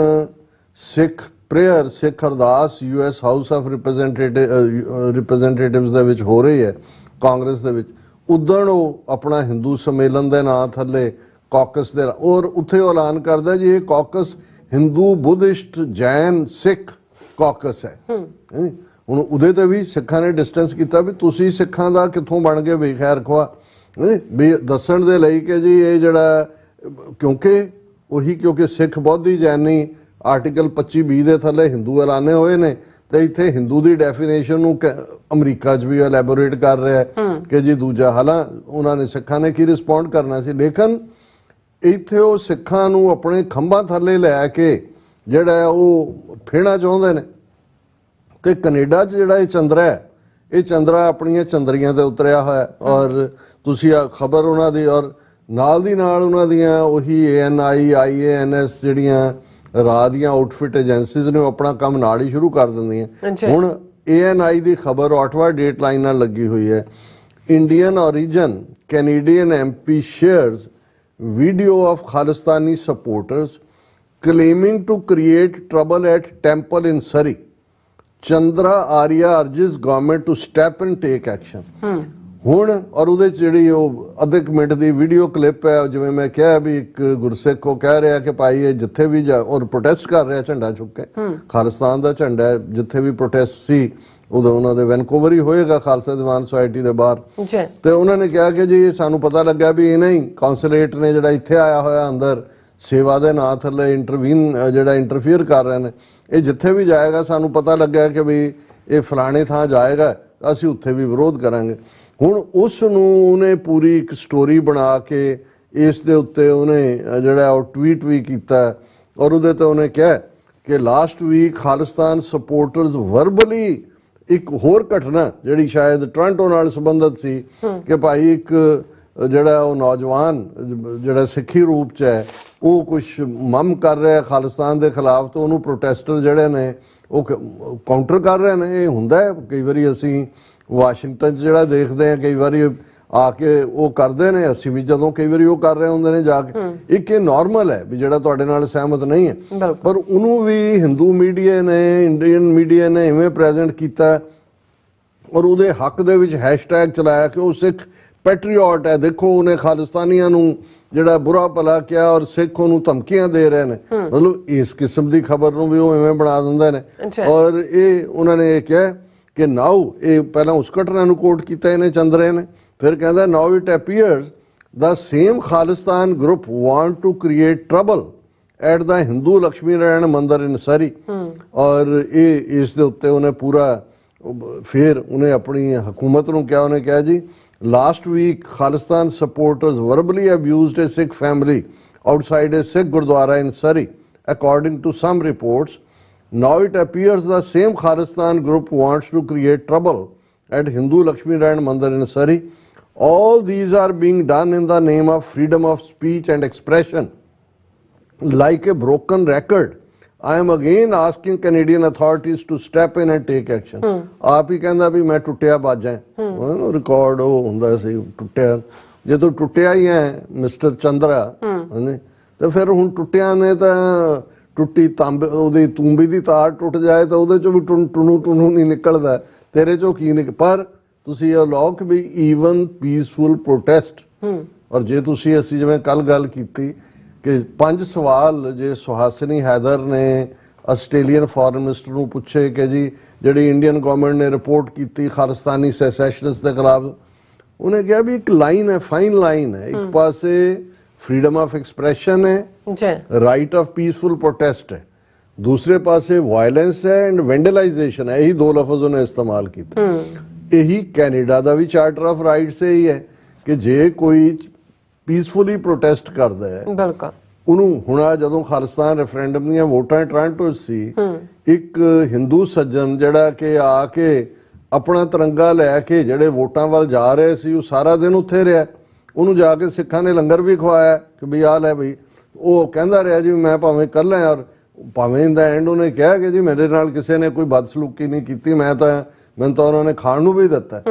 ਸਿੱਖ ਪ੍ਰੇਅਰ, ਸਿੱਖ ਅਰਦਾਸ US ਹਾਊਸ ਆਫ ਰਿਪਰੈਜ਼ੈਂਟੇਟਿਵਸ ਦੇ ਵਿੱਚ ਹੋ ਰਹੀ ਹੈ ਕਾਂਗਰਸ ਦੇ ਵਿੱਚ, ਉਦਣ ਉਹ ਆਪਣਾ ਹਿੰਦੂ ਸੰਮੇਲਨ ਦੇ ਨਾਂ ਥੱਲੇ ਕਾਕਸ ਦੇ, ਔਰ ਉੱਥੇ ਉਹ ਐਲਾਨ ਕਰਦਾ ਜੀ ਇਹ ਕਾਕਸ ਹਿੰਦੂ ਬੁੱਧਿਸਟ ਜੈਨ ਸਿੱਖ ਕਾਕਸ ਹੈ। ਹੁਣ ਉਹਦੇ ਤੇ ਵੀ ਸਿੱਖਾਂ ਨੇ ਡਿਸਟੈਂਸ ਕੀਤਾ ਵੀ ਤੁਸੀਂ ਸਿੱਖਾਂ ਦਾ ਕਿੱਥੋਂ ਬਣ ਗਏ ਵੀ, ਖੈਰ ਖਵਾ ਵੀ ਦੱਸਣ ਦੇ ਲਈ ਕਿ ਜੀ ਇਹ ਜਿਹੜਾ ਕਿਉਂਕਿ ਸਿੱਖ ਬੌਧੀ ਜੈਨੀ ਆਰਟੀਕਲ 25(b) ਦੇ ਥੱਲੇ ਹਿੰਦੂ ਐਲਾਨੇ ਹੋਏ ਨੇ, ਤੇ ਇੱਥੇ ਹਿੰਦੂ ਦੀ ਡੈਫੀਨੇਸ਼ਨ ਨੂੰ ਅਮਰੀਕਾ 'ਚ ਵੀ ਐਲੈਬੋਰੇਟ ਕਰ ਰਿਹਾ ਕਿ ਜੀ ਦੂਜਾ। ਹਾਲਾਂ ਉਹਨਾਂ ਨੇ ਸਿੱਖਾਂ ਨੇ ਕੀ ਰਿਸਪੌਂਡ ਕਰਨਾ ਸੀ, ਲੇਕਿਨ ਇੱਥੇ ਉਹ ਸਿੱਖਾਂ ਨੂੰ ਆਪਣੇ ਖੰਭਾਂ ਥੱਲੇ ਲੈ ਕੇ ਜਿਹੜਾ ਉਹ ਫੇਣਾ ਚਾਹੁੰਦੇ ਨੇ। ਤੇ ਕੈਨੇਡਾ 'ਚ ਜਿਹੜਾ ਇਹ ਚੰਦਰਾ ਹੈ, ਇਹ ਚੰਦਰਾ ਆਪਣੀਆਂ ਚੰਦਰੀਆਂ ਤੇ ਉਤਰਿਆ ਹੋਇਆ ਔਰ ਤੁਸੀਂ ਆ ਖਬਰ ਉਹਨਾਂ ਦੀ ਔਰ ਨਾਲ ਦੀ ਨਾਲ ਉਹਨਾਂ ਦੀਆਂ ਉਹੀ ANI IANS ਜਿਹੜੀਆਂ ਰਾਹ ਦੀਆਂ ਆਊਟਫਿਟ ਏਜੰਸੀਜ਼ ਨੇ ਉਹ ਆਪਣਾ ਕੰਮ ਨਾਲ ਹੀ ਸ਼ੁਰੂ ਕਰ ਦਿੰਦੀਆਂ। ਹੁਣ ANI ਦੀ ਖਬਰ ਆਟਵਾ ਡੇਟ ਲਾਈਨ ਨਾਲ ਲੱਗੀ ਹੋਈ ਹੈ, Indian origin Canadian MP shares video of Khalistani supporters claiming to create trouble at temple in Surrey. Chandra Arya urges government to step and take action. ਹੁਣ ਔਰ ਉਹਦੇ 'ਚ ਜਿਹੜੀ ਉਹ ਅੱਧੇ ਕੁ ਮਿੰਟ ਦੀ ਵੀਡੀਓ ਕਲਿੱਪ ਹੈ, ਜਿਵੇਂ ਮੈਂ ਕਿਹਾ ਵੀ ਇੱਕ ਗੁਰਸਿੱਖ ਉਹ ਕਹਿ ਰਿਹਾ ਕਿ ਭਾਈ ਇਹ ਜਿੱਥੇ ਵੀ ਜਾ ਔਰ ਪ੍ਰੋਟੈਸਟ ਕਰ ਰਿਹਾ ਝੰਡਾ ਚੁੱਕ ਕੇ, ਖਾਲਿਸਤਾਨ ਦਾ ਝੰਡਾ ਹੈ, ਜਿੱਥੇ ਵੀ ਪ੍ਰੋਟੈਸਟ ਸੀ ਉਦੋਂ ਉਹਨਾਂ ਦੇ ਵੈਨਕੂਵਰ ਹੀ ਹੋਏਗਾ ਖਾਲਸਾ ਦੀਵਾਨ ਸੁਸਾਇਟੀ ਦੇ ਬਾਹਰ। ਤੇ ਉਹਨਾਂ ਨੇ ਕਿਹਾ ਕਿ ਜੀ ਸਾਨੂੰ ਪਤਾ ਲੱਗਾ ਵੀ ਇਹ ਨਹੀਂ ਕੌਂਸੂਲੇਟ ਨੇ ਜਿਹੜਾ ਇੱਥੇ ਆਇਆ ਹੋਇਆ ਅੰਦਰ ਸੇਵਾ ਦੇ ਨਾਂ ਥੱਲੇ ਇੰਟਰਫੀਅਰ ਕਰ ਰਹੇ ਨੇ, ਇਹ ਜਿੱਥੇ ਵੀ ਜਾਏਗਾ ਸਾਨੂੰ ਪਤਾ ਲੱਗਾ ਕਿ ਵੀ ਇਹ ਫਲਾਣੇ ਥਾਂ ਜਾਏਗਾ, ਅਸੀਂ ਉੱਥੇ ਵੀ ਵਿਰੋਧ ਕਰਾਂਗੇ। ਹੁਣ ਉਸ ਨੂੰ ਉਹਨੇ ਪੂਰੀ ਇੱਕ ਸਟੋਰੀ ਬਣਾ ਕੇ ਇਸ ਦੇ ਉੱਤੇ ਉਹਨੇ ਜਿਹੜਾ ਉਹ ਟਵੀਟ ਵੀ ਕੀਤਾ ਔਰ ਉਹਦੇ ਤੇ ਉਹਨੇ ਕਿਹਾ ਕਿ last week Khalistan supporters verbally ਇੱਕ ਹੋਰ ਘਟਨਾ ਜਿਹੜੀ ਸ਼ਾਇਦ ਟੋਰਾਂਟੋ ਨਾਲ ਸੰਬੰਧਿਤ ਸੀ ਕਿ ਭਾਈ ਇੱਕ ਜਿਹੜਾ ਉਹ ਨੌਜਵਾਨ ਜਿਹੜਾ ਸਿੱਖੀ ਰੂਪ 'ਚ ਹੈ ਉਹ ਕੁਝ ਮਮ ਕਰ ਰਿਹਾ ਖਾਲਿਸਤਾਨ ਦੇ ਖਿਲਾਫ, ਤਾਂ ਉਹਨੂੰ ਪ੍ਰੋਟੈਸਟਰ ਜਿਹੜੇ ਨੇ ਉਹ ਕਾਊਂਟਰ ਕਰ ਰਹੇ ਨੇ। ਇਹ ਹੁੰਦਾ ਹੈ ਕਈ ਵਾਰੀ, ਅਸੀਂ ਵਾਸ਼ਿੰਗਟਨ 'ਚ ਜਿਹੜਾ ਦੇਖਦੇ ਹਾਂ ਕਈ ਵਾਰੀ ਆ ਕੇ ਉਹ ਕਰਦੇ ਨੇ, ਅਸੀਂ ਵੀ ਜਦੋਂ ਕਈ ਵਾਰੀ ਉਹ ਕਰ ਰਹੇ ਹੁੰਦੇ ਨੇ ਜਾ ਕੇ, ਇੱਕ ਇਹ ਨਾਰਮਲ ਹੈ ਵੀ ਜਿਹੜਾ ਤੁਹਾਡੇ ਨਾਲ ਸਹਿਮਤ ਨਹੀਂ ਹੈ। ਪਰ ਉਹਨੂੰ ਵੀ ਹਿੰਦੂ ਮੀਡੀਆ ਨੇ, ਇੰਡੀਅਨ ਮੀਡੀਆ ਨੇ ਇਵੇਂ ਪ੍ਰੈਜ਼ੈਂਟ ਕੀਤਾ ਔਰ ਉਹਦੇ ਹੱਕ ਦੇ ਵਿੱਚ ਹੈਸ਼ਟੈਗ ਚਲਾਇਆ ਕਿ ਉਹ ਸਿੱਖ ਪੈਟਰੀਓਟ ਹੈ, ਦੇਖੋ ਉਹਨੇ ਖਾਲਿਸਤਾਨੀਆਂ ਨੂੰ ਜਿਹੜਾ ਬੁਰਾ ਭਲਾ ਕਿਹਾ ਔਰ ਸਿੱਖ ਉਹਨੂੰ ਧਮਕੀਆਂ ਦੇ ਰਹੇ ਨੇ। ਮਤਲਬ ਇਸ ਕਿਸਮ ਦੀ ਖਬਰ ਨੂੰ ਵੀ ਉਹ ਇਵੇਂ ਬਣਾ ਦਿੰਦੇ ਨੇ। ਔਰ ਇਹ ਉਹਨਾਂ ਨੇ ਇਹ ਕਿਹਾ ਕਿ ਨਾਓ, ਇਹ ਪਹਿਲਾਂ ਉਸ ਘਟਨਾ ਨੂੰ ਕੋਟ ਕੀਤਾ ਇਹਨੇ ਚੰਦਰੇ ਨੇ, ਫਿਰ ਕਹਿੰਦਾ ਨਾਓ it appears the same Khalistan group want to create trouble at the Hindu Lakshmi Narayan Mandir in Surrey। और ये इस दे उत्ते उन्हें पूरा फिर उन्हें अपनी हुकूमत नूं क्या उन्हें कहा जी, last week Khalistan supporters verbally abused a Sikh family outside a Sikh Gurdwara in Surrey, according to some reports. Now it appears the same Khalistan group wants to create trouble at Hindu Lakshmi Narayan Mandir in Surrey. All these are being done in the name of freedom of speech and expression. Like a broken record, I am again asking Canadian authorities to step in and take action. आप ही कहना भी मैं टुटिया बाजा है, record वो हुंदा सी टुटिया, जे तो टुटिया ही है मिस्टर चंद्रा है, तो फिर हुण टुटिया ने तो टुट्टी तांबे ਉਹਦੀ ਤੂੰਬੀ ਦੀ ਤਾਰ ਟੁੱਟ ਜਾਏ ਤਾਂ ਉਹਦੇ ਚੋਂ ਵੀ ਟੁਣੂ ਟੁਣੂ ਨਹੀਂ ਨਿਕਲਦਾ, ਤੇਰੇ ਚੋਂ ਕੀ ਨਿਕ ਪਰ ਤੁਸੀਂ ਇਹ ਲੋਕ ਵੀ ਈਵਨ ਪੀਸਫੁਲ ਪ੍ਰੋਟੈਸਟ। ਔਰ ਜੇ ਤੁਸੀਂ ਅਸੀਂ ਜਿਵੇਂ ਕੱਲ ਗੱਲ ਕੀਤੀ ਕਿ 5 ਸਵਾਲ ਜੇ ਸੁਹਾਸਿਨੀ ਹੈਦਰ ਨੇ ਆਸਟ੍ਰੇਲੀਅਨ ਫੋਰਨ ਮਿਨਿਸਟਰ ਨੂੰ ਪੁੱਛੇ ਕਿ ਜੀ ਜਿਹੜੀ ਇੰਡੀਅਨ ਗਵਰਨਮੈਂਟ ਨੇ ਰਿਪੋਰਟ ਕੀਤੀ ਖਾਲਿਸਤਾਨੀ ਸੈਸੈਸ਼ਨਿਸਟ ਦੇ ਖਿਲਾਫ, ਉਹਨੇ ਕਿਹਾ ਵੀ ਇੱਕ ਲਾਈਨ ਹੈ, ਫਾਈਨ ਲਾਈਨ ਹੈ, ਇੱਕ ਪਾਸੇ फ्रीडम ऑफ एक्सप्रेशन है, राइट ऑफ पीसफुल प्रोटेस्ट है, दूसरे पासे वायलेंस है एंड वेंडलाइजेशन है। यही 2 लफ्ज उन्हें इस्तेमाल किया। यही कैनेडा का भी चार्टर ऑफ राइट से ही है कि जे कोई पीसफुली प्रोटेस्ट करता है, ਉਹਨੂੰ ਹੁਣ ਜਦੋਂ ਖਾਲਿਸਤਾਨ ਰੈਫਰੈਂਡਮ ਦੀਆਂ ਵੋਟਾਂ ਟੋਰਾਂਟੋ ਸੀ, ਇੱਕ ਹਿੰਦੂ ਸੱਜਣ ਜਿਹੜਾ ਕਿ ਆ ਕੇ ਆਪਣਾ ਤਿਰੰਗਾ ਲੈ ਕੇ ਜਿਹੜੇ ਵੋਟਾਂ ਵੱਲ ਜਾ ਰਹੇ ਸੀ, ਉਹ ਸਾਰਾ ਦਿਨ ਉੱਥੇ ਰਿਹਾ। ਉਹਨੂੰ ਜਾ ਕੇ ਸਿੱਖਾਂ ਨੇ ਲੰਗਰ ਵੀ ਖਵਾਇਆ ਕਿ ਵੀ ਆ ਲੈ ਬਈ, ਉਹ ਕਹਿੰਦਾ ਰਿਹਾ ਜੀ ਮੈਂ ਭਾਵੇਂ ਕਰ ਲਾਂ, ਔਰ ਭਾਵੇਂ ਇਨ ਦਾ ਐਂਡ ਉਹਨੇ ਕਿਹਾ ਕਿ ਜੀ ਮੇਰੇ ਨਾਲ ਕਿਸੇ ਨੇ ਕੋਈ ਬਦਸਲੂਕੀ ਨਹੀਂ ਕੀਤੀ, ਮੈਨੂੰ ਤਾਂ ਉਹਨਾਂ ਨੇ ਖਾਣ ਨੂੰ ਵੀ ਦਿੱਤਾ।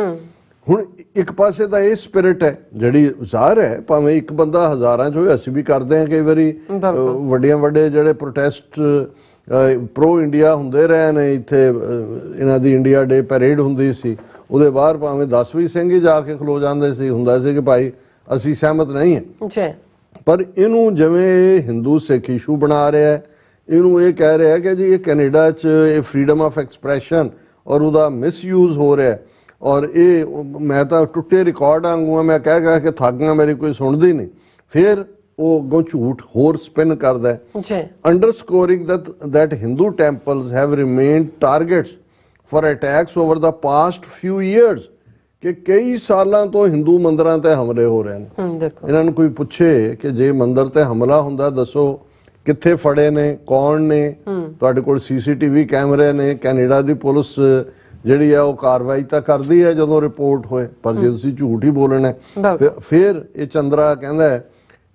ਹੁਣ ਇੱਕ ਪਾਸੇ ਤਾਂ ਇਹ ਸਪਿਰਿਟ ਹੈ ਜਿਹੜੀ ਜ਼ਾਹਰ ਹੈ, ਭਾਵੇਂ ਇੱਕ ਬੰਦਾ ਹਜ਼ਾਰਾਂ ਚ ਹੋਏ, ਅਸੀਂ ਵੀ ਕਰਦੇ ਹਾਂ ਕਈ ਵਾਰੀ ਵੱਡੀਆਂ ਵੱਡੇ ਜਿਹੜੇ ਪ੍ਰੋਟੈਸਟ ਪ੍ਰੋ ਇੰਡੀਆ ਹੁੰਦੇ ਰਹੇ ਨੇ, ਇੱਥੇ ਇਹਨਾਂ ਦੀ ਇੰਡੀਆ ਡੇ ਪੈਰੇਡ ਹੁੰਦੀ ਸੀ, ਉਹਦੇ ਬਾਹਰ ਭਾਵੇਂ 10-20 ਸਿੰਘ ਹੀ ਜਾ ਕੇ ਖਲੋ ਜਾਂਦੇ ਸੀ, ਹੁੰਦਾ ਸੀ ਕਿ ਭਾਈ ਅਸੀਂ ਸਹਿਮਤ ਨਹੀਂ ਹੈ। ਪਰ ਇਹਨੂੰ ਜਿਵੇਂ ਹਿੰਦੂ ਸਿੱਖ ਇਸ਼ੂ ਬਣਾ ਰਿਹਾ ਹੈ, ਇਹਨੂੰ ਇਹ ਕਹਿ ਰਿਹਾ ਕਿ ਜੀ ਇਹ ਕੈਨੇਡਾ 'ਚ ਇਹ ਫਰੀडम ਆਫ ਐਕਸਪ੍ਰੈਸ਼ਨ ਔਰ ਉਹਦਾ ਮਿਸਯੂਜ਼ ਹੋ ਰਿਹਾ। ਔਰ ਇਹ ਮੈਂ ਤਾਂ ਟੁੱਟੇ ਰਿਕਾਰਡ ਵਾਂਗੂ ਮੈਂ ਕਹਿ ਕੇ ਥੱਕ ਗਿਆ, ਮੇਰੀ ਕੋਈ ਸੁਣਦੀ ਨਹੀਂ। ਫਿਰ ਉਹ ਅੱਗੋਂ ਝੂਠ ਹੋਰ ਸਪਿਨ ਕਰਦਾ ਹੈ, ਅੰਡਰਸਕੋਰਿੰਗ that Hindu temples have remained targets for attacks over the past few years। ਕਿ ਕਈ ਸਾਲਾਂ ਤੋਂ ਹਿੰਦੂ ਮੰਦਰਾਂ ਤੇ ਹਮਲੇ ਹੋ ਰਹੇ ਨੇ। ਇਹਨਾਂ ਨੂੰ ਕੋਈ ਪੁੱਛੇ ਕਿ ਜੇ ਮੰਦਰ ਤੇ ਹਮਲਾ ਹੁੰਦਾ ਦੱਸੋ ਕਿੱਥੇ ਫੜੇ ਨੇ, ਕੌਣ ਨੇ, ਤੁਹਾਡੇ ਕੋਲ ਸੀਸੀਟੀਵੀ ਕੈਮਰੇ ਨੇ। ਕੈਨੇਡਾ ਦੀ ਪੁਲਿਸ ਜਿਹੜੀ ਆ ਉਹ ਕਾਰਵਾਈ ਤਾਂ ਕਰਦੀ ਹੈ ਜਦੋਂ ਰਿਪੋਰਟ ਹੋਏ, ਪਰ ਜੇ ਤੁਸੀਂ ਝੂਠ ਹੀ ਬੋਲਣਾ ਫਿਰ ਇਹ ਚੰਦਰਾ ਕਹਿੰਦਾ ਹੈ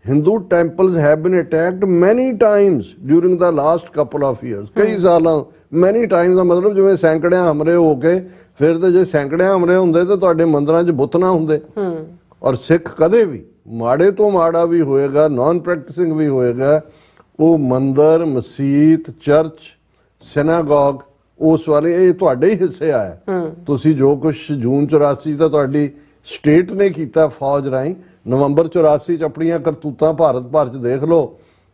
Hindu temples have been attacked many times during the last couple of years। ਕਈ ਸਾਲਾਂ many times ਦਾ ਮਤਲਬ ਜਿਵੇਂ ਸੈਂਕੜਿਆਂ ਹਮਲੇ ਹੋ ਕੇ, ਫਿਰ ਤੇ ਜੇ ਸੈਂਕੜਿਆਂ ਹਮਲੇ ਹੁੰਦੇ ਤਾਂ ਤੁਹਾਡੇ ਮੰਦਰਾਂ 'ਚ ਬੁੱਤ ਨਾ ਹੁੰਦੇ। ਔਰ ਸਿੱਖ ਕਦੇ ਵੀ ਮਾੜੇ ਤੋਂ ਮਾੜਾ ਵੀ ਹੋਏਗਾ, ਨਾਨ ਪ੍ਰੈਕਟਿਸਿੰਗ ਵੀ ਹੋਏਗਾ, ਉਹ ਮੰਦਰ, ਮਸਜਿਦ, ਚਰਚ, ਸਿਨਾਗੋਗ ਉਸ ਵਾਲੇ ਇਹ ਤੁਹਾਡੇ ਹੀ ਹਿੱਸੇ ਆਇਆ। ਤੁਸੀਂ ਜੋ ਕੁਝ ਜੂਨ 84 ਦਾ ਤੁਹਾਡੀ ਸਟੇਟ ਨੇ ਕੀਤਾ ਫੌਜ ਰਾਹੀਂ, ਨਵੰਬਰ 84 ਚ ਆਪਣੀਆਂ ਕਰਤੂਤਾਂ ਭਾਰਤ ਭਰ ਚ ਦੇਖ ਲਓ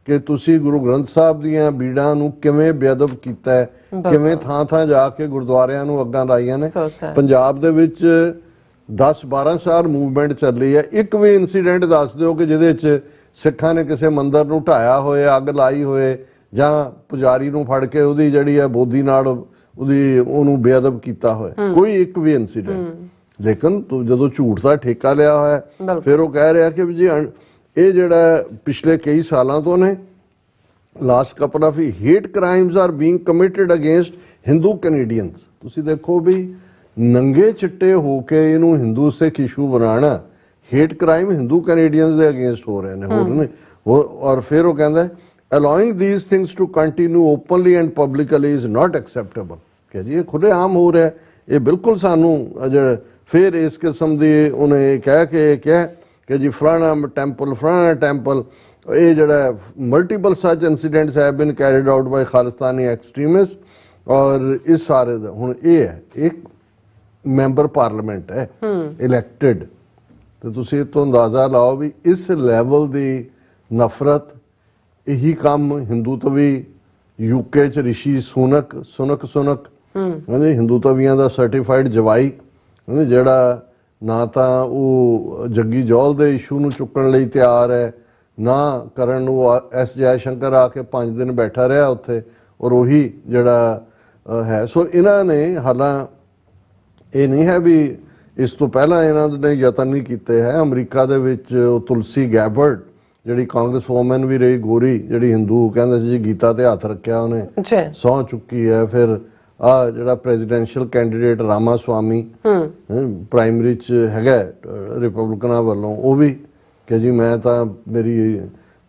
ਕਿ ਤੁਸੀਂ ਗੁਰੂ ਗ੍ਰੰਥ ਸਾਹਿਬ ਦੀਆਂ ਬੀੜਾਂ ਨੂੰ ਕਿਵੇਂ ਬੇਅਦਬ ਕੀਤਾ ਹੈ, ਕਿਵੇਂ ਥਾਂ ਥਾਂ ਜਾ ਕੇ ਗੁਰਦੁਆਰਿਆਂ ਨੂੰ ਅੱਗਾਂ ਲਾਈਆਂ ਨੇ। ਪੰਜਾਬ ਦੇ ਵਿੱਚ 10-12 ਸਾਲ ਮੂਵਮੈਂਟ ਚੱਲੀ ਹੈ, ਇੱਕ ਵੀ ਇਨਸੀਡੈਂਟ ਦੱਸ ਦਿਓ ਕਿ ਜਿਹਦੇ ਚ ਸਿੱਖਾਂ ਨੇ ਕਿਸੇ ਮੰਦਿਰ ਨੂੰ ਢਾਇਆ ਹੋਏ, ਅੱਗ ਲਾਈ ਹੋਏ, ਜਾਂ ਪੁਜਾਰੀ ਨੂੰ ਫੜ ਕੇ ਉਹਦੀ ਜਿਹੜੀ ਹੈ ਬੋਦੀ ਨਾਲ ਉਹਨੂੰ ਬੇਅਦਬ ਕੀਤਾ ਹੋਇਆ, ਕੋਈ ਇੱਕ ਵੀ ਇਨਸੀਡੈਂਟ। ਲੇਕਿਨ ਜਦੋਂ ਝੂਠ ਦਾ ਠੇਕਾ ਲਿਆ ਹੋਇਆ, ਫਿਰ ਉਹ ਕਹਿ ਰਿਹਾ ਕਿ ਜੀ ਇਹ ਜਿਹੜਾ ਪਿਛਲੇ ਕਈ ਸਾਲਾਂ ਤੋਂ ਨੇ last couple of hate crimes R being committed against Hindu Canadians. ਤੁਸੀਂ ਦੇਖੋ ਵੀ ਨੰਗੇ ਚਿੱਟੇ ਹੋ ਕੇ ਇਹਨੂੰ ਹਿੰਦੂ ਸਿੱਖ ਇਸ਼ੂ ਬਣਾਉਣਾ, ਹੇਟ ਕ੍ਰਾਈਮ ਹਿੰਦੂ ਕੈਨੇਡੀਅਨਸ ਦੇ ਅਗੇਂਸਟ ਹੋ ਰਹੇ ਨੇ, ਹੋਰ ਨੇ। ਔਰ ਫਿਰ ਉਹ ਕਹਿੰਦਾ allowing these things to continue openly and publicly is not acceptable। ਕਿ ਜੀ ਇਹ ਖੁੱਲੇ ਆਮ ਹੋ ਰਿਹਾ, ਇਹ ਬਿਲਕੁਲ ਸਾਨੂੰ ਜਿਹੜਾ ਫਿਰ ਇਸ ਕਿਸਮ ਦੀ ਉਹਨੇ ਕਹਿ ਕੇ ਕਿਹਾ ਕਿ ਜੀ ਫਲਾਣਾ ਟੈਂਪਲ ਇਹ ਜਿਹੜਾ multiple such incidents have been carried out by Khalistani extremist. ਔਰ ਇਸ ਸਾਰੇ ਦਾ ਹੁਣ ਇਹ ਹੈ, ਇੱਕ ਮੈਂਬਰ ਪਾਰਲੀਮੈਂਟ ਹੈ ਇਲੈਕਟਿਡ, ਤੇ ਤੁਸੀਂ ਇਹ ਤੋਂ ਅੰਦਾਜ਼ਾ ਲਾਓ ਵੀ ਇਸ ਲੈਵਲ ਦੀ ਨਫ਼ਰਤ। ਇਹੀ ਕੰਮ ਹਿੰਦੂਤਵੀ ਯੂਕੇ ਚ ਰਿਸ਼ੀ ਸੁਨਕ ਕਹਿੰਦੇ ਹਿੰਦੂਤਵੀਆਂ ਦਾ ਸਰਟੀਫਾਈਡ ਜਵਾਈ, ਜਿਹੜਾ ਨਾ ਤਾਂ ਉਹ ਜੱਗੀ ਜੌਲ ਦੇ ਇਸ਼ੂ ਨੂੰ ਚੁੱਕਣ ਲਈ ਤਿਆਰ ਹੈ, ਨਾ ਕਰਨ ਨੂੰ ਐਸ ਜੈ ਸ਼ੰਕਰ ਆ ਕੇ 5 ਦਿਨ ਬੈਠਾ ਰਿਹਾ ਉੱਥੇ, ਔਰ ਉਹੀ ਜਿਹੜਾ ਹੈ। ਸੋ ਇਹਨਾਂ ਨੇ ਹਾਲਾਂ ਇਹ ਨਹੀਂ ਹੈ ਵੀ ਇਸ ਤੋਂ ਪਹਿਲਾਂ ਇਹਨਾਂ ਨੇ ਯਤਨ ਨਹੀਂ ਕੀਤੇ ਹੈ। ਅਮਰੀਕਾ ਦੇ ਵਿੱਚ ਉਹ ਤੁਲਸੀ ਗੈਬਰਡ ਜਿਹੜੀ ਕਾਂਗਰਸ ਵੂਮਨ ਵੀ ਰਹੀ, ਗੋਰੀ, ਜਿਹੜੀ ਹਿੰਦੂ ਕਹਿੰਦੇ ਸੀ ਜੀ ਗੀਤਾ ਤੇ ਹੱਥ ਰੱਖਿਆ ਉਹਨੇ, ਸਹੁੰ ਚੁੱਕੀ ਹੈ। ਫਿਰ ਆ ਜਿਹੜਾ presidential candidate Rama Swami primary ਚ ਹੈਗਾ ਰਿਪਬਲਿਕਨਾਂ ਵੱਲੋਂ, ਉਹ ਵੀ ਕਿ ਜੀ ਮੈਂ ਤਾਂ ਮੇਰੀ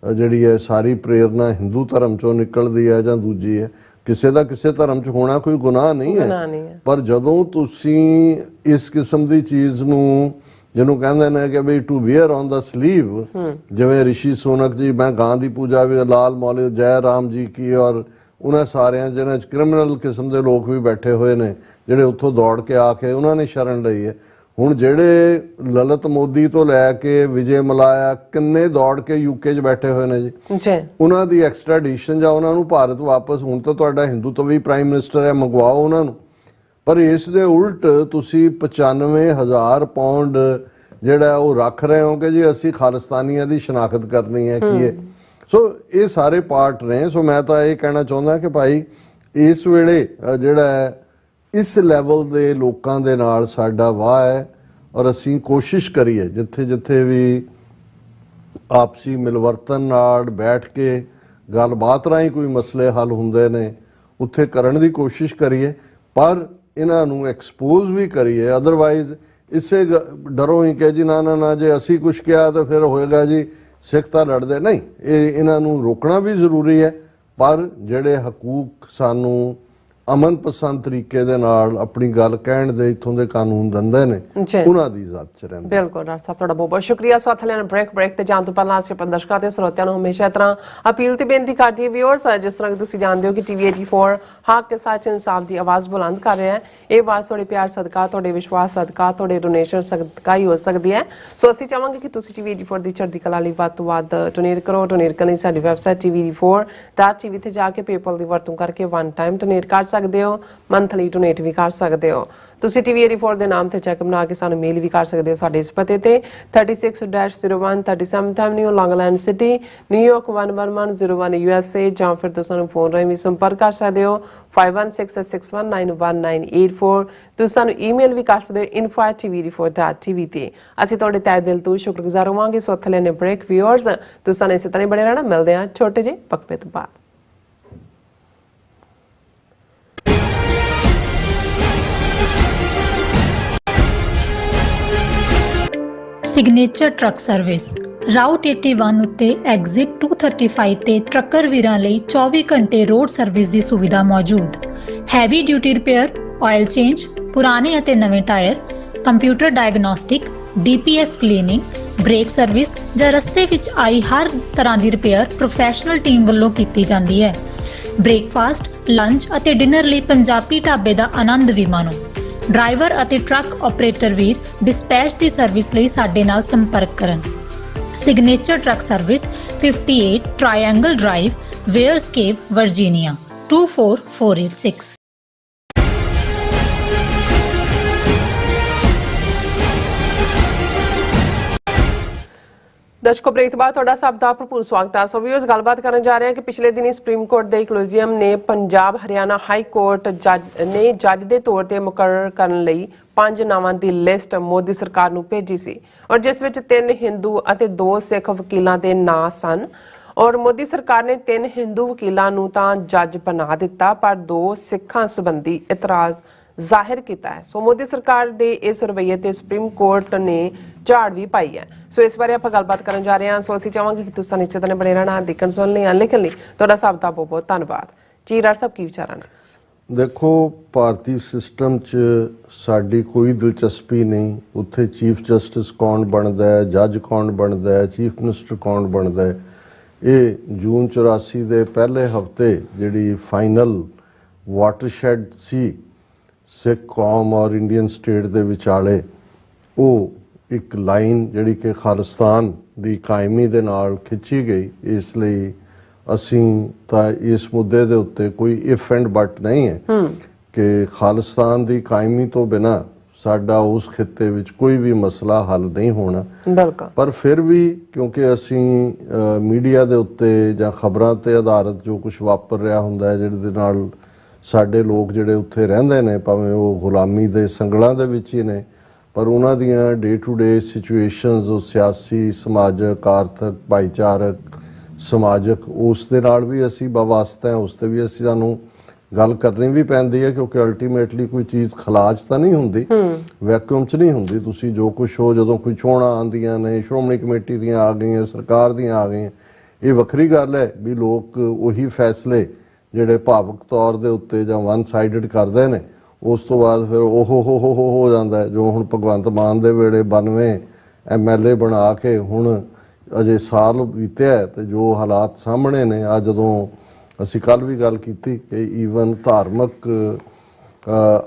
ਜਿਹੜੀ ਹੈ ਸਾਰੀ ਪ੍ਰੇਰਨਾ ਹਿੰਦੂ ਧਰਮ ਚੋਂ ਨਿਕਲਦੀ ਹੈ ਜਾਂ ਦੂਜੀ ਹੈ। ਕਿਸੇ ਦਾ ਕਿਸੇ ਧਰਮ ਚ ਹੋਣਾ ਕੋਈ ਗੁਨਾਹ ਨਹੀਂ ਹੈ, ਪਰ ਜਦੋਂ ਤੁਸੀਂ ਇਸ ਕਿਸਮ ਦੀ ਚੀਜ਼ ਨੂੰ ਜਿਹਨੂੰ ਕਹਿੰਦੇ ਨੇ ਕਿ ਬਈ to wear on the sleeve, ਜਿਵੇਂ ਰਿਸ਼ੀ ਸੋਨਕ ਜੀ ਮੈਂ ਗਾਂ ਦੀ ਪੂਜਾ ਵੀ ਲਾਲ ਮੌਲੀ ਜੈ ਰਾਮ ਜੀ ਕੀ, ਔਰ ਉਹਨਾਂ ਸਾਰਿਆਂ ਜਿਹਨਾਂ 'ਚ ਕ੍ਰਿਮੀਨਲ ਕਿਸਮ ਦੇ ਲੋਕ ਵੀ ਬੈਠੇ ਹੋਏ ਨੇ ਜਿਹੜੇ ਉੱਥੋਂ ਦੌੜ ਕੇ ਆ ਕੇ ਉਹਨਾਂ ਨੇ ਸ਼ਰਨ ਲਈ ਹੈ। ਹੁਣ ਜਿਹੜੇ ਲਲਿਤ ਮੋਦੀ ਤੋਂ ਲੈ ਕੇ ਵਿਜੇ ਮਲਾਇਆ ਕਿੰਨੇ ਦੌੜ ਕੇ ਯੂਕੇ 'ਚ ਬੈਠੇ ਹੋਏ ਨੇ ਜੀ, ਉਹਨਾਂ ਦੀ ਐਕਸਟ੍ਰਾਡੀਸ਼ਨ ਜਾਂ ਉਹਨਾਂ ਨੂੰ ਭਾਰਤ ਵਾਪਸ, ਹੁਣ ਤਾਂ ਤੁਹਾਡਾ ਹਿੰਦੂਤਵੀ ਪ੍ਰਾਈਮ ਮਿਨਿਸਟਰ ਹੈ, ਮੰਗਵਾਓ ਉਹਨਾਂ ਨੂੰ। ਪਰ ਇਸ ਦੇ ਉਲਟ ਤੁਸੀਂ 95,000 ਪਾਉਂਡ ਜਿਹੜਾ ਉਹ ਰੱਖ ਰਹੇ ਹੋ ਕਿ ਜੀ ਅਸੀਂ ਖਾਲਿਸਤਾਨੀਆਂ ਦੀ ਸ਼ਨਾਖਤ ਕਰਨੀ ਹੈ ਕੀ ਹੈ। ਸੋ ਇਹ ਸਾਰੇ ਪਾਰਟ ਨੇ। ਸੋ ਮੈਂ ਤਾਂ ਇਹ ਕਹਿਣਾ ਚਾਹੁੰਦਾ ਕਿ ਭਾਈ ਇਸ ਵੇਲੇ ਜਿਹੜਾ ਇਸ ਲੈਵਲ ਦੇ ਲੋਕਾਂ ਦੇ ਨਾਲ ਸਾਡਾ ਵਾਹ ਹੈ, ਔਰ ਅਸੀਂ ਕੋਸ਼ਿਸ਼ ਕਰੀਏ ਜਿੱਥੇ ਜਿੱਥੇ ਵੀ ਆਪਸੀ ਮਿਲਵਰਤਨ ਨਾਲ ਬੈਠ ਕੇ ਗੱਲਬਾਤ ਰਾਹੀਂ ਕੋਈ ਮਸਲੇ ਹੱਲ ਹੁੰਦੇ ਨੇ ਉੱਥੇ ਕਰਨ ਦੀ ਕੋਸ਼ਿਸ਼ ਕਰੀਏ, ਪਰ ਇਹਨਾਂ ਨੂੰ ਐਕਸਪੋਜ਼ ਵੀ ਕਰੀਏ। ਅਦਰਵਾਈਜ਼ ਇਸੇ ਡਰੋਂ ਹੀ ਕਿ ਜੀ ਨਾ ਜੇ ਅਸੀਂ ਕੁਝ ਕਿਹਾ ਤਾਂ ਫਿਰ ਹੋਏਗਾ ਜੀ ਸਿੱਖ ਤਾਂ ਲੜਦੇ ਨਹੀਂ। ਇਹ ਇਹਨਾਂ ਨੂੰ ਰੋਕਣਾ ਵੀ ਜ਼ਰੂਰੀ ਹੈ, ਪਰ ਜਿਹੜੇ ਹਕੂਕ ਸਾਨੂੰ ਅਮਨ ਪਸੰਦ ਤਰੀਕੇ ਦੇ ਨਾਲ ਆਪਣੀ ਗੱਲ ਕਹਿਣ ਦੇ ਇਥੋਂ ਦੇ ਕਾਨੂੰਨ ਦਿੰਦੇ ਨੇ, ਉਹਨਾਂ ਦੀ ਇਜ਼ਾਜ਼ਤ ਚ ਰਹਿੰਦੇ। ਬਿਲਕੁਲ ਡਾਕਟਰ ਸਾਹਿਬ, ਤੁਹਾਡਾ ਬਹੁਤ ਬਹੁਤ ਸ਼ੁਕਰੀਆ। ਸੋ ਹੱਥ ਲੈਣ ਬ੍ਰੇਕ ਤੇ ਜਾਣ ਤੋਂ ਪਹਿਲਾਂ ਅਸੀਂ ਆਪਣੇ ਦਰਸ਼ਕਾਂ ਤੇ ਸਰੋਤਿਆਂ ਨੂੰ ਹਮੇਸ਼ਾ ਤਰ੍ਹਾਂ ਅਪੀਲ ਤੇ ਬੇਨਤੀ ਕਰਦੀ ਹੈ ਵਿਊਅਰਸ, ਜਿਸ ਤਰ੍ਹਾਂ ਕਿ ਤੁਸੀਂ ਜਾਣਦੇ ਹੋ ਕਿ TV 84 ਹੱਕ ਸੱਚ ਇਨਸਾਫ ਦੀ ਆਵਾਜ਼ ਬੁਲੰਦ ਕਰ ਰਿਹਾ ਹੈ। ਇਹ ਆਵਾਜ਼ ਤੁਹਾਡੇ ਪਿਆਰ ਸਦਕਾ, ਤੁਹਾਡੇ ਵਿਸ਼ਵਾਸ ਸਦਕਾ, ਤੁਹਾਡੇ ਡੋਨੇਸ਼ਨ ਸਦਕਾ ਹੀ ਹੋ ਸਕਦੀ ਹੈ। ਸੋ ਅਸੀਂ ਚਾਹਾਂਗੇ ਕਿ ਤੁਸੀਂ TV 84 ਦੀ ਚੜ੍ਹਦੀ ਕਲਾ ਲਈ ਵੱਧ ਤੋਂ ਵੱਧ ਡੋਨੇਟ ਕਰੋ। ਡੋਨੇਟ ਕਰਨ ਲਈ ਸਾਡੀ ਵੈਬਸਾਈਟ TV84.tv ਤੇ ਜਾ ਕੇ ਪੇਪਲ ਦੀ ਵਰਤੋਂ ਕਰਕੇ 1 ਟਾਈਮ ਡੋਨੇਟ ਕਰ ਸਕਦੇ ਹੋ, ਮੰਥਲੀ ਡੋਨੇਟ ਵੀ ਕਰ ਸਕਦੇ ਹੋ। ਤੁਸੀਂ TV84 ਦੇ ਨਾਮ ਤੇ ਚੈੱਕ ਬਣਾ ਕੇ ਸਾਨੂੰ ਮੇਲ ਵੀ ਕਰ ਸਕਦੇ ਹੋ ਸਾਡੇ ਇਸ ਪਤੇ ਤੇ 36-01 37th Avenue Long Island City New York 11101 USA ਜਾਂ ਫਿਰ ਤੁਸੀਂ ਸਾਨੂੰ ਫੋਨ ਰਾਹੀਂ ਵੀ ਸੰਪਰਕ ਕਰ ਸਕਦੇ ਹੋ 5166191984 ਤੁਸੀਂ ਸਾਨੂੰ ਈਮੇਲ ਵੀ ਕਰ ਸਕਦੇ ਹੋ info@tv84.tv ਤੇ ਅਸੀਂ ਤੁਹਾਡੇ ਤਹਿ ਦਿਲ ਤੋਂ ਸ਼ੁਕਰਗੁਜ਼ਾਰ ਹੋਵਾਂਗੇ। ਸੋ ਥੱਲੇ ਨੇ ਬ੍ਰੇਕ ਵਿਊਅਰਸ ਤੁਸੀਂ ਸਾਨੂੰ ਇਸੇ ਤਰ੍ਹਾਂ ਬਣੇ ਰਹਿਣਾ। ਮਿਲਦੇ ਹਾਂ ਛੋਟੇ ਜਿਹੇ ਵਕਫੇ ਤੋਂ ਬਾਅਦ। ਸਿਗਨੇਚਰ ਟਰੱਕ ਸਰਵਿਸ ਰਾਊਟ 81 ਉੱਤੇ ਐਗਜ਼ਿਟ 235 ਤੇ ਟਰੱਕਰ ਵੀਰਾਂ ਲਈ 24 ਘੰਟੇ ਰੋਡ ਸਰਵਿਸ ਦੀ ਸੁਵਿਧਾ ਮੌਜੂਦ। Heavy duty repair, oil change, ਪੁਰਾਣੇ ਅਤੇ ਨਵੇਂ tyre, computer diagnostic, DPF cleaning, brake service ਜਾਂ ਰਸਤੇ ਵਿੱਚ ਆਈ ਹਰ ਤਰ੍ਹਾਂ ਦੀ ਰਿਪੇਅਰ ਪ੍ਰੋਫੈਸ਼ਨਲ ਟੀਮ ਵੱਲੋਂ ਕੀਤੀ ਜਾਂਦੀ ਹੈ। ਬ੍ਰੇਕਫਾਸਟ, ਲੰਚ ਅਤੇ ਡਿਨਰ ਲਈ ਪੰਜਾਬੀ ਢਾਬੇ ਦਾ ਆਨੰਦ ਵੀ ਮਾਣੋ। ਡਰਾਈਵਰ ਅਤੇ ਟਰੱਕ ਆਪਰੇਟਰ ਵੀਰ ਡਿਸਪੈਚ ਦੀ ਸਰਵਿਸ ਲਈ ਸਾਡੇ ਨਾਲ ਸੰਪਰਕ ਕਰਨ। Signature truck service 58 triangle drive, Weyers Cave, Virginia 24486। ਦਰਸ਼ਕੋ ਬ੍ਰੇਕ ਤੋਂ ਬਾਅਦ ਤੁਹਾਡਾ ਸਭ ਦਾ ਭਰਪੂਰ ਸਵਾਗਤ ਹੈ। ਸੋ ਵੀਅਰਸ ਗੱਲਬਾਤ ਕਰਨ ਜਾ ਰਹੇ ਹਾਂ ਕਿ ਪਿਛਲੇ ਦਿਨੀ ਸੁਪਰੀਮ ਕੋਰਟ ਦੇ ਕੋਲੀਜੀਅਮ ਨੇ ਪੰਜਾਬ ਹਰਿਆਣਾ ਹਾਈ ਕੋਰਟ ਜੱਜ ਦੇ ਤੌਰ ਤੇ ਮੁਕਰਰ ਕਰਨ ਲਈ 5 ਨਾਵਾਂ ਦੀ ਲਿਸਟ ਮੋਦੀ ਸਰਕਾਰ ਨੂੰ ਭੇਜੀ ਸੀ ਔਰ ਜਿਸ ਵਿੱਚ 3 ਹਿੰਦੂ ਅਤੇ 2 ਸਿੱਖ ਵਕੀਲਾਂ ਦੇ ਨਾਂ ਸਨ ਔਰ ਮੋਦੀ ਸਰਕਾਰ ਨੇ 3 ਹਿੰਦੂ ਵਕੀਲਾਂ ਨੂੰ ਤਾਂ ਜੱਜ ਬਣਾ ਦਿੱਤਾ ਪਰ 2 ਸਿੱਖਾਂ ਸੰਬੰਧੀ ਇਤਰਾਜ਼ ਜ਼ਾਹਿਰ ਕੀਤਾ ਹੈ। ਸੋ ਮੋਦੀ ਸਰਕਾਰ ਦੇ ਇਸ ਰਵੱਈਏ ਤੇ ਸੁਪਰੀਮ ਕੋਰਟ ਨੇ ਝਾੜ ਵੀ ਪਾਈ ਹੈ। ਸੋ ਇਸ ਬਾਰੇ ਆਪਾਂ ਗੱਲਬਾਤ ਕਰਨ ਜਾ ਰਹੇ ਹਾਂ। ਸੋ ਅਸੀਂ ਚਾਹਾਂਗੇ ਕਿ ਤੁਸੀਂ ਨਿਸ਼ਚਿਤ ਨੇ ਬਣੇ ਰਹਿਣਾ। ਦੇਖਣ ਸੁਣਨ ਲਈ ਲਿਖਣ ਲਈ ਤੁਹਾਡਾ ਸਭ ਦਾ ਬਹੁਤ ਬਹੁਤ ਧੰਨਵਾਦ ਜੀ। ਰਾਜ ਸਾਹਿਬ ਕੀ ਵਿਚਾਰਾਂ ਨੇ? ਦੇਖੋ, ਭਾਰਤੀ ਸਿਸਟਮ 'ਚ ਸਾਡੀ ਕੋਈ ਦਿਲਚਸਪੀ ਨਹੀਂ। ਉੱਥੇ ਚੀਫ ਜਸਟਿਸ ਕੌਣ ਬਣਦਾ ਹੈ, ਜੱਜ ਕੌਣ ਬਣਦਾ ਹੈ, ਚੀਫ ਮਿਨਿਸਟਰ ਕੌਣ ਬਣਦਾ ਹੈ। ਇਹ ਜੂਨ 84 ਦੇ ਪਹਿਲੇ ਹਫਤੇ ਜਿਹੜੀ ਫਾਈਨਲ ਵਾਟਰਸ਼ੈਡ ਸੀ ਸਿੱਖ ਕੌਮ ਔਰ ਇੰਡੀਅਨ ਸਟੇਟ ਦੇ ਵਿਚਾਲੇ, ਉਹ ਇੱਕ ਲਾਈਨ ਜਿਹੜੀ ਕਿ ਖਾਲਿਸਤਾਨ ਦੀ ਕਾਇਮੀ ਦੇ ਨਾਲ ਖਿੱਚੀ ਗਈ। ਇਸ ਲਈ ਅਸੀਂ ਤਾਂ ਇਸ ਮੁੱਦੇ ਦੇ ਉੱਤੇ ਕੋਈ ਇਫ ਐਂਡ ਬਟ ਨਹੀਂ ਹੈ ਕਿ ਖਾਲਿਸਤਾਨ ਦੀ ਕਾਇਮੀ ਤੋਂ ਬਿਨਾਂ ਸਾਡਾ ਉਸ ਖਿੱਤੇ ਵਿੱਚ ਕੋਈ ਵੀ ਮਸਲਾ ਹੱਲ ਨਹੀਂ ਹੋਣਾ। ਪਰ ਫਿਰ ਵੀ ਕਿਉਂਕਿ ਅਸੀਂ ਮੀਡੀਆ ਦੇ ਉੱਤੇ ਜਾਂ ਖਬਰਾਂ ਤੇ ਆਧਾਰਿਤ ਜੋ ਕੁਝ ਵਾਪਰ ਰਿਹਾ ਹੁੰਦਾ ਹੈ, ਜਿਹਦੇ ਨਾਲ ਸਾਡੇ ਲੋਕ ਜਿਹੜੇ ਉੱਥੇ ਰਹਿੰਦੇ ਨੇ, ਭਾਵੇਂ ਉਹ ਗੁਲਾਮੀ ਦੇ ਸੰਗਲਾਂ ਦੇ ਵਿੱਚ ਹੀ ਨੇ, ਪਰ ਉਹਨਾਂ ਦੀਆਂ ਡੇ ਟੂ ਡੇ ਸਿਚੁਏਸ਼ਨਸ, ਉਹ ਸਿਆਸੀ, ਸਮਾਜਿਕ, ਆਰਥਿਕ, ਭਾਈਚਾਰਕ, ਸਮਾਜਿਕ, ਉਸ ਦੇ ਨਾਲ ਵੀ ਅਸੀਂ ਬਵਾਸਤਾ ਹਾਂ। ਉਸ ਤੇ ਵੀ ਸਾਨੂੰ ਗੱਲ ਕਰਨੀ ਵੀ ਪੈਂਦੀ ਹੈ ਕਿਉਂਕਿ ਅਲਟੀਮੇਟਲੀ ਕੋਈ ਚੀਜ਼ ਖਲਾਜ ਤਾਂ ਨਹੀਂ ਹੁੰਦੀ, ਵੈਕਿਊਮ 'ਚ ਨਹੀਂ ਹੁੰਦੀ। ਤੁਸੀਂ ਜੋ ਕੁਛ ਹੋ, ਜਦੋਂ ਕੋਈ ਚੋਣਾਂ ਆਉਂਦੀਆਂ ਨੇ, ਸ਼੍ਰੋਮਣੀ ਕਮੇਟੀ ਦੀਆਂ ਆ ਗਈਆਂ, ਸਰਕਾਰ ਦੀਆਂ ਆ ਗਈਆਂ, ਇਹ ਵੱਖਰੀ ਗੱਲ ਹੈ ਵੀ ਲੋਕ ਉਹੀ ਫੈਸਲੇ ਜਿਹੜੇ ਭਾਵੁਕ ਤੌਰ ਦੇ ਉੱਤੇ ਜਾਂ ਵਨ ਸਾਈਡਡ ਕਰਦੇ ਨੇ, ਉਸ ਤੋਂ ਬਾਅਦ ਫਿਰ ਉਹ ਹੋ ਜਾਂਦਾ ਹੈ। ਜੋ ਹੁਣ ਭਗਵੰਤ ਮਾਨ ਦੇ ਵੇਲੇ 92 MLA ਬਣਾ ਕੇ ਹੁਣ ਅਜੇ ਸਾਲ ਬੀਤਿਆ ਤੇ ਜੋ ਹਾਲਾਤ ਸਾਹਮਣੇ ਨੇ, ਆ ਜਦੋਂ ਅਸੀਂ ਕੱਲ ਵੀ ਗੱਲ ਕੀਤੀ ਕਿ ਈਵਨ ਧਾਰਮਿਕ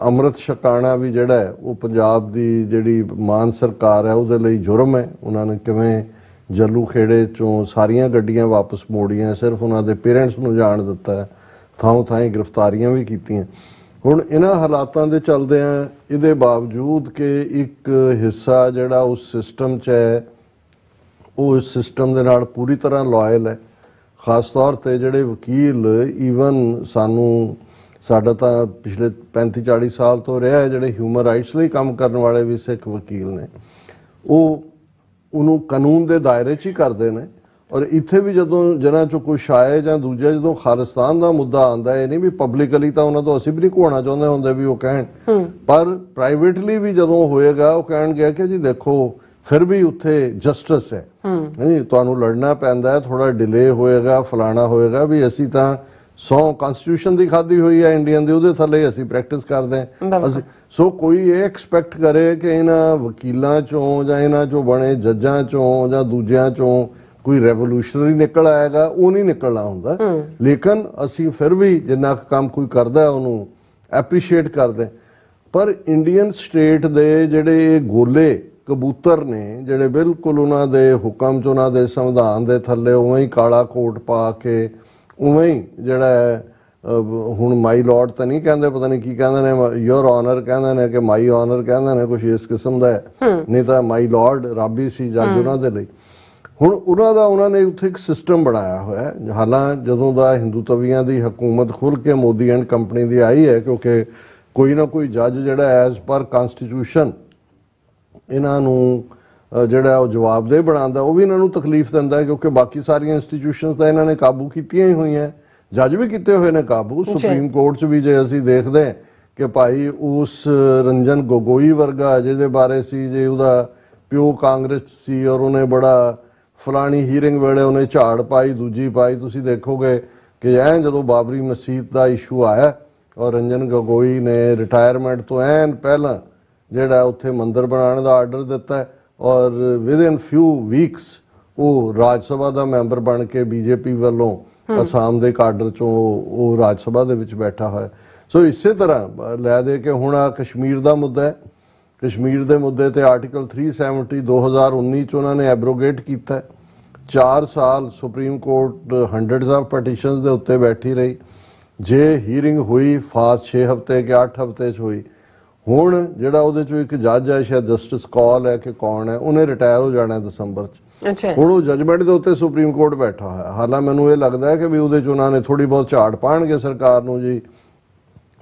ਅੰਮ੍ਰਿਤ ਛਕਾਣਾ ਵੀ ਜਿਹੜਾ ਹੈ ਉਹ ਪੰਜਾਬ ਦੀ ਜਿਹੜੀ ਮਾਨ ਸਰਕਾਰ ਹੈ ਉਹਦੇ ਲਈ ਜੁਰਮ ਹੈ। ਉਹਨਾਂ ਨੇ ਕਿਵੇਂ ਜੱਲੂ ਖੇੜੇ ਚੋਂ ਸਾਰੀਆਂ ਗੱਡੀਆਂ ਵਾਪਸ ਮੋੜੀਆਂ, ਸਿਰਫ ਉਹਨਾਂ ਦੇ ਪੇਰੈਂਟਸ ਨੂੰ ਜਾਣ ਦਿੱਤਾ, ਥਾਂ ਥਾਂ ਗ੍ਰਿਫਤਾਰੀਆਂ ਵੀ ਕੀਤੀਆਂ। ਹੁਣ ਇਹਨਾਂ ਹਾਲਾਤਾਂ ਦੇ ਚੱਲਦਿਆਂ ਇਹਦੇ ਬਾਵਜੂਦ ਕਿ ਇੱਕ ਹਿੱਸਾ ਜਿਹੜਾ ਉਸ ਸਿਸਟਮ 'ਚ ਹੈ ਉਹ ਇਸ ਸਿਸਟਮ ਦੇ ਨਾਲ ਪੂਰੀ ਤਰ੍ਹਾਂ ਲਾਇਲ ਹੈ। ਖਾਸ ਤੌਰ ਤੇ ਜਿਹੜੇ ਵਕੀਲ, ਈਵਨ ਸਾਡਾ ਤਾਂ ਪਿਛਲੇ 35-40 ਸਾਲ ਤੋਂ ਰਿਹਾ ਹੈ, ਜਿਹੜੇ ਹਿਊਮਨ ਰਾਈਟਸ ਲਈ ਕੰਮ ਕਰਨ ਵਾਲੇ ਵੀ ਸਿੱਖ ਵਕੀਲ ਨੇ, ਉਹ ਉਹਨੂੰ ਕਾਨੂੰਨ ਦੇ ਦਾਇਰੇ 'ਚ ਹੀ ਕਰਦੇ ਨੇ। ਔਰ ਇੱਥੇ ਵੀ ਜਦੋਂ ਜਿਹਨਾਂ 'ਚੋਂ ਕੋਈ ਸ਼ਾਇਦ ਜਾਂ ਦੂਜਾ ਜਦੋਂ ਖਾਲਿਸਤਾਨ ਦਾ ਮੁੱਦਾ ਆਉਂਦਾ, ਇਹ ਨਹੀਂ ਵੀ ਪਬਲਿਕਲੀ ਤਾਂ ਉਹਨਾਂ ਤੋਂ ਅਸੀਂ ਵੀ ਨਹੀਂ ਘੋਣਾ ਚਾਹੁੰਦੇ ਹੁੰਦੇ ਵੀ ਉਹ ਕਹਿਣ, ਪਰ ਪ੍ਰਾਈਵੇਟਲੀ ਵੀ ਜਦੋਂ ਹੋਏਗਾ ਉਹ ਕਹਿਣਗੇ ਕਿ ਜੀ ਦੇਖੋ ਫਿਰ ਵੀ ਉੱਥੇ ਜਸਟਿਸ ਹੈ, ਨਹੀਂ ਤੁਹਾਨੂੰ ਲੜਨਾ ਪੈਂਦਾ ਹੈ, ਥੋੜਾ ਡਿਲੇ ਹੋਏਗਾ, ਫਲਾਣਾ ਹੋਏਗਾ, ਵੀ ਅਸੀਂ ਤਾਂ 100 ਕਨਸਟੀਟਿਊਸ਼ਨ ਦੀ ਖਾਧੀ ਹੋਈ ਹੈ ਇੰਡੀਅਨ ਦੀ, ਉਹਦੇ ਥੱਲੇ ਅਸੀਂ ਪ੍ਰੈਕਟਿਸ ਕਰਦੇ ਹਾਂ। ਅਸੀਂ ਸੋ ਕੋਈ ਇਹ ਐਕਸਪੈਕਟ ਕਰੇ ਕਿ ਇਹਨਾਂ ਵਕੀਲਾਂ ਚੋਂ ਜਾਂ ਇਹਨਾਂ ਚੋਂ ਬਣੇ ਜੱਜਾਂ ਚੋਂ ਜਾਂ ਦੂਜਿਆਂ ਚੋਂ ਕੋਈ ਰੈਵੋਲੂਸ਼ਨਰੀ ਨਿਕਲ ਆਏਗਾ, ਉਹ ਨਹੀਂ ਨਿਕਲਣਾ ਹੁੰਦਾ। ਲੇਕਿਨ ਅਸੀਂ ਫਿਰ ਵੀ ਜਿੰਨਾ ਕੰਮ ਕੋਈ ਕਰਦਾ ਉਹਨੂੰ ਐਪਰੀਸ਼ੀਏਟ ਕਰਦੇ। ਪਰ ਇੰਡੀਅਨ ਸਟੇਟ ਦੇ ਜਿਹੜੇ ਗੋਲੇ ਕਬੂਤਰ ਨੇ, ਜਿਹੜੇ ਬਿਲਕੁਲ ਉਹਨਾਂ ਦੇ ਹੁਕਮ 'ਚ, ਉਹਨਾਂ ਦੇ ਸੰਵਿਧਾਨ ਦੇ ਥੱਲੇ ਉਵੇਂ ਹੀ ਕਾਲਾ ਕੋਟ ਪਾ ਕੇ, ਉਵੇਂ ਹੀ ਜਿਹੜਾ ਹੁਣ ਮਾਈ ਲॉर्ड ਤਾਂ ਨਹੀਂ ਕਹਿੰਦੇ, ਪਤਾ ਨਹੀਂ ਕੀ ਕਹਿੰਦੇ ਨੇ, ਯੋਰ ਆਨਰ ਕਹਿੰਦੇ ਨੇ ਕਿ ਮਾਈ ਆਨਰ ਕਹਿੰਦੇ ਨੇ, ਕੁਝ ਇਸ ਕਿਸਮ ਦਾ ਹੈ, ਨਹੀਂ ਤਾਂ ਮਾਈ ਲॉर्ड ਰੱਬ ਹੀ ਸੀ ਜੱਜ ਉਹਨਾਂ ਦੇ ਲਈ। ਹੁਣ ਉਹਨਾਂ ਨੇ ਉੱਥੇ ਇੱਕ ਸਿਸਟਮ ਬਣਾਇਆ ਹੋਇਆ ਹੈ। ਹਾਲਾਂ ਜਦੋਂ ਦਾ ਹਿੰਦੂ ਤਵੀਆਂ ਦੀ ਹਕੂਮਤ ਖੁੱਲ੍ਹ ਕੇ ਮੋਦੀ ਐਂਡ ਕੰਪਨੀ ਦੀ ਆਈ ਹੈ, ਕਿਉਂਕਿ ਕੋਈ ਨਾ ਕੋਈ ਜੱਜ ਜਿਹੜਾ ਐਜ਼ ਪਰ ਕਨਸਟੀਟਿਊਸ਼ਨ ਇਹਨਾਂ ਨੂੰ ਜਿਹੜਾ ਉਹ ਜਵਾਬਦੇਹ ਬਣਾਉਂਦਾ, ਉਹ ਵੀ ਇਹਨਾਂ ਨੂੰ ਤਕਲੀਫ ਦਿੰਦਾ ਹੈ, ਕਿਉਂਕਿ ਬਾਕੀ ਸਾਰੀਆਂ ਇੰਸਟੀਟਿਊਸ਼ਨਸ ਤਾਂ ਇਹਨਾਂ ਨੇ ਕਾਬੂ ਕੀਤੀਆਂ ਹੀ ਹੋਈਆਂ, ਜੱਜ ਵੀ ਕੀਤੇ ਹੋਏ ਨੇ ਕਾਬੂ। ਸੁਪਰੀਮ ਕੋਰਟ 'ਚ ਵੀ ਜੇ ਅਸੀਂ ਦੇਖਦੇ ਹਾਂ ਕਿ ਭਾਈ ਉਸ ਰੰਜਨ ਗੋਗੋਈ ਵਰਗਾ ਜਿਹਦੇ ਬਾਰੇ ਸੀ ਜੇ ਉਹਦਾ ਪਿਓ ਕਾਂਗਰਸ ਸੀ ਔਰ ਉਹਨੇ ਬੜਾ ਫਲਾਣੀ ਹੀਰਿੰਗ ਵੇਲੇ ਉਹਨੇ ਝਾੜ ਪਾਈ, ਦੂਜੀ ਪਾਈ, ਤੁਸੀਂ ਦੇਖੋਗੇ ਕਿ ਜਦੋਂ ਬਾਬਰੀ ਮਸਜਿਦ ਦਾ ਇਸ਼ੂ ਆਇਆ ਔਰ ਰੰਜਨ ਗੋਗੋਈ ਨੇ ਰਿਟਾਇਰਮੈਂਟ ਤੋਂ ਐਨ ਪਹਿਲਾਂ ਜਿਹੜਾ ਉੱਥੇ ਮੰਦਿਰ ਬਣਾਉਣ ਦਾ ਆਰਡਰ ਦਿੱਤਾ ਔਰ ਵਿਦਿਨ ਫਿਊ ਵੀਕਸ ਉਹ ਰਾਜ ਸਭਾ ਦਾ ਮੈਂਬਰ ਬਣ ਕੇ ਬੀਜੇਪੀ ਵੱਲੋਂ ਅਸਾਮ ਦੇ ਕਾਡਰ ਚੋਂ ਉਹ ਰਾਜ ਸਭਾ ਦੇ ਵਿੱਚ ਬੈਠਾ ਹੋਇਆ। ਸੋ ਇਸੇ ਤਰ੍ਹਾਂ ਲੈ ਦੇ ਕੇ ਹੁਣ ਆ ਕਸ਼ਮੀਰ ਦਾ ਮੁੱਦਾ ਹੈ। ਕਸ਼ਮੀਰ ਦੇ ਮੁੱਦੇ ਤੇ ਆਰਟੀਕਲ 370 2019 ਚ ਉਹਨਾਂ ਨੇ ਐਬਰੋਗੇਟ ਕੀਤਾ। 4 ਸਾਲ supreme court hundreds of petitions ਦੇ ਉੱਤੇ ਬੈਠੀ ਰਹੀ। ਜੇ ਹੀਰਿੰਗ ਹੋਈ ਫਾਸਟ 6 ਹਫ਼ਤੇ ਕਿ 8 ਹਫ਼ਤੇ 'ਚ ਹੋਈ। ਹੁਣ ਜਿਹੜਾ ਉਹਦੇ 'ਚੋਂ ਇੱਕ ਜੱਜ ਹੈ, ਸ਼ਾਇਦ ਜਸਟਿਸ ਕੌਲ ਹੈ ਕਿ ਕੌਣ ਹੈ, ਉਹਨੇ ਰਿਟਾਇਰ ਹੋ ਜਾਣਾ ਦਸੰਬਰ 'ਚ। ਹੁਣ ਉਹ ਜਜਮੈਂਟ ਦੇ ਉੱਤੇ ਸੁਪਰੀਮ ਕੋਰਟ ਬੈਠਾ ਹੋਇਆ। ਹਾਲਾਂ ਮੈਨੂੰ ਇਹ ਲੱਗਦਾ ਹੈ ਕਿ ਵੀ ਉਹਦੇ 'ਚ ਉਹਨਾਂ ਨੇ ਥੋੜੀ ਬਹੁਤ ਝਾੜ ਪਾਣਗੇ ਸਰਕਾਰ ਨੂੰ, ਜੀ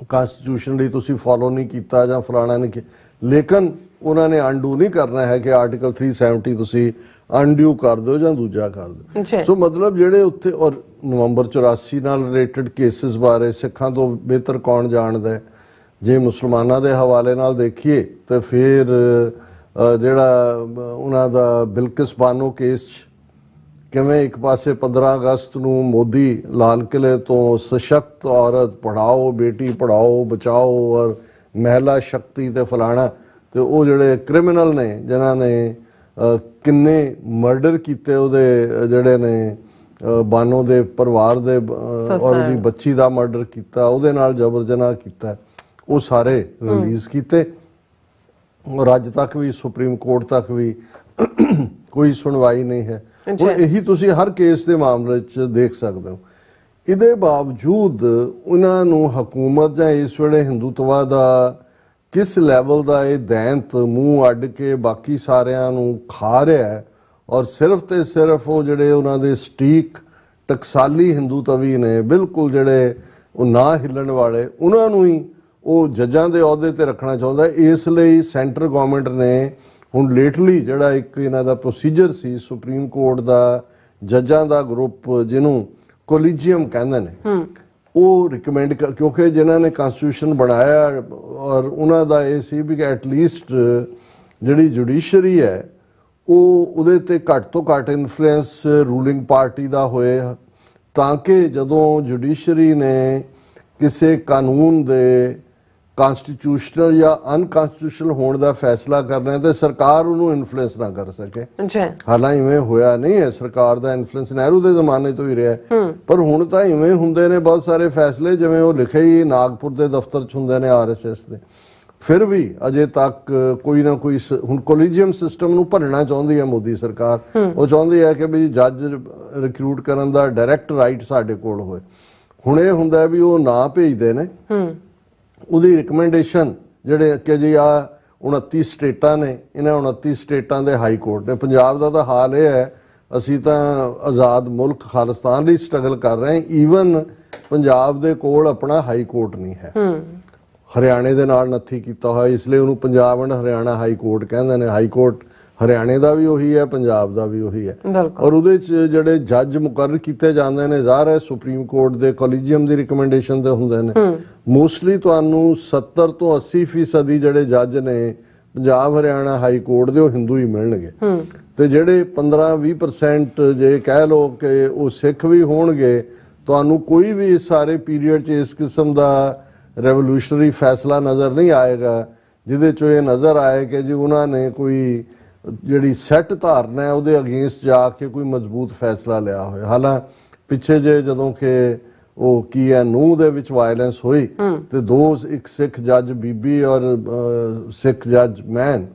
ਕਨਸਟੀਟਿਊਸ਼ਨਲੀ ਤੁਸੀਂ ਫੋਲੋ ਨਹੀਂ ਕੀਤਾ ਜਾਂ ਫਲਾਣਾ ਨਹੀਂ, ਲੇਕਿਨ ਉਹਨਾਂ ਨੇ ਅਨਡੂ ਨਹੀਂ ਕਰਨਾ ਹੈ ਕਿ ਆਰਟੀਕਲ 370 ਤੁਸੀਂ ਅਨਡਿਊ ਕਰ ਦਿਓ ਜਾਂ ਦੂਜਾ ਕਰ ਦਿਓ। ਸੋ ਮਤਲਬ ਜਿਹੜੇ ਉੱਥੇ ਔਰ ਨਵੰਬਰ 84 ਨਾਲ ਰਿਲੇਟਡ ਕੇਸਿਸ ਬਾਰੇ ਸਿੱਖਾਂ ਤੋਂ ਬਿਹਤਰ ਕੌਣ ਜਾਣਦਾ ਹੈ। ਜੇ ਮੁਸਲਮਾਨਾਂ ਦੇ ਹਵਾਲੇ ਨਾਲ ਦੇਖੀਏ ਤਾਂ ਫਿਰ ਜਿਹੜਾ ਉਹਨਾਂ ਦਾ ਬਿਲਕਿਸ ਬਾਨੋ ਕੇਸ 'ਚ ਕਿਵੇਂ ਇੱਕ ਪਾਸੇ 15 ਅਗਸਤ ਨੂੰ ਮੋਦੀ ਲਾਲ ਕਿਲੇ ਤੋਂ ਸਸ਼ਕਤ ਔਰਤ ਪੜਾਓ, ਬੇਟੀ ਪੜਾਓ ਬਚਾਓ ਔਰ ਮਹਿਲਾ ਸ਼ਕਤੀ ਤੇ ਫਲਾਣਾ, ਤੇ ਉਹ ਜਿਹੜੇ ਕ੍ਰਿਮੀਨਲ ਨੇ ਜਿਨ੍ਹਾਂ ਨੇ ਕਿੰਨੇ ਮਰਡਰ ਕੀਤੇ ਉਹਦੇ ਜਿਹੜੇ ਨੇ ਬਾਨੋ ਦੇ ਪਰਿਵਾਰ ਦੇ ਔਰ ਉਹਦੀ ਬੱਚੀ ਦਾ ਮਰਡਰ ਕੀਤਾ, ਉਹਦੇ ਨਾਲ ਜਬਰ ਜਨਾਹ ਕੀਤਾ, ਉਹ ਸਾਰੇ ਰਿਲੀਜ਼ ਕੀਤੇ ਔਰ ਅੱਜ ਤੱਕ ਵੀ ਸੁਪਰੀਮ ਕੋਰਟ ਤੱਕ ਵੀ ਕੋਈ ਸੁਣਵਾਈ ਨਹੀਂ ਹੈ। ਹੁਣ ਇਹੀ ਤੁਸੀਂ ਹਰ ਕੇਸ ਦੇ ਮਾਮਲੇ 'ਚ ਦੇਖ ਸਕਦੇ ਹੋ। ਇਹਦੇ ਬਾਵਜੂਦ ਉਹਨਾਂ ਨੂੰ ਹਕੂਮਤ ਜਾਂ ਇਸ ਵੇਲੇ ਹਿੰਦੂਤਵਾ ਦਾ ਕਿਸ ਲੈਵਲ ਦਾ ਇਹ ਦੈਂਤ ਮੂੰਹ ਅੱਡ ਕੇ ਬਾਕੀ ਸਾਰਿਆਂ ਨੂੰ ਖਾ ਰਿਹਾ ਹੈ ਔਰ ਸਿਰਫ ਤੇ ਸਿਰਫ ਉਹ ਜਿਹੜੇ ਉਹਨਾਂ ਦੇ ਸਟੀਕ ਟਕਸਾਲੀ ਹਿੰਦੂ ਤਵੀ ਨੇ ਬਿਲਕੁਲ ਜਿਹੜੇ ਉਹ ਨਾ ਹਿੱਲਣ ਵਾਲੇ, ਉਹਨਾਂ ਨੂੰ ਹੀ ਉਹ ਜੱਜਾਂ ਦੇ ਅਹੁਦੇ ਤੇ ਰੱਖਣਾ ਚਾਹੁੰਦਾ। ਇਸ ਲਈ ਸੈਂਟਰ ਗਵਰਨਮੈਂਟ ਨੇ ਹੁਣ ਲੇਟਲੀ ਜਿਹੜਾ ਇੱਕ ਇਹਨਾਂ ਦਾ ਪ੍ਰੋਸੀਜਰ ਸੀ ਸੁਪਰੀਮ ਕੋਰਟ ਦਾ ਜੱਜਾਂ ਦਾ ਗਰੁੱਪ ਜਿਹਨੂੰ ਕੋਲੀਜੀਅਮ ਕਹਿੰਦੇ ਨੇ, ਉਹ ਰਿਕਮੈਂਡ ਕਿਉਂਕਿ ਜਿਨ੍ਹਾਂ ਨੇ ਕਨਸਟੀਟਿਊਸ਼ਨ ਬਣਾਇਆ ਔਰ ਉਹਨਾਂ ਦਾ ਇਹ ਸੀ ਵੀ ਐਟਲੀਸਟ ਜਿਹੜੀ ਜੁਡੀਸ਼ਰੀ ਹੈ ਉਹ ਉਹਦੇ ਤੇ ਘੱਟ ਤੋਂ ਘੱਟ ਇਨਫਲੂਐਂਸ ਰੂਲਿੰਗ ਪਾਰਟੀ ਦਾ ਹੋਏ, ਤਾਂ ਕਿ ਜਦੋਂ ਜੁਡੀਸ਼ਰੀ ਨੇ ਕਿਸੇ ਕਾਨੂੰਨ ਦੇ ਕਨਸਟੀਟਿਊਸ਼ਨਲ ਜਾਂ ਅਨਕਨਸਟੀਟਿਊਸ਼ਨਲ ਹੋਣ ਦਾ ਫੈਸਲਾ ਕਰਨਾ ਹੈ ਤੇ ਸਰਕਾਰ ਉਹਨੂੰ ਇਨਫਲੂਐਂਸ ਨਾ ਕਰ ਸਕੇ। ਹਾਲਾਂਕਿ ਇਵੇਂ ਹੋਇਆ ਨਹੀਂ ਹੈ, ਸਰਕਾਰ ਦਾ ਇਨਫਲੂਐਂਸ ਨਹਿਰੂ ਦੇ ਜ਼ਮਾਨੇ ਤੋਂ ਹੀ ਰਿਹਾ, ਪਰ ਹੁਣ ਤਾਂ ਇਵੇਂ ਹੁੰਦੇ ਨੇ ਬਹੁਤ ਸਾਰੇ ਫੈਸਲੇ ਜਿਵੇਂ ਉਹ ਲਿਖੇ ਹੀ ਨਾਗਪੁਰ ਦੇ ਦਫ਼ਤਰ 'ਚ ਹੁੰਦੇ ਨੇ RSS ਦੇ। ਫਿਰ ਵੀ ਅਜੇ ਤੱਕ ਕੋਈ ਨਾ ਕੋਈ ਹੁਣ ਕੋਲੀਜੀਅਮ ਸਿਸਟਮ ਨੂੰ ਭਰਨਾ ਚਾਹੁੰਦੀ ਹੈ ਮੋਦੀ ਸਰਕਾਰ। ਉਹ ਚਾਹੁੰਦੀ ਹੈ ਕਿ ਵੀ ਜੱਜ ਰਿਕਰੂਟ ਕਰਨ ਦਾ ਡਾਇਰੈਕਟ ਰਾਈਟ ਸਾਡੇ ਕੋਲ ਹੋਏ। ਹੁਣ ਇਹ ਹੁੰਦਾ ਵੀ ਉਹ ਨਾ ਭੇਜਦੇ ਨੇ, ਉਹਦੀ ਰਿਕਮੈਂਡੇਸ਼ਨ ਜਿਹੜੇ ਕਿ ਜੀ ਆ 29 ਸਟੇਟਾਂ ਨੇ, ਇਹਨਾਂ 29 ਸਟੇਟਾਂ ਦੇ ਹਾਈ ਕੋਰਟ ਨੇ। ਪੰਜਾਬ ਦਾ ਤਾਂ ਹਾਲ ਇਹ ਹੈ, ਅਸੀਂ ਤਾਂ ਆਜ਼ਾਦ ਮੁਲਕ ਖਾਲਿਸਤਾਨ ਲਈ ਸਟਰਗਲ ਕਰ ਰਹੇ ਹਾਂ, ਈਵਨ ਪੰਜਾਬ ਦੇ ਕੋਲ ਆਪਣਾ ਹਾਈ ਕੋਰਟ ਨਹੀਂ ਹੈ। ਹਰਿਆਣੇ ਦੇ ਨਾਲ ਨੱਥੀ ਕੀਤਾ ਹੋਇਆ, ਇਸ ਲਈ ਉਹਨੂੰ Punjab and Haryana high court ਕਹਿੰਦੇ ਨੇ। ਹਾਈ ਕੋਰਟ ਹਰਿਆਣੇ ਦਾ ਵੀ ਉਹੀ ਹੈ, ਪੰਜਾਬ ਦਾ ਵੀ ਉਹੀ ਹੈ, ਔਰ ਉਹਦੇ 'ਚ ਜਿਹੜੇ ਜੱਜ ਮੁਕਰਰ ਕੀਤੇ ਜਾਂਦੇ ਨੇ ਜ਼ਾਹਰ ਹੈ ਸੁਪਰੀਮ ਕੋਰਟ ਦੇ ਕੋਲੀਜੀਅਮ ਦੀ ਰਿਕਮੈਂਡੇਸ਼ਨ ਤੇ ਹੁੰਦੇ ਨੇ। ਮੋਸਟਲੀ ਤੁਹਾਨੂੰ 70 ਤੋਂ 80% ਜਿਹੜੇ ਜੱਜ ਨੇ ਪੰਜਾਬ ਹਰਿਆਣਾ ਹਾਈ ਕੋਰਟ ਦੇ ਉਹ ਹਿੰਦੂ ਹੀ ਮਿਲਣਗੇ, ਤੇ ਜਿਹੜੇ 15-20% ਜੇ ਕਹਿ ਲਓ ਕਿ ਉਹ ਸਿੱਖ ਵੀ ਹੋਣਗੇ, ਤੁਹਾਨੂੰ ਕੋਈ ਵੀ ਇਸ ਸਾਰੇ ਪੀਰੀਅਡ 'ਚ ਇਸ ਕਿਸਮ ਦਾ ਰੈਵੋਲੂਸ਼ਨਰੀ ਫੈਸਲਾ ਨਜ਼ਰ ਨਹੀਂ ਆਏਗਾ ਜਿਹਦੇ 'ਚੋਂ ਇਹ ਨਜ਼ਰ ਆਏ ਕਿ ਜੀ ਉਹਨਾਂ ਨੇ ਕੋਈ ਜਿਹੜੀ ਸੈੱਟ ਧਾਰਨਾ ਹੈ ਉਹਦੇ ਅਗੇਂਸਟ ਜਾ ਕੇ ਕੋਈ ਮਜ਼ਬੂਤ ਫੈਸਲਾ ਲਿਆ ਹੋਇਆ। ਹਾਲਾਂ ਪਿੱਛੇ ਜੇ ਜਦੋਂ ਕਿ ਉਹ ਕੀ ਹੈ ਨੂੰਹ ਦੇ ਵਿੱਚ ਵਾਇਲੈਂਸ ਹੋਈ ਤੇ ਇੱਕ ਸਿੱਖ ਜੱਜ ਬੀਬੀ ਔਰ ਸਿੱਖ ਜੱਜ ਮੈਨ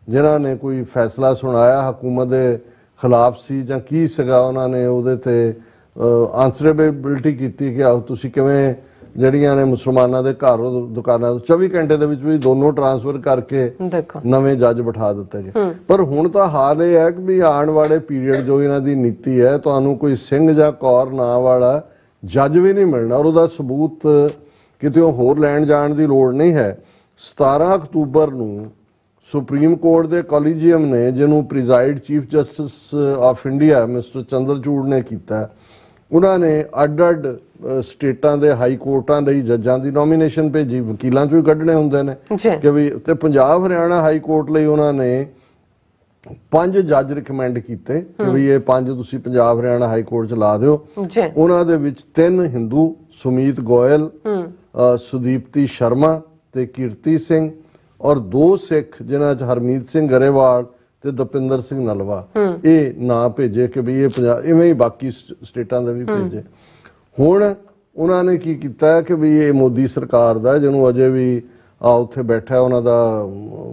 ਜਿਨ੍ਹਾਂ ਨੇ ਕੋਈ ਫੈਸਲਾ ਸੁਣਾਇਆ ਹਕੂਮਤ ਦੇ ਖਿਲਾਫ ਸੀ ਜਾਂ ਕੀ ਸੀਗਾ, ਉਹਨਾਂ ਨੇ ਉਹਦੇ ਤੇ ਆਨਸਰੇਬਿਲਟੀ ਕੀਤੀ ਕਿ ਤੁਸੀਂ ਕਿਵੇਂ ਜਿਹੜੀਆਂ ਨੇ ਮੁਸਲਮਾਨਾਂ ਦੇ ਘਰ ਦੁਕਾਨਾਂ ਤੋਂ 24 ਘੰਟੇ ਦੇ ਵਿੱਚ ਵੀ ਦੋਨੋਂ ਟ੍ਰਾਂਸਫਰ ਕਰਕੇ ਦੇਖੋ ਨਵੇਂ ਜੱਜ ਬਿਠਾ ਦਿੱਤੇ ਗਏ। ਪਰ ਹੁਣ ਤਾਂ ਹਾਲ ਇਹ ਹੈ ਕਿ ਵੀ ਆਉਣ ਵਾਲੇ ਪੀਰੀਅਡ ਜੋ ਇਹਨਾਂ ਦੀ ਨੀਤੀ ਹੈ, ਤੁਹਾਨੂੰ ਕੋਈ ਸਿੰਘ ਜਾਂ ਕੌਰ ਨਾਂ ਵਾਲਾ ਜੱਜ ਵੀ ਨਹੀਂ ਮਿਲਣਾ, ਔਰ ਉਹਦਾ ਸਬੂਤ ਕਿਤੇ ਹੋਰ ਲੈਣ ਜਾਣ ਦੀ ਲੋੜ ਨਹੀਂ ਹੈ। 17 ਅਕਤੂਬਰ ਨੂੰ ਸੁਪਰੀਮ ਕੋਰਟ ਦੇ ਕੋਲੀਜੀਅਮ ਨੇ, ਜਿਹਨੂੰ preside chief justice of India mister Chandrachud ਨੇ ਕੀਤਾ, ਉਹਨਾਂ ਨੇ ਅੱਡ-ਅੱਡ ਸਟੇਟਾਂ ਦੇ ਹਾਈ ਕੋਰਟਾਂ ਲਈ ਜੱਜਾਂ ਦੀ ਨੋਮੀਨੇਸ਼ਨ ਭੇਜੀ। ਵਕੀਲਾਂ ਚੋਂ ਹੀ ਕੱਢਣੇ ਹੁੰਦੇ ਨੇ ਕਿ ਵੀ, ਤੇ ਪੰਜਾਬ ਹਰਿਆਣਾ ਹਾਈ ਕੋਰਟ ਲਈ ਉਹਨਾਂ ਨੇ 5 ਜੱਜ ਰਿਕਮੈਂਡ ਕੀਤੇ ਕਿ ਵੀ ਇਹ 5 ਤੁਸੀਂ ਪੰਜਾਬ ਹਰਿਆਣਾ ਹਾਈ ਕੋਰਟ ਚ ਲਾ ਦਿਓ। ਉਹਨਾਂ ਦੇ ਵਿੱਚ 3 ਹਿੰਦੂ, ਸੁਮੀਤ ਗੋਇਲ, ਸੁਦੀਪਤੀ ਸ਼ਰਮਾ ਤੇ ਕੀਰਤੀ ਸਿੰਘ, ਔਰ 2 ਸਿੱਖ ਜਿਨ੍ਹਾਂ ਚ ਹਰਮੀਤ ਸਿੰਘ ਗਰੇਵਾਲ ਤੇ ਦਪਿੰਦਰ ਸਿੰਘ ਨਲਵਾ, ਇਹ ਨਾਂ ਭੇਜੇ ਕਿ ਵੀ ਇਹ ਪੰਜਾਬ, ਇਵੇਂ ਹੀ ਬਾਕੀ ਸਟੇਟਾਂ ਦੇ ਵੀ ਭੇਜੇ। ਹੁਣ ਉਹਨਾਂ ਨੇ ਕੀ ਕੀਤਾ ਕਿ ਵੀ ਇਹ ਮੋਦੀ ਸਰਕਾਰ ਦਾ, ਜਿਹਨੂੰ ਅਜੇ ਵੀ ਉੱਥੇ ਬੈਠਾ ਉਹਨਾਂ ਦਾ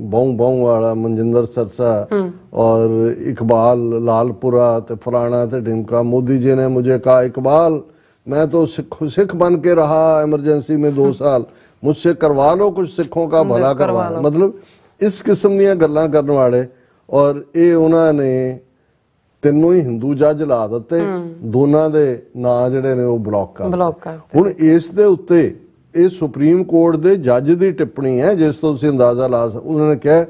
ਬਾਉ ਵਾਲਾ ਮਨਜਿੰਦਰ ਸਰਸਾ ਔਰ ਇਕਬਾਲ ਲਾਲਪੁਰਾ ਤੇ ਫਲਾਣਾ ਤੇ ਢਿਮਕਾ, मोदी जी ने मुझे कहा इकबाल मैं तो सिख बन के रहा इमरजेंसी में 2 साल, मुझसे करवा लो कुछ, सिखों का भला करवा लो। मतलब इस किस्म ਦੀਆਂ ਗੱਲਾਂ ਕਰਨ ਵਾਲੇ, ਔਰ ਇਹ ਉਹਨਾਂ ਨੇ ਤਿੰਨੋਂ ਹੀ ਹਿੰਦੂ ਜੱਜ ਲਾ ਦਿੱਤੇ, ਦੋਨਾਂ ਦੇ ਨਾਂ ਜਿਹੜੇ ਨੇ ਉਹ ਬਲੌਕ ਕਰ। ਹੁਣ ਇਸ ਦੇ ਉੱਤੇ ਇਹ ਸੁਪਰੀਮ ਕੋਰਟ ਦੇ ਜੱਜ ਦੀ ਟਿੱਪਣੀ ਹੈ, ਜਿਸ ਤੋਂ ਤੁਸੀਂ ਅੰਦਾਜ਼ਾ ਲਾ ਸਕਦੇ। ਉਹਨਾਂ ਨੇ ਕਿਹਾ,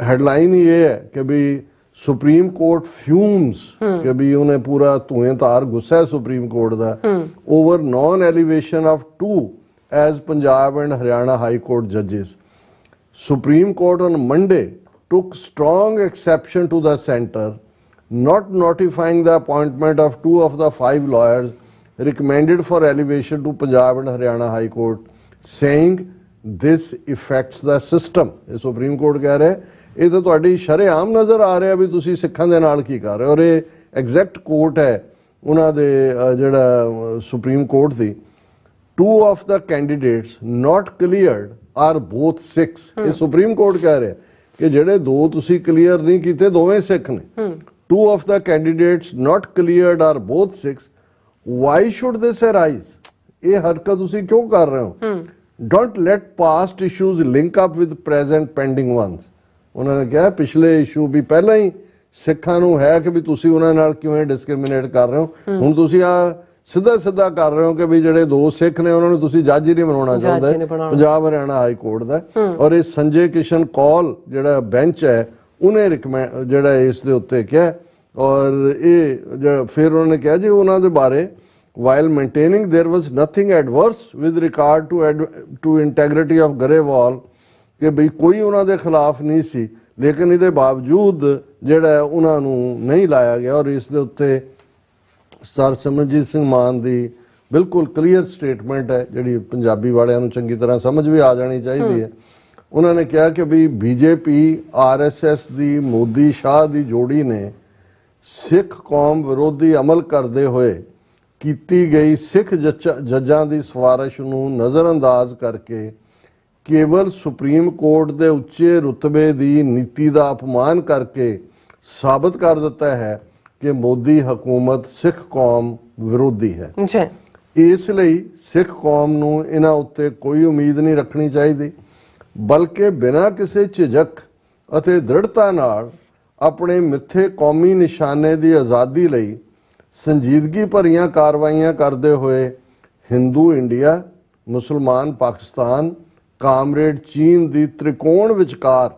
ਹੈਡਲਾਈਨ ਹੀ ਇਹ ਹੈ ਕਿ ਵੀ ਸੁਪਰੀਮ ਕੋਰਟ ਫਿਊਮਸ, ਕਿ ਵੀ ਉਹਨੇ ਪੂਰਾ ਧੂਏ ਧਾਰ ਗੁੱਸਾ ਹੈ ਸੁਪਰੀਮ ਕੋਰਟ ਦਾ, over non elevation of 2 as Punjab and Haryana high court ਜੱਜਿਸ। Supreme Court on Monday took strong exception to the center not notifying the appointment of 2 of the 5 lawyers recommended for elevation to Punjab and Haryana High Court, saying this affects the system। ਇਹ Supreme Court ਕਹਿ ਰਿਹਾ ਇਹ ਤਾਂ ਤੁਹਾਡੀ ਸ਼ਰੇਆਮ ਨਜ਼ਰ ਆ ਰਿਹਾ ਵੀ ਤੁਸੀਂ ਸਿੱਖਾਂ ਦੇ ਨਾਲ ਕੀ ਕਰ ਰਹੇ ਹੋ, ਔਰ ਇਹ ਐਗਜ਼ੈਕਟ ਕੋਰਟ ਹੈ ਉਹਨਾਂ ਦੇ ਜਿਹੜਾ supreme court the. 2 of the candidates not cleared are both Sikhs। ਇਹ ਸੁਪਰੀਮ ਕੋਰਟ ਕਹਿ ਰਿਹਾ ਕਿ ਜਿਹੜੇ 2 ਤੁਸੀਂ ਕਲੀਅਰ ਨਹੀਂ ਕੀਤੇ ਦੋਵੇਂ ਸਿੱਖ ਨੇ। 2 of the candidates not cleared are both Sikhs। Why should this arise? ਇਹ ਹਰਕਤ ਤੁਸੀਂ ਕਿਉਂ ਕਰ ਰਹੇ ਹੋ? Don't let past issues link up with present pending ones। ਉਹਨਾਂ ਨੇ ਕਿਹਾ ਪਿਛਲੇ ਇਸ਼ੂ ਵੀ ਪਹਿਲਾਂ ਹੀ ਸਿੱਖਾਂ ਨੂੰ ਹੈ ਕਿ ਵੀ ਤੁਸੀਂ ਉਹਨਾਂ ਨਾਲ ਕਿਵੇਂ ਡਿਸਕ੍ਰਿਮੀਨੇਟ ਕਰ ਰਹੇ ਹੋ। ਹੁਣ ਤੁਸੀਂ ਆ ਸਿੱਧਾ ਕਰ ਰਹੇ ਹੋ ਕਿ ਵੀ ਜਿਹੜੇ 2 ਸਿੱਖ ਨੇ ਉਹਨਾਂ ਨੂੰ ਤੁਸੀਂ ਜੱਜ ਹੀ ਨਹੀਂ ਬਣਾਉਣਾ ਚਾਹੁੰਦੇ ਪੰਜਾਬ ਹਰਿਆਣਾ ਹਾਈ ਕੋਰਟ ਦਾ। ਔਰ ਇਹ ਸੰਜੇ ਕਿਸ਼ਨ ਕੌਲ ਜਿਹੜਾ ਬੈਂਚ ਹੈ ਉਹਨੇ ਜਿਹੜਾ ਇਸ ਦੇ ਉੱਤੇ ਕਿਹਾ, ਔਰ ਇਹ ਫਿਰ ਉਹਨਾਂ ਨੇ ਕਿਹਾ ਜੀ ਉਹਨਾਂ ਦੇ ਬਾਰੇ, while maintaining there was nothing adverse with regard to integrity of Garewal, ਕਿ ਬਈ ਕੋਈ ਉਹਨਾਂ ਦੇ ਖਿਲਾਫ ਨਹੀਂ ਸੀ, ਲੇਕਿਨ ਇਹਦੇ ਬਾਵਜੂਦ ਜਿਹੜਾ ਉਹਨਾਂ ਨੂੰ ਨਹੀਂ ਲਾਇਆ ਗਿਆ। ਔਰ ਇਸ ਦੇ ਉੱਤੇ ਸਰ ਸਿਮਰਨਜੀਤ ਸਿੰਘ ਮਾਨ ਦੀ ਬਿਲਕੁਲ ਕਲੀਅਰ ਸਟੇਟਮੈਂਟ ਹੈ ਜਿਹੜੀ ਪੰਜਾਬੀ ਵਾਲਿਆਂ ਨੂੰ ਚੰਗੀ ਤਰ੍ਹਾਂ ਸਮਝ ਵੀ ਆ ਜਾਣੀ ਚਾਹੀਦੀ ਹੈ। ਉਹਨਾਂ ਨੇ ਕਿਹਾ ਕਿ ਵੀ ਬੀਜੇਪੀ RSS ਦੀ ਮੋਦੀ ਸ਼ਾਹ ਦੀ ਜੋੜੀ ਨੇ ਸਿੱਖ ਕੌਮ ਵਿਰੋਧੀ ਅਮਲ ਕਰਦੇ ਹੋਏ ਕੀਤੀ ਗਈ ਸਿੱਖ ਜੱਜਾਂ ਦੀ ਸਿਫਾਰਿਸ਼ ਨੂੰ ਨਜ਼ਰਅੰਦਾਜ਼ ਕਰਕੇ ਕੇਵਲ ਸੁਪਰੀਮ ਕੋਰਟ ਦੇ ਉੱਚੇ ਰੁਤਬੇ ਦੀ ਨੀਤੀ ਦਾ ਅਪਮਾਨ ਕਰਕੇ ਸਾਬਤ ਕਰ ਦਿੱਤਾ ਹੈ ਕਿ ਮੋਦੀ ਹਕੂਮਤ ਸਿੱਖ ਕੌਮ ਵਿਰੋਧੀ ਹੈ। ਇਸ ਲਈ ਸਿੱਖ ਕੌਮ ਨੂੰ ਇਹਨਾਂ ਉੱਤੇ ਕੋਈ ਉਮੀਦ ਨਹੀਂ ਰੱਖਣੀ ਚਾਹੀਦੀ, ਬਲਕਿ ਬਿਨਾਂ ਕਿਸੇ ਝਿਜਕ ਅਤੇ ਦ੍ਰਿੜਤਾ ਨਾਲ ਆਪਣੇ ਮਿੱਥੇ ਕੌਮੀ ਨਿਸ਼ਾਨੇ ਦੀ ਆਜ਼ਾਦੀ ਲਈ ਸੰਜੀਦਗੀ ਭਰੀਆਂ ਕਾਰਵਾਈਆਂ ਕਰਦੇ ਹੋਏ ਹਿੰਦੂ ਇੰਡੀਆ, ਮੁਸਲਮਾਨ ਪਾਕਿਸਤਾਨ, ਕਾਮਰੇਡ ਚੀਨ ਦੀ ਤ੍ਰਿਕੋਣ ਵਿਚਕਾਰ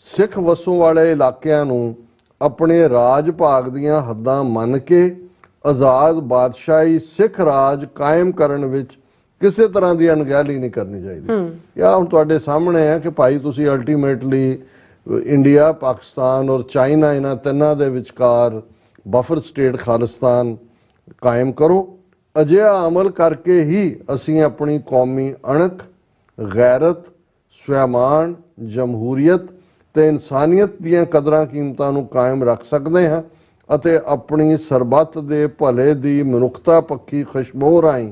ਸਿੱਖ ਵਸੋਂ ਵਾਲੇ ਇਲਾਕਿਆਂ ਨੂੰ ਆਪਣੇ ਰਾਜ ਭਾਗ ਦੀਆਂ ਹੱਦਾਂ ਮੰਨ ਕੇ ਆਜ਼ਾਦ ਬਾਦਸ਼ਾਹੀ ਸਿੱਖ ਰਾਜ ਕਾਇਮ ਕਰਨ ਵਿੱਚ ਕਿਸੇ ਤਰ੍ਹਾਂ ਦੀ ਅਣਗਹਿਲੀ ਨਹੀਂ ਕਰਨੀ ਚਾਹੀਦੀ। ਇਹ ਹੁਣ ਤੁਹਾਡੇ ਸਾਹਮਣੇ ਹੈ ਕਿ ਭਾਈ ਤੁਸੀਂ ਅਲਟੀਮੇਟਲੀ ਇੰਡੀਆ, ਪਾਕਿਸਤਾਨ ਔਰ ਚਾਈਨਾ, ਇਹਨਾਂ ਤਿੰਨਾਂ ਦੇ ਵਿਚਕਾਰ ਬਫਰ ਸਟੇਟ ਖਾਲਿਸਤਾਨ ਕਾਇਮ ਕਰੋ। ਅਜਿਹਾ ਅਮਲ ਕਰਕੇ ਹੀ ਅਸੀਂ ਆਪਣੀ ਕੌਮੀ ਅਣਖ, ਗੈਰਤ, ਸਵੈਮਾਨ, ਜਮਹੂਰੀਅਤ ਤੇ ਇਨਸਾਨੀਅਤ ਦੀਆਂ ਕਦਰਾਂ ਕੀਮਤਾਂ ਨੂੰ ਕਾਇਮ ਰੱਖ ਸਕਦੇ ਹਾਂ ਅਤੇ ਆਪਣੀ ਸਰਬੱਤ ਦੇ ਭਲੇ ਦੀ ਮਨੁੱਖਤਾ ਪੱਖੀ ਖੁਸ਼ਬੂ ਰਾਹੀਂ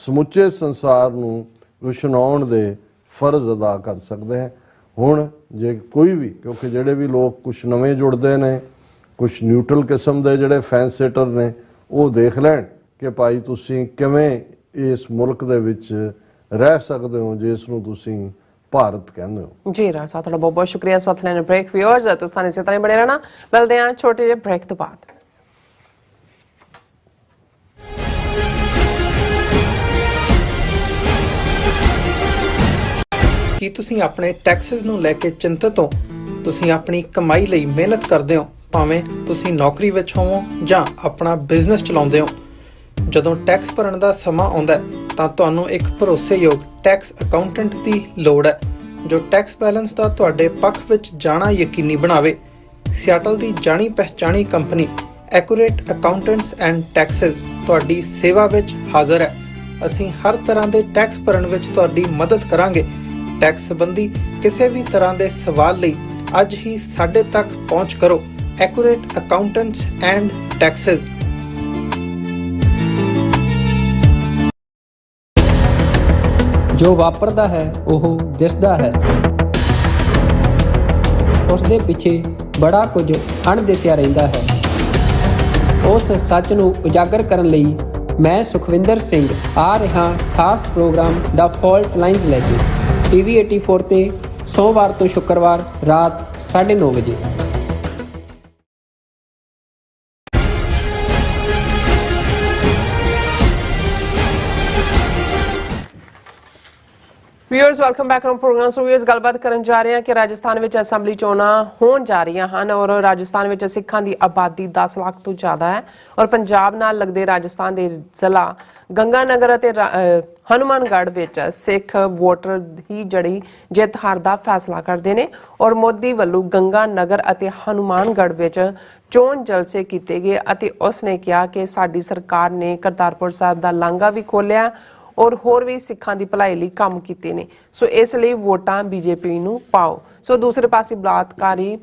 ਸਮੁੱਚੇ ਸੰਸਾਰ ਨੂੰ ਰੁਸ਼ਨਾਉਣ ਦੇ ਫਰਜ਼ ਅਦਾ ਕਰ ਸਕਦੇ ਹਾਂ। ਹੁਣ ਜੇ ਕੋਈ ਵੀ, ਕਿਉਂਕਿ ਜਿਹੜੇ ਵੀ ਲੋਕ ਕੁਛ ਨਵੇਂ ਜੁੜਦੇ ਨੇ, ਕੁਛ ਨਿਊਟਰਲ ਕਿਸਮ ਦੇ ਜਿਹੜੇ ਫੈਂਸ ਸਿਟਰ ਨੇ, ਉਹ ਦੇਖ ਲੈਣ ਕਿ ਭਾਈ ਤੁਸੀਂ ਕਿਵੇਂ ਇਸ ਮੁਲਕ ਦੇ ਵਿੱਚ ਰਹਿ ਸਕਦੇ ਹੋ ਜਿਸ ਨੂੰ ਤੁਸੀਂ ਭਾਰਤ ਕਹਿੰਦੇ ਹੋ। ਜੀ ਰਾਜ ਸਾਹਿਬ ਤੁਹਾਡਾ ਬਹੁਤ ਬਹੁਤ ਸ਼ੁਕਰੀਆ। ਸਾਥ ਲੈਣ ਬ੍ਰੇਕ ਵਿਊਅਰਸ ਤੁਸੀਂ ਇਸੇ ਤਰ੍ਹਾਂ ਬਣੇ ਰਹਿਣਾ। ਮਿਲਦੇ ਹਾਂ ਛੋਟੇ ਜਿਹੇ ਬ੍ਰੇਕ ਤੋਂ ਬਾਅਦ। ਕੀ ਤੁਸੀਂ ਆਪਣੇ ਟੈਕਸਸ ਨੂੰ ਲੈ ਕੇ ਚਿੰਤਤ ਹੋ? ਤੁਸੀਂ ਆਪਣੀ ਕਮਾਈ ਲਈ ਮਿਹਨਤ ਕਰਦੇ ਹੋ, ਭਾਵੇਂ ਤੁਸੀਂ ਨੌਕਰੀ ਵਿੱਚ ਹੋਵੋ ਜਾਂ ਆਪਣਾ ਬਿਜ਼ਨਸ ਚਲਾਉਂਦੇ ਹੋ। ਜਦੋਂ ਟੈਕਸ ਭਰਨ ਦਾ ਸਮਾਂ ਆਉਂਦਾ ਤਾਂ ਤੁਹਾਨੂੰ ਇੱਕ ਭਰੋਸੇਯੋਗ ਟੈਕਸ ਅਕਾਊਂਟੈਂਟ ਦੀ ਲੋੜ ਹੈ ਜੋ ਟੈਕਸ ਬੈਲੈਂਸ ਦਾ ਤੁਹਾਡੇ ਪੱਖ ਵਿੱਚ ਜਾਣਾ ਯਕੀਨੀ ਬਣਾਵੇ। ਸਿਆਟਲ ਦੀ ਜਾਣੀ ਪਹਿਚਾਣੀ company accurate accountants and taxes ਤੁਹਾਡੀ ਸੇਵਾ ਵਿੱਚ ਹਾਜ਼ਰ ਹੈ। ਅਸੀਂ ਹਰ ਤਰ੍ਹਾਂ ਦੇ ਟੈਕਸ ਭਰਨ ਵਿੱਚ ਤੁਹਾਡੀ ਮਦਦ ਕਰਾਂਗੇ। ਟੈਕਸ ਸੰਬੰਧੀ ਕਿਸੇ ਵੀ ਤਰ੍ਹਾਂ ਦੇ ਸਵਾਲ ਲਈ ਅੱਜ ਹੀ ਸਾਡੇ ਤੱਕ ਪਹੁੰਚ ਕਰੋ। Accurate accountants and Texas. ਜੋ ਵਾਪਰਦਾ ਹੈ ਉਹ ਦਿਸਦਾ ਹੈ, ਉਸ ਦੇ ਪਿੱਛੇ ਬੜਾ ਕੁਝ ਅਣਦਿਸਿਆ ਰਹਿੰਦਾ ਹੈ। ਉਸ ਸੱਚ ਨੂੰ ਉਜਾਗਰ ਕਰਨ ਲਈ ਮੈਂ ਸੁਖਵਿੰਦਰ ਸਿੰਘ ਆ ਰਿਹਾ ਖਾਸ ਪ੍ਰੋਗਰਾਮ ਦਾ ਫਾਲਟ ਲਾਈਨਸ ਲੈ ਕੇ TV 84 ਤੇ ਸੋਮਵਾਰ ਤੋਂ ਸ਼ੁੱਕਰਵਾਰ ਰਾਤ 9:30 ਵਜੇ। Viewers welcome back to programme. So viewers ਗੱਲਬਾਤ ਕਰਨ ਜਾ ਰਹੇ ਹਾਂ ਕਿ ਰਾਜਸਥਾਨ ਵਿੱਚ ਅਸੈਂਬਲੀ ਚੋਣਾਂ ਹੋਣ ਜਾ ਰਹੀਆਂ ਹਨ ਔਰ ਰਾਜਸਥਾਨ ਵਿੱਚ ਸਿੱਖਾਂ ਦੀ ਆਬਾਦੀ 10 ਲੱਖ ਤੋਂ ਜ਼ਿਆਦਾ ਹੈ ਔਰ ਪੰਜਾਬ ਨਾਲ ਲੱਗਦੇ ਰਾਜਸਥਾਨ ਦੇ ਜ਼ਿਲ੍ਹਾ ਗੰਗਾਨਗਰ ਅਤੇ ਹਨੂਮਾਨਗੜ੍ਹ ਵਿੱਚ ਸਿੱਖ ਵੋਟਰ ਹੀ ਜਿਹੜੀ ਜਿੱਤ ਹਾਰ ਦਾ ਫੈਸਲਾ ਕਰਦੇ ਨੇ ਔਰ ਮੋਦੀ ਵੱਲੋਂ ਗੰਗਾਨਗਰ ਅਤੇ ਹਨੂਮਾਨਗੜ੍ਹ ਵਿੱਚ ਚੋਣ ਜਲਸੇ ਕੀਤੇ ਗਏ ਅਤੇ ਉਸਨੇ ਕਿਹਾ ਕਿ ਸਾਡੀ ਸਰਕਾਰ ਨੇ ਕਰਤਾਰਪੁਰ ਸਾਹਿਬ ਦਾ ਲਾਂਘਾ ਵੀ ਖੋਲ੍ਹਿਆ ਔਰ ਹੋਰ ਵੀ ਸਿੱਖਾਂ ਦੀ ਭਲਾਈ ਲਈ ਕੰਮ ਕੀਤੇ ਨੇ। ਸੋ ਇਸ ਲਈ ਵੋਟਾਂ ਬੀਜੇਪੀ ਨੂੰ ਪਾਓ। ਸੋ ਦੂਸਰੇ ਪਾਸੇ ਬਲਾਤਕਾਰੀ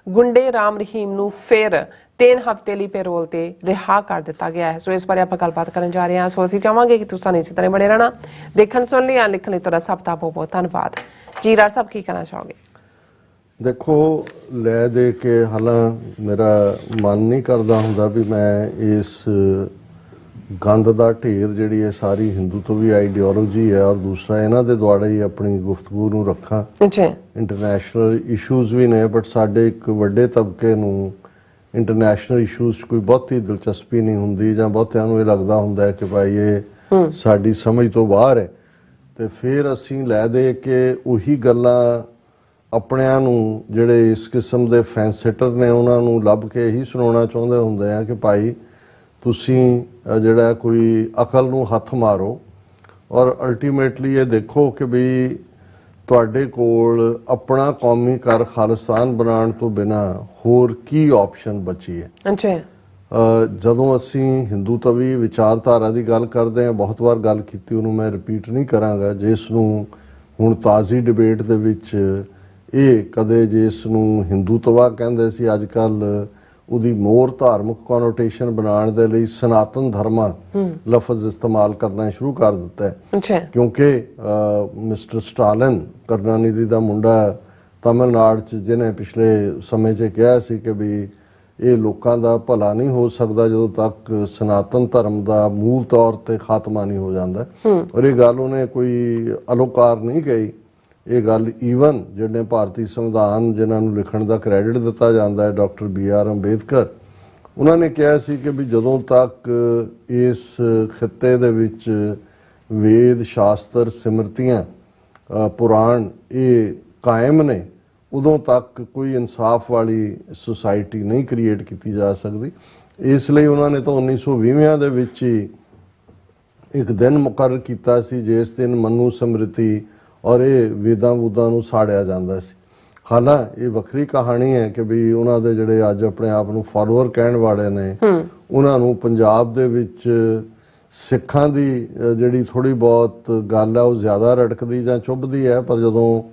ਗੁੰਡੇ ਰਾਮ ਰਹੀਮ ਨੂੰ ਫਿਰ 3 ਹਫ਼ਤੇ ਲਈ ਪੈਰੋਲ ਤੇ ਰਿਹਾ ਕਰ ਦਿੱਤਾ ਗਿਆ ਹੈ। ਸੋ ਇਸ ਬਾਰੇ ਆਪਾਂ ਗੱਲਬਾਤ ਕਰਨ ਜਾ ਰਹੇ ਹਾਂ। ਸੋ ਅਸੀਂ ਚਾਹਾਂਗੇ ਕਿ ਤੁਸੀਂ ਇਸੇ ਤਰ੍ਹਾਂ ਬਣੇ ਰਹਿਣਾ। ਦੇਖਣ ਸੁਣ ਲਈ ਲਿਖਣ ਲਈ ਤੁਹਾਡਾ ਸਭ ਦਾ ਬਹੁਤ ਬਹੁਤ ਧੰਨਵਾਦ। ਜੀ ਰਾਜ ਸਾਹਿਬ ਕੀ ਕਹਿਣਾ ਚਾਹੋਗੇ? ਦੇਖੋ, ਲੈ ਦੇ ਕੇ ਹਾਲਾਂ ਮੇਰਾ ਮਨ ਨਹੀਂ ਕਰਦਾ ਹੁੰਦਾ ਵੀ ਮੈਂ ਇਸ ਗੰਦ ਦਾ ਢੇਰ ਜਿਹੜੀ ਹੈ ਸਾਰੀ ਹਿੰਦੂ ਤੋਂ ਵੀ ਆਈਡੀਓਲੋਜੀ ਹੈ ਔਰ ਦੂਸਰਾ ਇਹਨਾਂ ਦੇ ਦੁਆਲੇ ਹੀ ਆਪਣੀ ਗੁਫ਼ਤਗੂ ਨੂੰ ਰੱਖਾਂ। ਇੰਟਰਨੈਸ਼ਨਲ ਇਸ਼ੂਜ਼ ਵੀ ਨੇ ਬਟ ਸਾਡੇ ਇੱਕ ਵੱਡੇ ਤਬਕੇ ਨੂੰ ਇੰਟਰਨੈਸ਼ਨਲ ਇਸ਼ੂਜ਼ 'ਚ ਕੋਈ ਬਹੁਤੀ ਦਿਲਚਸਪੀ ਨਹੀਂ ਹੁੰਦੀ ਜਾਂ ਬਹੁਤਿਆਂ ਨੂੰ ਇਹ ਲੱਗਦਾ ਹੁੰਦਾ ਹੈ ਕਿ ਭਾਈ ਇਹ ਸਾਡੀ ਸਮਝ ਤੋਂ ਬਾਹਰ ਹੈ ਤੇ ਫਿਰ ਅਸੀਂ ਲੈ ਦੇ ਕੇ ਉਹੀ ਗੱਲਾਂ ਆਪਣਿਆਂ ਨੂੰ ਜਿਹੜੇ ਇਸ ਕਿਸਮ ਦੇ ਫੈਂਸਿਟਰ ਨੇ ਉਹਨਾਂ ਨੂੰ ਲੱਭ ਕੇ ਇਹੀ ਸੁਣਾਉਣਾ ਚਾਹੁੰਦੇ ਹੁੰਦੇ ਆ ਕਿ ਭਾਈ ਤੁਸੀਂ ਜਿਹੜਾ ਕੋਈ ਅਕਲ ਨੂੰ ਹੱਥ ਮਾਰੋ ਔਰ ਅਲਟੀਮੇਟਲੀ ਇਹ ਦੇਖੋ ਕਿ ਵੀ ਤੁਹਾਡੇ ਕੋਲ ਆਪਣਾ ਕੌਮੀ ਘਰ ਖਾਲਿਸਤਾਨ ਬਣਾਉਣ ਤੋਂ ਬਿਨਾ ਹੋਰ ਕੀ ਆਪਸ਼ਨ ਬਚੀ ਹੈ। ਜਦੋਂ ਅਸੀਂ ਹਿੰਦੂ ਤਵੀ ਵਿਚਾਰਧਾਰਾ ਦੀ ਗੱਲ ਕਰਦੇ ਹਾਂ, ਬਹੁਤ ਵਾਰ ਗੱਲ ਕੀਤੀ, ਉਹਨੂੰ ਮੈਂ ਰਿਪੀਟ ਨਹੀਂ ਕਰਾਂਗਾ, ਜਿਸ ਨੂੰ ਹੁਣ ਤਾਜ਼ੀ ਡਿਬੇਟ ਦੇ ਵਿੱਚ ਇਹ ਕਦੇ ਜਿਸ ਨੂੰ ਹਿੰਦੂਤਵਾ ਕਹਿੰਦੇ ਸੀ ਅੱਜ ਕੱਲ੍ਹ ਉਹਦੀ ਮੋਰ ਧਾਰਮਿਕ ਕੋਨੋਟੇਸ਼ਨ ਬਣਾਉਣ ਦੇ ਲਈ ਸਨਾਤਨ ਧਰਮਾਂ ਲਫ਼ਜ਼ ਇਸਤੇਮਾਲ ਕਰਨਾ ਸ਼ੁਰੂ ਕਰ ਦਿੱਤਾ ਹੈ। ਕਿਉਂਕਿ ਮਿਸਟਰ ਸਟਾਲਿਨ ਕਰੁਣਾਨਿਧੀ ਦਾ ਮੁੰਡਾ ਤਮਿਲਨਾਡੂ 'ਚ ਜਿਹਨੇ ਪਿਛਲੇ ਸਮੇਂ 'ਚ ਕਿਹਾ ਸੀ ਕਿ ਵੀ ਇਹ ਲੋਕਾਂ ਦਾ ਭਲਾ ਨਹੀਂ ਹੋ ਸਕਦਾ ਜਦੋਂ ਤੱਕ ਸਨਾਤਨ ਧਰਮ ਦਾ ਮੂਲ ਤੌਰ ਤੇ ਖਾਤਮਾ ਨਹੀਂ ਹੋ ਜਾਂਦਾ ਔਰ ਇਹ ਗੱਲ ਉਹਨੇ ਕੋਈ ਅਲੋਕਾਰ ਨਹੀਂ ਕਹੀ। ਇਹ ਗੱਲ ਈਵਨ ਜਿਹੜੇ ਭਾਰਤੀ ਸੰਵਿਧਾਨ ਜਿਨ੍ਹਾਂ ਨੂੰ ਲਿਖਣ ਦਾ ਕ੍ਰੈਡਿਟ ਦਿੱਤਾ ਜਾਂਦਾ ਹੈ ਡਾਕਟਰ BR ਅੰਬੇਦਕਰ, ਉਹਨਾਂ ਨੇ ਕਿਹਾ ਸੀ ਕਿ ਵੀ ਜਦੋਂ ਤੱਕ ਇਸ ਖਿੱਤੇ ਦੇ ਵਿੱਚ ਵੇਦ ਸ਼ਾਸਤਰ ਸਿਮਰਤੀਆਂ ਪੁਰਾਣ ਇਹ ਕਾਇਮ ਨੇ ਉਦੋਂ ਤੱਕ ਕੋਈ ਇਨਸਾਫ ਵਾਲੀ ਸੁਸਾਇਟੀ ਨਹੀਂ ਕ੍ਰੀਏਟ ਕੀਤੀ ਜਾ ਸਕਦੀ। ਇਸ ਲਈ ਉਹਨਾਂ ਨੇ ਤਾਂ 1920 ਦੇ ਵਿੱਚ ਹੀ ਇੱਕ ਦਿਨ ਮੁਕਰਰ ਕੀਤਾ ਸੀ ਜਿਸ ਦਿਨ ਮਨੂ ਸਮ੍ਰਿਤੀ ਔਰ ਇਹ ਵੇਦਾਂ ਵੂਦਾਂ ਨੂੰ ਸਾੜਿਆ ਜਾਂਦਾ ਸੀ। ਹਾਲਾਂ ਇਹ ਵੱਖਰੀ ਕਹਾਣੀ ਹੈ ਕਿ ਵੀ ਉਹਨਾਂ ਦੇ ਜਿਹੜੇ ਅੱਜ ਆਪਣੇ ਆਪ ਨੂੰ ਫਾਲੋਅਰ ਕਹਿਣ ਵਾਲੇ ਨੇ ਉਹਨਾਂ ਨੂੰ ਪੰਜਾਬ ਦੇ ਵਿੱਚ ਸਿੱਖਾਂ ਦੀ ਜਿਹੜੀ ਥੋੜ੍ਹੀ ਬਹੁਤ ਗੱਲ ਹੈ ਉਹ ਜ਼ਿਆਦਾ ਰੜਕਦੀ ਜਾਂ ਚੁੱਭਦੀ ਹੈ, ਪਰ ਜਦੋਂ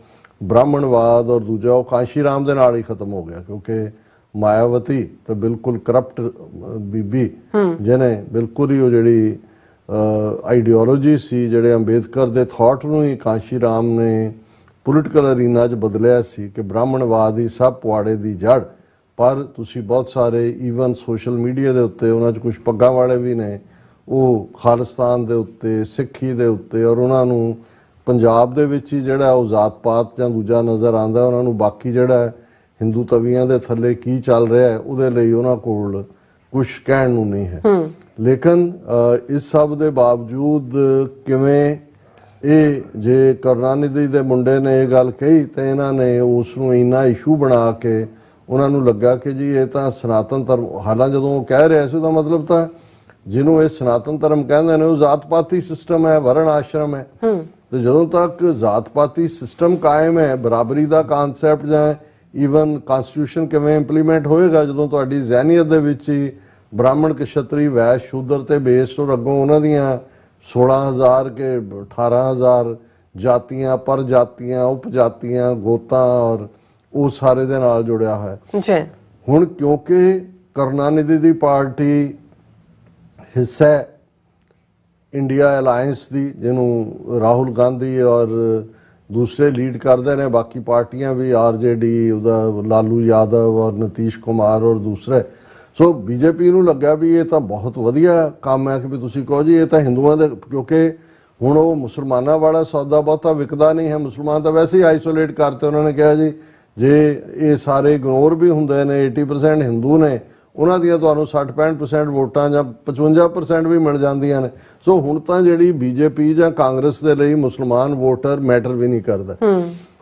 ਬ੍ਰਾਹਮਣਵਾਦ ਔਰ ਦੂਜਾ ਉਹ ਕਾਂਸ਼ੀ ਰਾਮ ਦੇ ਨਾਲ ਹੀ ਖਤਮ ਹੋ ਗਿਆ ਕਿਉਂਕਿ ਮਾਇਆਵਤੀ ਤਾਂ ਬਿਲਕੁਲ ਕਰਪਟ ਬੀਬੀ ਜਿਹਨੇ ਬਿਲਕੁਲ ਹੀ ਉਹ ਜਿਹੜੀ ਆਈਡੀਓਲੋਜੀ ਸੀ ਜਿਹੜੇ ਅੰਬੇਦਕਰ ਦੇ ਥਾਟ ਨੂੰ ਹੀ ਕਾਂਸ਼ੀ ਰਾਮ ਨੇ ਪੋਲੀਟੀਕਲ ਅਰੀਨਾ 'ਚ ਬਦਲਿਆ ਸੀ ਕਿ ਬ੍ਰਾਹਮਣਵਾਦ ਹੀ ਸਭ ਪੁਆੜੇ ਦੀ ਜੜ। ਪਰ ਤੁਸੀਂ ਬਹੁਤ ਸਾਰੇ ਈਵਨ ਸੋਸ਼ਲ ਮੀਡੀਆ ਦੇ ਉੱਤੇ ਉਹਨਾਂ 'ਚ ਕੁਝ ਪੱਗਾਂ ਵਾਲੇ ਵੀ ਨੇ ਉਹ ਖਾਲਿਸਤਾਨ ਦੇ ਉੱਤੇ, ਸਿੱਖੀ ਦੇ ਉੱਤੇ ਔਰ ਉਹਨਾਂ ਨੂੰ ਪੰਜਾਬ ਦੇ ਵਿੱਚ ਹੀ ਜਿਹੜਾ ਉਹ ਜ਼ਾਤ ਪਾਤ ਜਾਂ ਦੂਜਾ ਨਜ਼ਰ ਆਉਂਦਾ, ਉਹਨਾਂ ਨੂੰ ਬਾਕੀ ਜਿਹੜਾ ਹਿੰਦੂ ਤਵੀਆਂ ਦੇ ਥੱਲੇ ਕੀ ਚੱਲ ਰਿਹਾ ਹੈ ਉਹਦੇ ਲਈ ਉਹਨਾਂ ਕੋਲ ਕੁਝ ਕਹਿਣ ਨੂੰ ਨਹੀਂ ਹੈ। ਲੇਕਿਨ ਇਸ ਸਭ ਦੇ ਬਾਵਜੂਦ ਕਿਵੇਂ ਇਹ ਜੇ ਕਰੁਣਾਨਿਧੀ ਦੇ ਮੁੰਡੇ ਨੇ ਇਹ ਗੱਲ ਕਹੀ ਤੇ ਇਹਨਾਂ ਨੇ ਉਸ ਨੂੰ ਇੰਨਾ ਇਸ਼ੂ ਬਣਾ ਕੇ ਉਹਨਾਂ ਨੂੰ ਲੱਗਾ ਕਿ ਜੀ ਇਹ ਤਾਂ ਸਨਾਤਨ ਧਰਮ, ਹਾਲਾਂਕਿ ਜਦੋਂ ਉਹ ਕਹਿ ਰਿਹਾ ਸੀ ਉਹਦਾ ਮਤਲਬ ਤਾਂ ਜਿਹਨੂੰ ਇਹ ਸਨਾਤਨ ਧਰਮ ਕਹਿੰਦੇ ਨੇ ਉਹ ਜ਼ਾਤ ਪਾਤੀ ਸਿਸਟਮ ਹੈ, ਵਰਣ ਆਸ਼ਰਮ ਹੈ। ਤੇ ਜਦੋਂ ਤੱਕ ਜ਼ਾਤ ਪਾਤੀ ਸਿਸਟਮ ਕਾਇਮ ਹੈ, ਬਰਾਬਰੀ ਦਾ ਕਾਨਸੈਪਟ ਜਾਂ ਈਵਨ ਕਨਸਟੀਟਿਊਸ਼ਨ ਕਿਵੇਂ ਇੰਪਲੀਮੈਂਟ ਹੋਏਗਾ ਜਦੋਂ ਤੁਹਾਡੀ ਜ਼ਹਿਨੀਅਤ ਦੇ ਵਿੱਚ ਹੀ ਬ੍ਰਾਹਮਣ, ਕਸ਼ਤਰੀ, ਵੈਸ਼, ਸ਼ੂਦਰ ਤੇ ਬੇਸ ਤੋਂ ਅੱਗੋਂ ਉਹਨਾਂ ਦੀਆਂ 16,000 ਕੇ 18,000 ਜਾਤੀਆਂ, ਪਰ ਜਾਤੀਆਂ, ਉਪਜਾਤੀਆਂ, ਗੋਤਾਂ ਔਰ ਉਹ ਸਾਰੇ ਦੇ ਨਾਲ ਜੁੜਿਆ ਹੈ ਜੀ। ਹੁਣ ਕਿਉਂਕਿ ਕਰੁਣਾਨਿਧੀ ਦੀ ਪਾਰਟੀ ਹਿੱਸਾ ਹੈ ਇੰਡੀਆ ਅਲਾਇੰਸ ਦੀ, ਜਿਹਨੂੰ ਰਾਹੁਲ ਗਾਂਧੀ ਔਰ ਦੂਸਰੇ ਲੀਡ ਕਰਦੇ ਨੇ, ਬਾਕੀ ਪਾਰਟੀਆਂ ਵੀ ਆਰਜੇਡੀ, ਉਹਦਾ ਲਾਲੂ ਯਾਦਵ ਔਰ ਨਤੀਸ਼ ਕੁਮਾਰ ਔਰ ਦੂਸਰੇ। ਸੋ ਬੀਜੇਪੀ ਨੂੰ ਲੱਗਾ ਵੀ ਇਹ ਤਾਂ ਬਹੁਤ ਵਧੀਆ ਕੰਮ ਹੈ ਕਿ ਵੀ ਤੁਸੀਂ ਕਹੋ ਜੀ ਇਹ ਤਾਂ ਹਿੰਦੂਆਂ ਦੇ, ਕਿਉਂਕਿ ਹੁਣ ਉਹ ਮੁਸਲਮਾਨਾਂ ਵਾਲਾ ਸੌਦਾ ਬਹੁਤਾ ਵਿਕਦਾ ਨਹੀਂ ਹੈ, ਮੁਸਲਮਾਨ ਤਾਂ ਵੈਸੇ ਹੀ ਆਈਸੋਲੇਟ ਕਰਤੇ। ਉਹਨਾਂ ਨੇ ਕਿਹਾ ਜੀ ਜੇ ਇਹ ਸਾਰੇ ਇਗਨੋਰ ਵੀ ਹੁੰਦੇ ਨੇ, 80% ਹਿੰਦੂ ਨੇ, ਉਹਨਾਂ ਦੀਆਂ ਤੁਹਾਨੂੰ 60-65% ਵੋਟਾਂ ਜਾਂ 55% ਵੀ ਮਿਲ ਜਾਂਦੀਆਂ ਨੇ। ਸੋ ਹੁਣ ਤਾਂ ਜਿਹੜੀ ਬੀਜੇਪੀ ਜਾਂ ਕਾਂਗਰਸ ਦੇ ਲਈ ਮੁਸਲਮਾਨ ਵੋਟਰ ਮੈਟਰ ਵੀ ਨਹੀਂ ਕਰਦਾ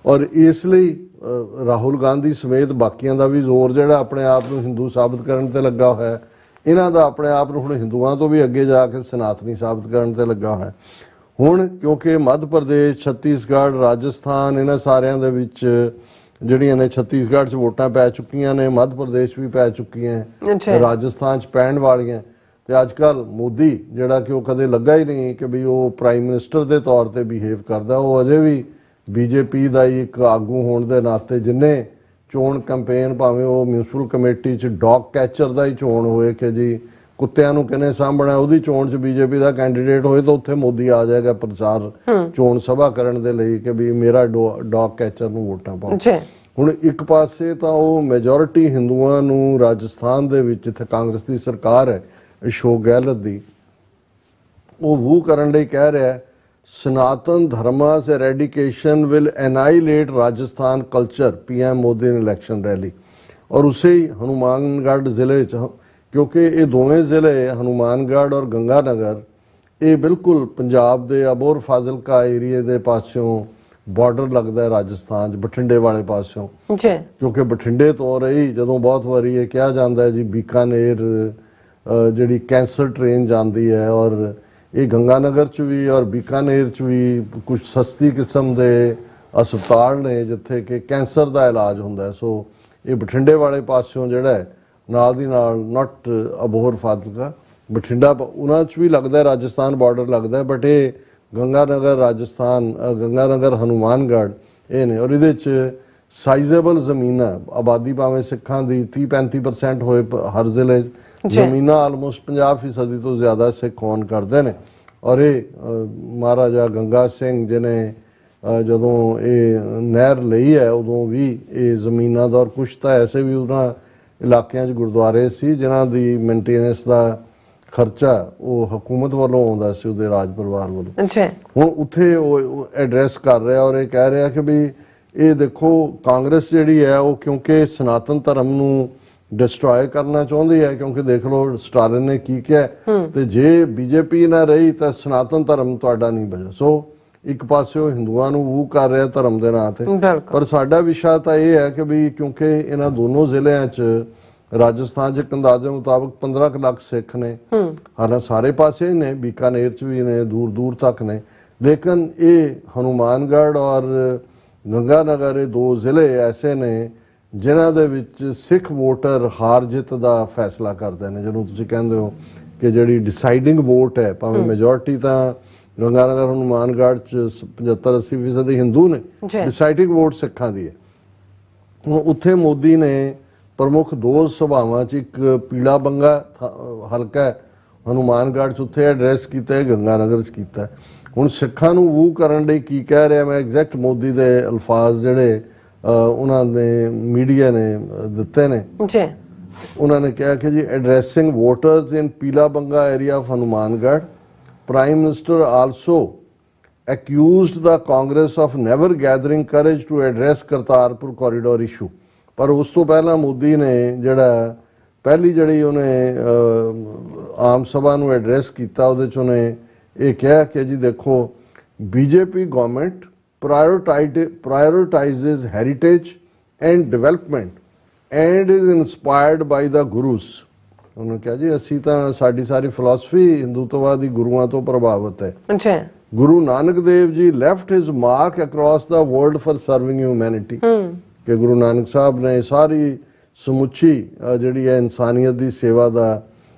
ਔਰ ਇਸ ਲਈ ਰਾਹੁਲ ਗਾਂਧੀ ਸਮੇਤ ਬਾਕੀਆਂ ਦਾ ਵੀ ਜ਼ੋਰ ਜਿਹੜਾ ਆਪਣੇ ਆਪ ਨੂੰ ਹਿੰਦੂ ਸਾਬਤ ਕਰਨ ਤੇ ਲੱਗਾ ਹੋਇਆ, ਇਹਨਾਂ ਦਾ ਆਪਣੇ ਆਪ ਨੂੰ ਹੁਣ ਹਿੰਦੂਆਂ ਤੋਂ ਵੀ ਅੱਗੇ ਜਾ ਕੇ ਸਨਾਤਨੀ ਸਾਬਤ ਕਰਨ ਤੇ ਲੱਗਾ ਹੋਇਆ। ਹੁਣ ਕਿਉਂਕਿ ਮੱਧ ਪ੍ਰਦੇਸ਼, ਛੱਤੀਸਗੜ੍ਹ, ਰਾਜਸਥਾਨ, ਇਹਨਾਂ ਸਾਰਿਆਂ ਦੇ ਵਿੱਚ ਜਿਹੜੀਆਂ ਨੇ ਛੱਤੀਸਗੜ੍ਹ 'ਚ ਵੋਟਾਂ ਪੈ ਚੁੱਕੀਆਂ ਨੇ, ਮੱਧ ਪ੍ਰਦੇਸ਼ ਵੀ ਪੈ ਚੁੱਕੀਆਂ, ਰਾਜਸਥਾਨ 'ਚ ਪੈਣ ਵਾਲੀਆਂ। ਤੇ ਅੱਜ ਕੱਲ ਮੋਦੀ ਜਿਹੜਾ ਕਿ ਉਹ ਕਦੇ ਲੱਗਾ ਹੀ ਨਹੀਂ ਕਿ ਵੀ ਉਹ ਪ੍ਰਾਈਮ ਮਿਨਿਸਟਰ ਦੇ ਤੌਰ ਤੇ ਬਿਹੇਵ ਕਰਦਾ, ਉਹ ਅਜੇ ਵੀ ਬੀਜੇਪੀ ਦਾ ਹੀ ਇੱਕ ਆਗੂ ਹੋਣ ਦੇ ਨਾਤੇ ਜਿੰਨੇ ਚੋਣ ਕੈਂਪੇਨ, ਭਾਵੇਂ ਉਹ ਮਿਊਨਿਸਪਲ ਕਮੇਟੀ 'ਚ ਡੌਗ ਕੈਚਰ ਦਾ ਹੀ ਚੋਣ ਹੋਏ ਕਿ ਜੀ ਕੁੱਤਿਆਂ ਨੂੰ ਕਿਨੇ ਸਾਂਭਣਾ, ਉਹਦੀ ਚੋਣ 'ਚ ਬੀਜੇਪੀ ਦਾ ਕੈਂਡੀਡੇਟ ਹੋਏ ਤਾਂ ਉੱਥੇ ਮੋਦੀ ਆ ਜਾਏਗਾ ਪ੍ਰਚਾਰ ਚੋਣ ਸਭਾ ਕਰਨ ਦੇ ਲਈ ਕਿ ਵੀ ਮੇਰਾ ਡੌਗ ਕੈਚਰ ਨੂੰ ਵੋਟਾਂ ਪਾਓ। ਹੁਣ ਇੱਕ ਪਾਸੇ ਤਾਂ ਉਹ ਮੈਜੋਰਿਟੀ ਹਿੰਦੂਆਂ ਨੂੰ ਰਾਜਸਥਾਨ ਦੇ ਵਿੱਚ, ਜਿੱਥੇ ਕਾਂਗਰਸ ਦੀ ਸਰਕਾਰ ਹੈ ਅਸ਼ੋਕ ਗਹਿਲੋਤ ਦੀ, ਉਹ ਵੂ ਕਰਨ ਲਈ ਕਹਿ ਰਿਹਾ सनातन धर्मा से eradication will annihilate Rajasthan culture, PM Modi ने इलेक्शन रैली। और उसे ही हनुमानगढ़ जिले क्योंकि ये दोवें जिले हनुमानगढ़ और गंगानगर ये बिल्कुल पंजाब दे अबोहर फाजिलका एरिए दे पासों बॉर्डर लगता है राजस्थान, बठिंडे वाले पासों, क्योंकि बठिंडे तो रही जदों बहुत बारी ये कहा जाता है जी बीकानेर जिहड़ी कैंसर ट्रेन जाती है और ये गंगानगर च भी और बीकानेर च भी कुछ सस्ती किस्म के अस्पताल ने जिथे कि कैंसर का इलाज होंदा है। सो ये बठिंडे वाले पासों जिहड़ा है नाल दी नाल नॉट अबोहर फाजिलका बठिंडा उन्हां च भी लगता है राजस्थान बॉर्डर लगता है, बट ये गंगानगर राजस्थान, गंगानगर हनुमानगढ़ ये ने। और इहदे च साइजेबल जमीन, आबादी भावें सिखां दी 30-35% होए हर जिले, जमीन आलमोस्ट 50% तो ज़्यादा सिख होन करते हैं। और ये महाराजा गंगा सिंह जिन्हें जदों ये नहर लई है उदों भी ये जमीनों का और कुछ तो ऐसे भी उन्होंने इलाकों गुरुद्वारे सी जिन्हां दी मेनटेनेंस का खर्चा वो हुकूमत वालों आउंदा सी, उहदे राज परिवार वालों। हुण उत्थे वो एड्रैस कर रहा और ये कह रहा कि भी ये देखो कांग्रेस जिहड़ी है वो क्योंकि सनातन धर्म नूं डिस्ट्रॉय करना चाहती है, क्योंकि देख लो स्टालिन ने की किया, तो जे बीजेपी ना रही तो सनातन धर्म तुहाडा नहीं बचा। सो एक पासे हिंदुआं नूं वू कर रहा धर्म के नां ते, पर साडा विषय तो यह है कि भी क्योंकि इन्हां दोनों जिलिਆਂ 'ਚ राजस्थान च अंदाजे मुताबिक 15 लाख सिख ने, हालांकि सारे पासे ने, बीकानेर च भी ने, दूर दूर तक ने, लेकिन ये हनुमानगढ़ और गंगानगर ये दो जिले ऐसे ने जिन्हां दे विच सिख वोटर हार जित का फैसला करते हैं, जिन्हों तुसीं कहंदे हो कि जिहड़ी डिसाइडिंग वोट है, भावें मेजोरिटी तां गंगानगर हनुमानगढ़ च 75-80% हिंदू ने, डिसाइडिंग वोट सिखां दी है। हुण उत्थे मोदी ने प्रमुख दो सभावां च एक पीला बंगा हलका है हनुमानगढ़ च उत्थे एड्रैस कीता, गंगानगर च कीता। हुण सिखां नूं वू करन लई की कह रहा, मैं एग्जैक्ट मोदी दे अल्फाज जिहड़े उन्होंने मीडिया ने दिते ने ਉਹਨਾਂ ਨੇ ਕਿਹਾ ਕਿ ਜੀ ਐਡਰੈਸਿੰਗ ਵੋਟਰਸ ਇਨ ਪੀਲਾ Banga area of Hanumangarh, prime minister also accused the Congress of never gathering courage to address Kartarpur corridor issue। ਪਰ ਉਸ ਤੋਂ ਪਹਿਲਾਂ ਮੋਦੀ ਨੇ ਜਿਹੜਾ ਪਹਿਲੀ ਜਿਹੜੀ ਉਹਨੇ ਆਮ ਸਭਾ ਨੂੰ ਐਡਰੈਸ ਕੀਤਾ, ਉਹਦੇ 'ਚ ਉਹਨੇ ਇਹ ਕਿਹਾ ਕਿ ਜੀ ਦੇਖੋ BJP government prioritizes heritage and development and is inspired by the gurus। ਉਹਨੇ ਕਿਹਾ ਜੀ ਅਸੀਂ ਤਾਂ ਸਾਡੀ ਸਾਰੀ ਫਿਲਾਸਫੀ ਹਿੰਦੂਤਵਾਦ ਦੀ ਗੁਰੂਆਂ ਤੋਂ ਪ੍ਰਭਾਵਿਤ ਹੈ। ਅੱਛਾ। Guru Nanak Dev Ji left his mark across the world for serving humanity। ਕਿ ਗੁਰੂ ਨਾਨਕ ਸਾਹਿਬ ਨੇ ਸਾਰੀ ਸਮੁੱਚੀ ਜਿਹੜੀ ਹੈ ਇਨਸਾਨੀਅਤ ਦੀ ਸੇਵਾ ਦਾ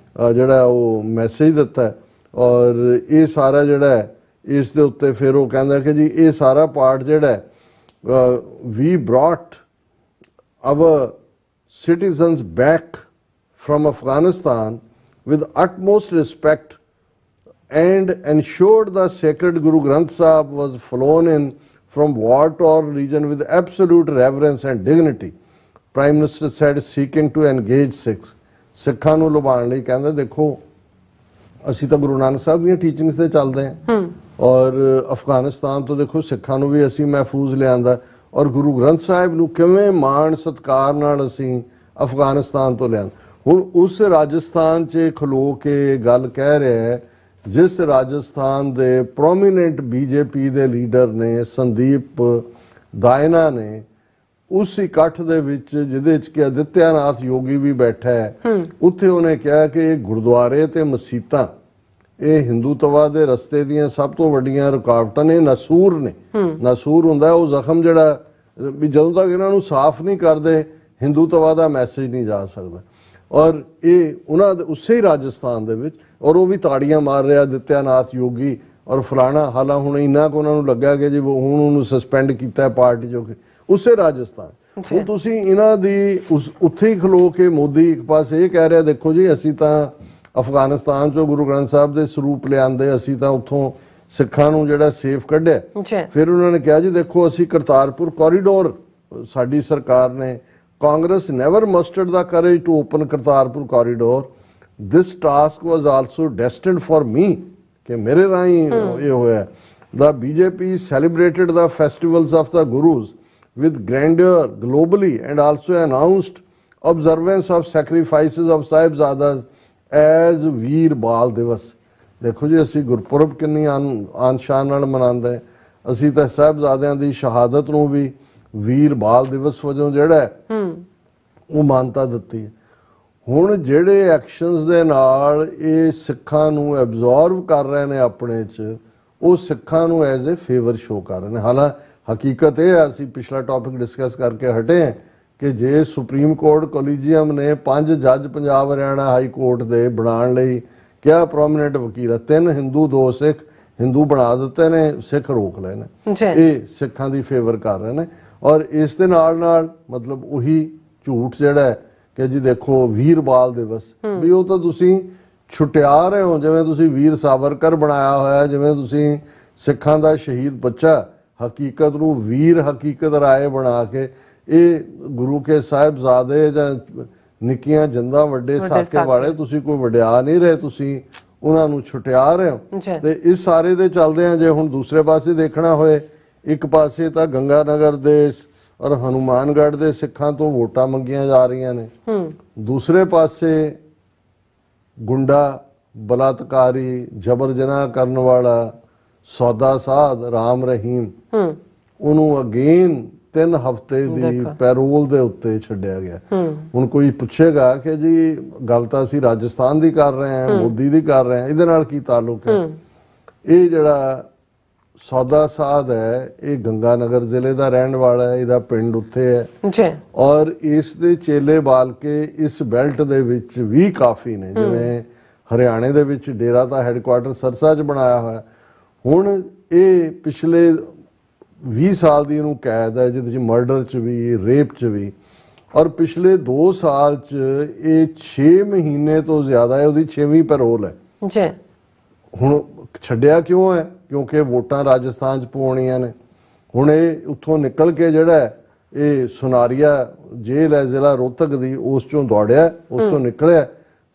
ਜਿਹੜਾ ਉਹ ਮੈਸੇਜ ਦਿੱਤਾ, ਔਰ ਇਹ ਸਾਰਾ ਜਿਹੜਾ ਹੈ ਇਸ ਦੇ ਉੱਤੇ ਫਿਰ ਉਹ ਕਹਿੰਦਾ ਕਿ ਜੀ ਇਹ ਸਾਰਾ ਪਾਰਟ ਜਿਹੜਾ we brought our citizens back from Afghanistan with utmost respect and ensured the sacred Guru Granth Sahib was flown in from war-torn region with absolute reverence and dignity, Prime Minister said, seeking to engage Sikhs। ਸਿੱਖਾਂ ਨੂੰ ਲੁਭਾਉਣ ਲਈ ਕਹਿੰਦੇ ਦੇਖੋ ਅਸੀਂ ਤਾਂ ਗੁਰੂ ਨਾਨਕ ਸਾਹਿਬ ਦੀਆਂ teachings ਤੇ ਚੱਲਦੇ ਹਾਂ, ਔਰ ਅਫਗਾਨਿਸਤਾਨ ਤੋਂ ਦੇਖੋ ਸਿੱਖਾਂ ਨੂੰ ਵੀ ਅਸੀਂ ਮਹਿਫੂਜ਼ ਲਿਆਂਦਾ, ਔਰ ਗੁਰੂ ਗ੍ਰੰਥ ਸਾਹਿਬ ਨੂੰ ਕਿਵੇਂ ਮਾਣ ਸਤਿਕਾਰ ਨਾਲ ਅਸੀਂ ਅਫਗਾਨਿਸਤਾਨ ਤੋਂ ਲਿਆਂਦਾ। ਹੁਣ ਉਸ ਰਾਜਸਥਾਨ 'ਚ ਖਲੋ ਕੇ ਗੱਲ ਕਹਿ ਰਿਹਾ ਹੈ ਜਿਸ ਰਾਜਸਥਾਨ ਦੇ ਪ੍ਰੋਮੀਨੈਂਟ ਬੀਜੇਪੀ ਦੇ ਲੀਡਰ ਨੇ ਸੰਦੀਪ ਦਾਇਨਾ ਨੇ ਉਸ ਇਕੱਠ ਦੇ ਵਿੱਚ ਜਿਹਦੇ 'ਚ ਕਿ ਆਦਿੱਤਿਆਨਾਥ ਯੋਗੀ ਵੀ ਬੈਠਾ ਹੈ, ਉੱਥੇ ਉਹਨੇ ਕਿਹਾ ਕਿ ਇਹ ਗੁਰਦੁਆਰੇ ਤੇ ਮਸੀਤਾਂ ਇਹ ਹਿੰਦੂਤਵਾ ਦੇ ਰਸਤੇ ਦੀਆਂ ਸਭ ਤੋਂ ਵੱਡੀਆਂ ਰੁਕਾਵਟਾਂ ਨੇ, ਨਸੂਰ ਨੇ। ਨਸੂਰ ਹੁੰਦਾ ਉਹ ਜ਼ਖਮ ਜਿਹੜਾ ਵੀ ਜਦੋਂ ਤੱਕ ਇਹਨਾਂ ਨੂੰ ਸਾਫ਼ ਨਹੀਂ ਕਰਦੇ ਹਿੰਦੂਤਵਾ ਦਾ ਮੈਸੇਜ ਨਹੀਂ ਜਾ ਸਕਦਾ। ਔਰ ਇਹ ਉਹਨਾਂ ਦੇ ਉਸੇ ਹੀ ਰਾਜਸਥਾਨ ਦੇ ਵਿੱਚ, ਔਰ ਉਹ ਵੀ ਤਾੜੀਆਂ ਮਾਰ ਰਿਹਾ ਆਦਿੱਤਿਆਨਾਥ ਯੋਗੀ ਔਰ ਫਲਾਣਾ। ਹਾਲਾਂ ਹੁਣ ਇੰਨਾ ਕੁ ਉਹਨਾਂ ਨੂੰ ਲੱਗਾ ਕਿ ਜੀ ਹੁਣ ਉਹਨੂੰ ਸਸਪੈਂਡ ਕੀਤਾ ਪਾਰਟੀ ਜੋ ਕਿ ਉਸੇ ਰਾਜਸਥਾਨ। ਹੁਣ ਤੁਸੀਂ ਇਹਨਾਂ ਦੀ ਉੱਥੇ ਹੀ ਖਲੋ ਕੇ ਮੋਦੀ ਇੱਕ ਪਾਸੇ ਇਹ ਕਹਿ ਰਿਹਾ ਦੇਖੋ ਜੀ ਅਸੀਂ ਤਾਂ ਅਫਗਾਨਿਸਤਾਨ ਚੋਂ ਗੁਰੂ ਗ੍ਰੰਥ ਸਾਹਿਬ ਦੇ ਸਰੂਪ ਲਿਆਂਦੇ, ਅਸੀਂ ਤਾਂ ਉੱਥੋਂ ਸਿੱਖਾਂ ਨੂੰ ਜਿਹੜਾ ਸੇਫ ਕੱਢਿਆ। ਫਿਰ ਉਹਨਾਂ ਨੇ ਕਿਹਾ ਜੀ ਦੇਖੋ ਅਸੀਂ ਕਰਤਾਰਪੁਰ ਕੋਰੀਡੋਰ ਸਾਡੀ ਸਰਕਾਰ ਨੇ Congress never mustered the courage to open Kartarpur corridor. This task was also destined for me कि मेरे राही ये होया। The BJP celebrated the festivals of the Gurus with grandeur globally and also announced observance of sacrifices of Sahibzadas as Veer Bal Divas। देखो जी असी गुरपुरब किन्नी आन शान नाल मनांदे, असी तां साहिबजादियां दी शहादत नूं भी ਵੀਰ ਬਾਲ ਦਿਵਸ ਵਜੋਂ ਜਿਹੜਾ ਉਹ ਮਾਨਤਾ ਦਿੱਤੀ ਹੈ। ਹੁਣ ਜਿਹੜੇ ਐਕਸ਼ਨਸ ਦੇ ਨਾਲ ਇਹ ਸਿੱਖਾਂ ਨੂੰ ਐਬਜ਼ੌਰਵ ਕਰ ਰਹੇ ਨੇ ਆਪਣੇ 'ਚ, ਉਹ ਸਿੱਖਾਂ ਨੂੰ ਐਜ਼ ਏ ਫੇਵਰ ਸ਼ੋਅ ਕਰ ਰਹੇ ਨੇ। ਹਾਲਾਂਕਿ ਹਕੀਕਤ ਇਹ ਹੈ, ਅਸੀਂ ਪਿਛਲਾ ਟੌਪਿਕ ਡਿਸਕਸ ਕਰਕੇ ਹਟੇ ਹਾਂ ਕਿ ਜੇ ਸੁਪਰੀਮ ਕੋਰਟ ਕੋਲੀਜੀਅਮ ਨੇ 5 ਜੱਜ ਪੰਜਾਬ ਹਰਿਆਣਾ ਹਾਈ ਕੋਰਟ ਦੇ ਬਣਾਉਣ ਲਈ ਕਿਹਾ, ਪ੍ਰੋਮੀਨੈਂਟ ਵਕੀਲ 3 ਹਿੰਦੂ 2 ਸਿੱਖ ਹਿੰਦੂ ਬਣਾ ਦਿੱਤੇ ਨੇ, ਸਿੱਖ ਰੋਕ ਲਏ ਨੇ, ਇਹ ਸਿੱਖਾਂ ਦੀ ਫੇਵਰ ਕਰ ਰਹੇ ਨੇ। ਔਰ ਇਸ ਦੇ ਨਾਲ ਨਾਲ ਮਤਲਬ ਉਹੀ ਝੂਠ ਜਿਹੜਾ ਹੈ ਕਿ ਜੀ ਦੇਖੋ ਵੀਰ ਬਾਲ ਦਿਵਸ, ਵੀ ਉਹ ਤਾਂ ਤੁਸੀਂ ਛੁਟਿਆ ਰਹੇ ਹੋ, ਜਿਵੇਂ ਤੁਸੀਂ ਵੀਰ ਸਾਵਰਕਰ ਬਣਾਇਆ ਹੋਇਆ, ਜਿਵੇਂ ਤੁਸੀਂ ਸਿੱਖਾਂ ਦਾ ਸ਼ਹੀਦ ਬੱਚਾ, ਹਕੀਕਤ ਨੂੰ ਵੀਰ ਹਕੀਕਤ ਰਾਏ ਬਣਾ ਕੇ ਇਹ ਗੁਰੂ ਕੇ ਸਾਹਿਬਜ਼ਾਦੇ ਜਾਂ ਨਿੱਕੀਆਂ ਜੰਦਾਂ ਵੱਡੇ ਸਾਕੇ ਵਾਲੇ ਤੁਸੀਂ ਕੋਈ ਵਡਿਆ ਨਹੀਂ ਰਹੇ, ਤੁਸੀਂ ਉਹਨਾਂ ਨੂੰ ਛੁਟਿਆ ਰਹੇ ਹੋ। ਤੇ ਇਸ ਸਾਰੇ ਦੇ ਚੱਲਦੇ ਆ ਜੇ ਹੁਣ ਦੂਸਰੇ ਪਾਸੇ ਦੇਖਣਾ ਹੋਏ, ਇੱਕ ਪਾਸੇ ਤਾਂ ਗੰਗਾ ਨਗਰ ਦੇ ਔਰ ਹਨੂਮਾਨਗੜ੍ਹ ਦੇ ਸਿੱਖਾਂ ਤੋਂ ਵੋਟਾਂ ਮੰਗੀਆਂ ਜਾ ਰਹੀਆਂ ਨੇ, ਦੂਸਰੇ ਪਾਸੇ ਗੁੰਡਾ ਬਲਾਤਕਾਰੀ ਜਬਰ ਜਨਾਹ ਕਰਨ ਵਾਲਾ ਸੌਦਾ ਸਾਧ ਰਾਮ ਰਹੀਮ, ਉਹਨੂੰ ਅਗੇਨ 3 ਹਫ਼ਤੇ ਦੀ ਪੈਰੋਲ ਦੇ ਉੱਤੇ ਛੱਡਿਆ ਗਿਆ। ਹੁਣ ਕੋਈ ਪੁੱਛੇਗਾ ਕਿ ਜੀ ਗੱਲ ਤਾਂ ਅਸੀਂ ਰਾਜਸਥਾਨ ਦੀ ਕਰ ਰਹੇ ਹਾਂ, ਮੋਦੀ ਦੀ ਕਰ ਰਹੇ ਹਾਂ, ਇਹਦੇ ਨਾਲ ਕੀ ਤਾਲੁਕ ਹੈ? ਇਹ ਜਿਹੜਾ ਸੌਦਾ ਸਾਧ ਹੈ ਇਹ ਗੰਗਾ ਨਗਰ ਜ਼ਿਲ੍ਹੇ ਦਾ ਰਹਿਣ ਵਾਲਾ ਹੈ, ਇਹਦਾ ਪਿੰਡ ਉੱਥੇ ਹੈ ਔਰ ਇਸ ਦੇ ਚੇਲੇ ਬਾਲ ਕੇ ਇਸ ਬੈਲਟ ਦੇ ਵਿੱਚ ਵੀ ਕਾਫੀ ਨੇ, ਜਿਵੇਂ ਹਰਿਆਣੇ ਦੇ ਵਿੱਚ ਡੇਰਾ ਦਾ ਹੈੱਡਕੁਆਰਟਰ ਸਰਸਾ 'ਚ ਬਣਾਇਆ ਹੋਇਆ। ਹੁਣ ਇਹ ਪਿਛਲੇ 20 ਸਾਲ ਦੀ ਇਹਨੂੰ ਕੈਦ ਹੈ, ਜਿਹਦੇ 'ਚ ਮਰਡਰ 'ਚ ਵੀ ਰੇਪ 'ਚ ਵੀ, ਔਰ ਪਿਛਲੇ 2 ਸਾਲ 'ਚ ਇਹ 6 ਮਹੀਨੇ ਤੋਂ ਜ਼ਿਆਦਾ ਹੈ ਉਹਦੀ 6ਵੀਂ ਪੈਰੋਲ ਹੈ। ਹੁਣ ਛੱਡਿਆ ਕਿਉਂ ਹੈ? ਕਿਉਂਕਿ ਵੋਟਾਂ ਰਾਜਸਥਾਨ 'ਚ ਪਾਉਣੀਆਂ ਨੇ। ਹੁਣ ਇਹ ਉੱਥੋਂ ਨਿਕਲ ਕੇ ਜਿਹੜਾ ਇਹ ਸੁਨਾਰੀਆ ਜੇਲ੍ਹ ਹੈ ਜ਼ਿਲ੍ਹਾ ਰੋਹਤਕ ਦੀ, ਉਸ ਚੋਂ ਦੌੜਿਆ, ਉਸ ਤੋਂ ਨਿਕਲਿਆ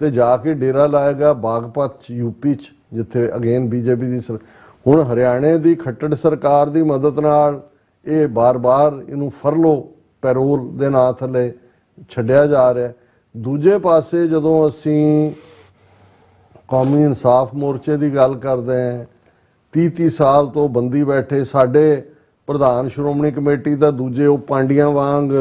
ਤੇ ਜਾ ਕੇ ਡੇਰਾ ਲਾਏਗਾ ਬਾਗਪਤ ਚ ਯੂਪੀ ਚ, ਜਿੱਥੇ ਅਗੇਨ ਬੀਜੇਪੀ ਦੀ ਹੁਣ ਹਰਿਆਣੇ ਦੀ ਖੱਟੜ ਸਰਕਾਰ ਦੀ ਮਦਦ ਨਾਲ ਇਹ ਬਾਰ-ਬਾਰ ਇਹਨੂੰ ਫਰਲੋ ਪੈਰੋਲ ਦੇ ਨਾਂ ਥੱਲੇ ਛੱਡਿਆ ਜਾ ਰਿਹਾ। ਦੂਜੇ ਪਾਸੇ ਜਦੋਂ ਅਸੀਂ ਕੌਮੀ ਇਨਸਾਫ ਮੋਰਚੇ ਦੀ ਗੱਲ ਕਰਦੇ ਹਾਂ, 30 ਸਾਲ ਤੋਂ ਬੰਦੀ ਬੈਠੇ ਸਾਡੇ ਪ੍ਰਧਾਨ ਸ਼੍ਰੋਮਣੀ ਕਮੇਟੀ ਦਾ ਦੂਜੇ ਉਹ ਪਾਂਡੀਆਂ ਵਾਂਗ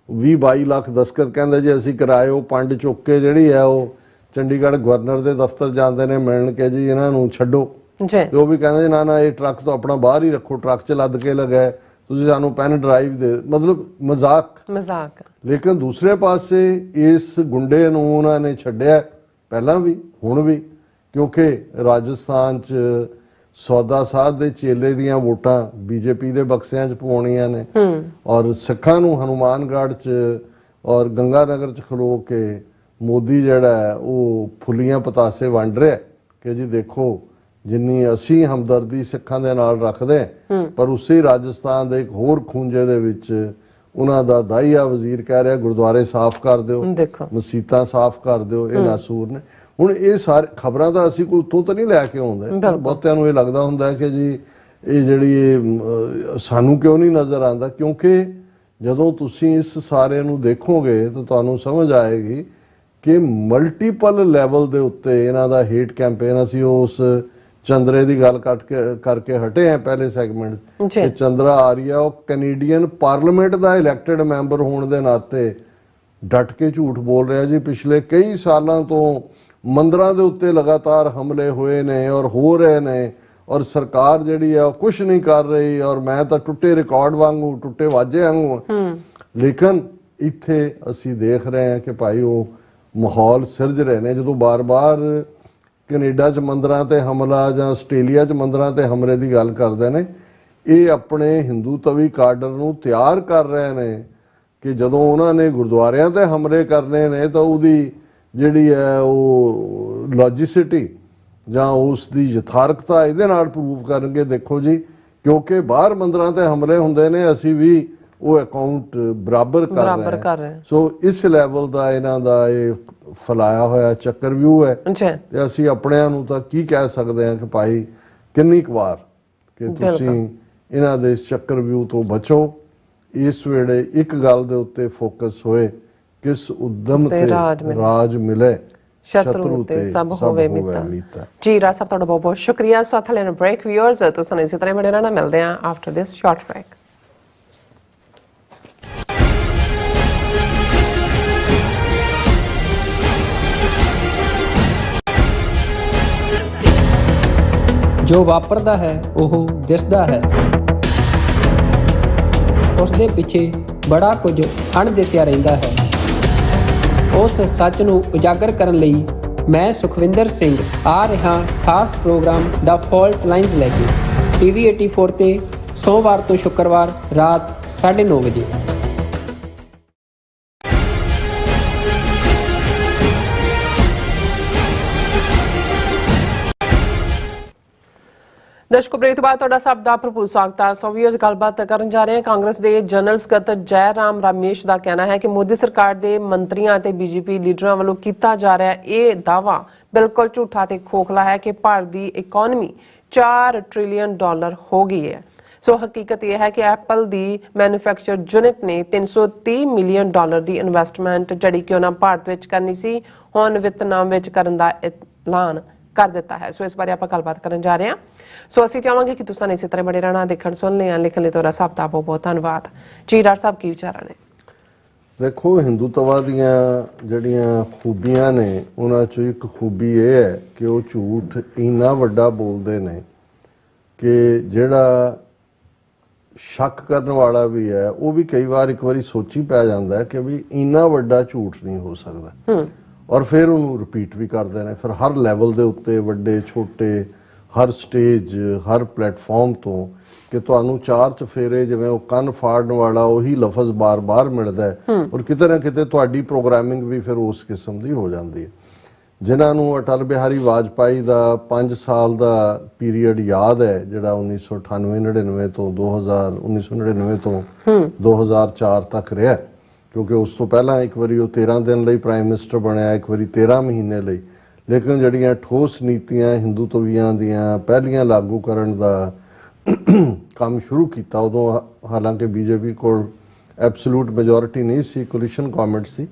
20-22 ਲੱਖ ਦਸਤਖਤ ਕਹਿੰਦੇ ਜੀ ਅਸੀਂ ਕਰਾਏ, ਉਹ ਪੰਡ ਚੁੱਕ ਕੇ ਜਿਹੜੀ ਹੈ ਉਹ ਚੰਡੀਗੜ੍ਹ ਗਵਰਨਰ ਦੇ ਦਫ਼ਤਰ ਜਾਂਦੇ ਨੇ ਮਿਲਣ ਕੇ ਜੀ ਇਹਨਾਂ ਨੂੰ ਛੱਡੋ, ਤੇ ਉਹ ਵੀ ਕਹਿੰਦੇ ਨਾ ਨਾ ਇਹ ਟਰੱਕ ਤੋਂ ਆਪਣਾ ਬਾਹਰ ਹੀ ਰੱਖੋ, ਟਰੱਕ ਚ ਲੱਦ ਕੇ ਲਗਾਏ, ਤੁਸੀਂ ਸਾਨੂੰ ਪੈਨ ਡਰਾਈਵ ਦੇ, ਮਤਲਬ ਮਜ਼ਾਕ। ਲੇਕਿਨ ਦੂਸਰੇ ਪਾਸੇ ਇਸ ਗੁੰਡੇ ਨੂੰ ਉਹਨਾਂ ਨੇ ਛੱਡਿਆ ਪਹਿਲਾਂ ਵੀ ਹੁਣ ਵੀ, ਕਿਉਂਕਿ ਰਾਜਸਥਾਨ ਚ ਸੌਦਾ ਸਾਹਿਬ ਦੇ ਚੇਲੇ ਦੀਆਂ ਵੋਟਾਂ ਬੀਜੇਪੀ ਦੇ ਬਕਸਿਆਂ ਚ ਪਵਾਉਣੀਆਂ ਨੇ, ਔਰ ਸਿੱਖਾਂ ਨੂੰ ਹਨੂਮਾਨਗੜ੍ਹ ਚ ਔਰ ਗੰਗਾਨਗਰ ਚ ਖਲੋ ਕੇ ਮੋਦੀ ਜਿਹੜਾ ਹੈ ਉਹ ਫੁੱਲੀਆਂ ਪਤਾਸੇ ਵੰਡ ਰਿਹਾ ਕਿ ਜੀ ਦੇਖੋ ਜਿੰਨੀ ਅਸੀਂ ਹਮਦਰਦੀ ਸਿੱਖਾਂ ਦੇ ਨਾਲ ਰੱਖਦੇ, ਪਰ ਉਸੇ ਰਾਜਸਥਾਨ ਦੇ ਇੱਕ ਹੋਰ ਖੂੰਜੇ ਦੇ ਵਿੱਚ ਉਹਨਾਂ ਦਾ ਦਾਈਆ ਵਜ਼ੀਰ ਕਹਿ ਰਿਹਾ ਗੁਰਦੁਆਰੇ ਸਾਫ਼ ਕਰ ਦਿਓ, ਮਸੀਤਾਂ ਸਾਫ਼ ਕਰ ਦਿਓ, ਇਹ ਨਾਸੂਰ ਨੇ। ਹੁਣ ਇਹ ਸਾਰੇ ਖਬਰਾਂ ਤਾਂ ਅਸੀਂ ਕੋਈ ਉੱਥੋਂ ਤਾਂ ਨਹੀਂ ਲੈ ਕੇ ਆਉਂਦੇ, ਬਹੁਤਿਆਂ ਨੂੰ ਇਹ ਲੱਗਦਾ ਹੁੰਦਾ ਕਿ ਜੀ ਇਹ ਜਿਹੜੀ ਸਾਨੂੰ ਕਿਉਂ ਨਹੀਂ ਨਜ਼ਰ ਆਉਂਦਾ, ਕਿਉਂਕਿ ਜਦੋਂ ਤੁਸੀਂ ਇਸ ਸਾਰੇ ਨੂੰ ਦੇਖੋਗੇ ਤਾਂ ਤੁਹਾਨੂੰ ਸਮਝ ਆਏਗੀ ਕਿ ਮਲਟੀਪਲ ਲੈਵਲ ਦੇ ਉੱਤੇ ਇਹਨਾਂ ਦਾ ਹੇਟ ਕੈਂਪੇਨ। ਅਸੀਂ ਉਸ ਚੰਦਰੇ ਦੀ ਗੱਲ ਕਰਕੇ ਹਟੇ ਆ ਪਹਿਲੇ ਸੈਗਮੈਂਟ ਕਿ ਚੰਦਰਾ ਆਰੀਆ ਉਹ ਕੈਨੇਡੀਅਨ ਪਾਰਲੀਮੈਂਟ ਦਾ ਇਲੈਕਟਡ ਮੈਂਬਰ ਹੋਣ ਦੇ ਨਾਤੇ ਡਟ ਕੇ ਝੂਠ ਬੋਲ ਰਿਹਾ ਜੀ। ਪਿਛਲੇ ਕਈ ਸਾਲਾਂ ਤੋਂ ਮੰਦਰਾਂ ਦੇ ਉੱਤੇ ਲਗਾਤਾਰ ਹਮਲੇ ਹੋਏ ਨੇ ਔਰ ਹੋ ਰਹੇ ਨੇ, ਔਰ ਸਰਕਾਰ ਜਿਹੜੀ ਆ ਉਹ ਕੁਝ ਨਹੀਂ ਕਰ ਰਹੀ, ਔਰ ਮੈਂ ਤਾਂ ਟੁੱਟੇ ਰਿਕਾਰਡ ਵਾਂਗੂ, ਟੁੱਟੇ ਵਾਜੇ ਵਾਂਗੂ। ਲੇਕਿਨ ਇੱਥੇ ਅਸੀਂ ਦੇਖ ਰਹੇ ਹਾਂ ਕਿ ਭਾਈ ਉਹ ਮਾਹੌਲ ਸਿਰਜ ਰਹੇ ਨੇ। ਜਦੋਂ ਬਾਰ-ਬਾਰ ਕੈਨੇਡਾ 'ਚ ਮੰਦਰਾਂ ਤੇ ਹਮਲਾ ਜਾਂ ਆਸਟ੍ਰੇਲੀਆ 'ਚ ਮੰਦਰਾਂ ਤੇ ਹਮਲੇ ਦੀ ਗੱਲ ਕਰਦੇ ਨੇ, ਇਹ ਆਪਣੇ ਹਿੰਦੂ ਤਵੀ ਕਾਡਰ ਨੂੰ ਤਿਆਰ ਕਰ ਰਹੇ ਨੇ ਕਿ ਜਦੋਂ ਉਹਨਾਂ ਨੇ ਗੁਰਦੁਆਰਿਆਂ ਤੇ ਹਮਲੇ ਕਰਨੇ ਨੇ ਤਾਂ ਉਹਦੀ ਜਿਹੜੀ ਹੈ ਉਹ ਲੌਜਿਸਿਟੀ ਜਾਂ ਉਸ ਦੀ ਯਥਾਰਥਤਾ ਇਹਦੇ ਨਾਲ ਪ੍ਰੂਵ ਕਰਨਗੇ। ਦੇਖੋ ਜੀ, ਕਿਉਂਕਿ ਬਾਹਰ ਮੰਦਰਾਂ ਤੇ ਹਮਲੇ ਹੁੰਦੇ ਨੇ, ਅਸੀਂ ਵੀ ਉਹ ਅਕਾਊਂਟ ਬਰਾਬਰ ਕਰ ਰਹੇ ਹਾਂ। ਸੋ ਇਸ ਲੈਵਲ ਦਾ ਇਹਨਾਂ ਦਾ ਇਹ ਫੈਲਾਇਆ ਹੋਇਆ ਚੱਕਰਵਿਊਹ ਹੈ, ਤੇ ਅਸੀਂ ਆਪਣਿਆਂ ਨੂੰ ਤਾਂ ਕੀ ਕਹਿ ਸਕਦੇ ਹਾਂ ਕਿ ਭਾਈ ਕਿੰਨੀ ਕੁ ਵਾਰ ਕਿ ਤੁਸੀਂ ਇਹਨਾਂ ਦੇ ਇਸ ਚੱਕਰਵਿਊਹ ਤੋਂ ਬਚੋ। ਇਸ ਵੇਲੇ ਇੱਕ ਗੱਲ ਦੇ ਉੱਤੇ ਫੋਕਸ ਹੋਏ, ਕਿਸ ਉਦਮ ਤੇ ਰਾਜ ਮਿਲੇ, ਸ਼ਤਰੂ ਤੇ ਸਭ ਹੋਵੇ ਮੀਤਾ। ਜੀ ਰਾਜ ਸਾਹਿਬ, ਤੁਹਾਡਾ ਬਹੁਤ ਬਹੁਤ ਸ਼ੁਕਰੀਆ। ਸਾਥ ਲੈਣ ਬ੍ਰੇਕ ਵਿਊਅਰਸ, ਤੁਸੀਂ ਇਸੇ ਤਰ੍ਹਾਂ ਬਣੇ ਰਹਿਣਾ। ਮਿਲਦੇ ਹਾਂ ਆਫਟਰ ਦਿਸ ਸ਼ਾਰਟ ਬ੍ਰੇਕ। ਜੋ ਵਾਪਰਦਾ ਹੈ ਉਹ ਦਿਸਦਾ ਹੈ, ਉਸ ਦੇ ਪਿੱਛੇ ਬੜਾ ਕੁਝ ਅਣਦਿਸਿਆ ਰਹਿੰਦਾ ਹੈ। ਉਸ ਸੱਚ ਨੂੰ ਉਜਾਗਰ ਕਰਨ ਲਈ ਮੈਂ ਸੁਖਵਿੰਦਰ ਸਿੰਘ ਆ ਰਿਹਾ ਖਾਸ ਪ੍ਰੋਗਰਾਮ ਦਾ ਫਾਲਟ ਲਾਈਨਸ ਲੈ ਕੇ TV 84 ਤੇ ਸੋਮਵਾਰ ਤੋਂ ਸ਼ੁੱਕਰਵਾਰ ਰਾਤ 9:30 ਵਜੇ। ਦਰਸ਼ਕੋ, ਬ੍ਰੇਕ ਤੋਂ ਬਾਅਦ ਤੁਹਾਡਾ ਸਭ ਦਾ ਭਰਪੂਰ ਸਵਾਗਤ ਹੈ। ਸੋ ਵੀਅਰਸ, ਗੱਲਬਾਤ ਕਰਨ ਜਾ ਰਹੇ ਹਾਂ। ਕਾਂਗਰਸ ਦੇ ਜਨਰਲ ਸਕੱਤਰ ਜੈ ਰਾਮ ਰਮੇਸ਼ ਦਾ ਕਹਿਣਾ ਹੈ ਕਿ ਮੋਦੀ ਸਰਕਾਰ ਦੇ ਮੰਤਰੀਆਂ ਅਤੇ ਬੀਜੇਪੀ ਲੀਡਰਾਂ ਵੱਲੋਂ ਕੀਤਾ ਜਾ ਰਿਹਾ ਇਹ ਦਾਅਵਾ ਬਿਲਕੁਲ ਝੂਠਾ ਤੇ ਖੋਖਲਾ ਹੈ ਕਿ ਭਾਰਤ ਦੀ ਇਕਨੋਮੀ $4 ਟ੍ਰਿਲੀਅਨ ਹੋ ਗਈ ਹੈ। ਸੋ ਹਕੀਕਤ ਇਹ ਹੈ ਕਿ ਐਪਲ ਦੀ ਮੈਨੂਫੈਕਚਰ ਯੂਨਿਟ ਨੇ $330 ਮਿਲੀਅਨ ਦੀ ਇਨਵੈਸਟਮੈਂਟ ਜਿਹੜੀ ਕਿ ਉਹਨਾਂ ਭਾਰਤ ਵਿੱਚ ਕਰਨੀ ਸੀ, ਹੁਣ ਵੀਅਤਨਾਮ ਵਿੱਚ ਕਰਨ ਦਾ ਐਲਾਨ ਕਰ ਦਿੱਤਾ ਹੈ। ਸੋ ਇਸ ਬਾਰੇ ਆਪਾਂ ਗੱਲਬਾਤ ਕਰਨ ਜਾ ਰਹੇ ਹਾਂ। ਸੋ ਅਸੀਂ ਚਾਹਾਂਗੇ ਕਿ ਤੁਸੀਂ ਇਸੇ ਤਰ੍ਹਾਂ ਬਣੇ ਰਹਿਣਾ, ਦੇਖਣ ਸੁਣ ਲਿਆ, ਲਿਖਣ ਲਈ ਤੁਹਾਡਾ ਸਭ ਦਾ ਬਹੁਤ ਬਹੁਤ ਧੰਨਵਾਦ। ਜੀ ਡਾਕਟਰ ਸਾਹਿਬ, ਕੀ ਵਿਚਾਰਾਂ ਨੇ? ਦੇਖੋ, ਹਿੰਦੂਤਵਾ ਦੀਆਂ ਜਿਹੜੀਆਂ ਖੂਬੀਆਂ ਨੇ ਉਹਨਾਂ 'ਚੋਂ ਇੱਕ ਖੂਬੀ ਇਹ ਹੈ ਕਿ ਉਹ ਝੂਠ ਇੰਨਾ ਵੱਡਾ ਬੋਲਦੇ ਨੇ ਕਿ ਜਿਹੜਾ ਸ਼ੱਕ ਕਰਨ ਵਾਲਾ ਵੀ ਹੈ ਉਹ ਵੀ ਕਈ ਵਾਰ ਇੱਕ ਵਾਰੀ ਸੋਚੀ ਪੈ ਜਾਂਦਾ ਕਿ ਵੀ ਇੰਨਾ ਵੱਡਾ ਝੂਠ ਨਹੀਂ ਹੋ ਸਕਦਾ, ਔਰ ਫਿਰ ਉਹਨੂੰ ਰਿਪੀਟ ਵੀ ਕਰਦੇ ਨੇ। ਫਿਰ ਹਰ ਲੈਵਲ ਦੇ ਉੱਤੇ, ਵੱਡੇ ਛੋਟੇ, ਹਰ ਸਟੇਜ, ਹਰ ਪਲੇਟਫਾਰਮ ਤੋਂ ਕਿ ਤੁਹਾਨੂੰ ਚਾਰ ਚਫੇਰੇ ਜਿਵੇਂ ਉਹ ਕੰਨ ਫਾੜਨ ਵਾਲਾ ਉਹੀ ਲਫ਼ਜ਼ ਬਾਰ-ਬਾਰ ਮਿਲਦਾ ਹੈ, ਔਰ ਕਿਤੇ ਨਾ ਕਿਤੇ ਤੁਹਾਡੀ ਪ੍ਰੋਗਰਾਮਿੰਗ ਵੀ ਫਿਰ ਉਸ ਕਿਸਮ ਦੀ ਹੋ ਜਾਂਦੀ ਹੈ। ਜਿਨ੍ਹਾਂ ਨੂੰ ਅਟਲ ਬਿਹਾਰੀ ਵਾਜਪਾਈ ਦਾ 5 ਸਾਲ ਦਾ ਪੀਰੀਅਡ ਯਾਦ ਹੈ, ਜਿਹੜਾ 1998-99 ਤੋਂ 1999 ਤੋਂ 2004 ਤੱਕ ਰਿਹਾ, ਕਿਉਂਕਿ ਉਸ ਤੋਂ ਪਹਿਲਾਂ ਇੱਕ ਵਾਰੀ ਉਹ 13 ਦਿਨ ਲਈ ਪ੍ਰਾਈਮ ਮਿਨਿਸਟਰ ਬਣਿਆ, ਇੱਕ ਵਾਰੀ 13 ਮਹੀਨੇ ਲਈ। ਲੇਕਿਨ ਜਿਹੜੀਆਂ ਠੋਸ ਨੀਤੀਆਂ ਹਿੰਦੂਤਵੀਆਂ ਦੀਆਂ ਪਹਿਲੀਆਂ ਲਾਗੂ ਕਰਨ ਦਾ ਕੰਮ ਸ਼ੁਰੂ ਕੀਤਾ, ਉਦੋਂ ਹਾਲਾਂਕਿ ਬੀਜੇਪੀ ਕੋਲ ਐਬਸੋਲੂਟ ਮੈਜੋਰਿਟੀ ਨਹੀਂ ਸੀ, ਕੋਲੀਸ਼ਨ ਗਵਰਨਮੈਂਟ ਸੀ।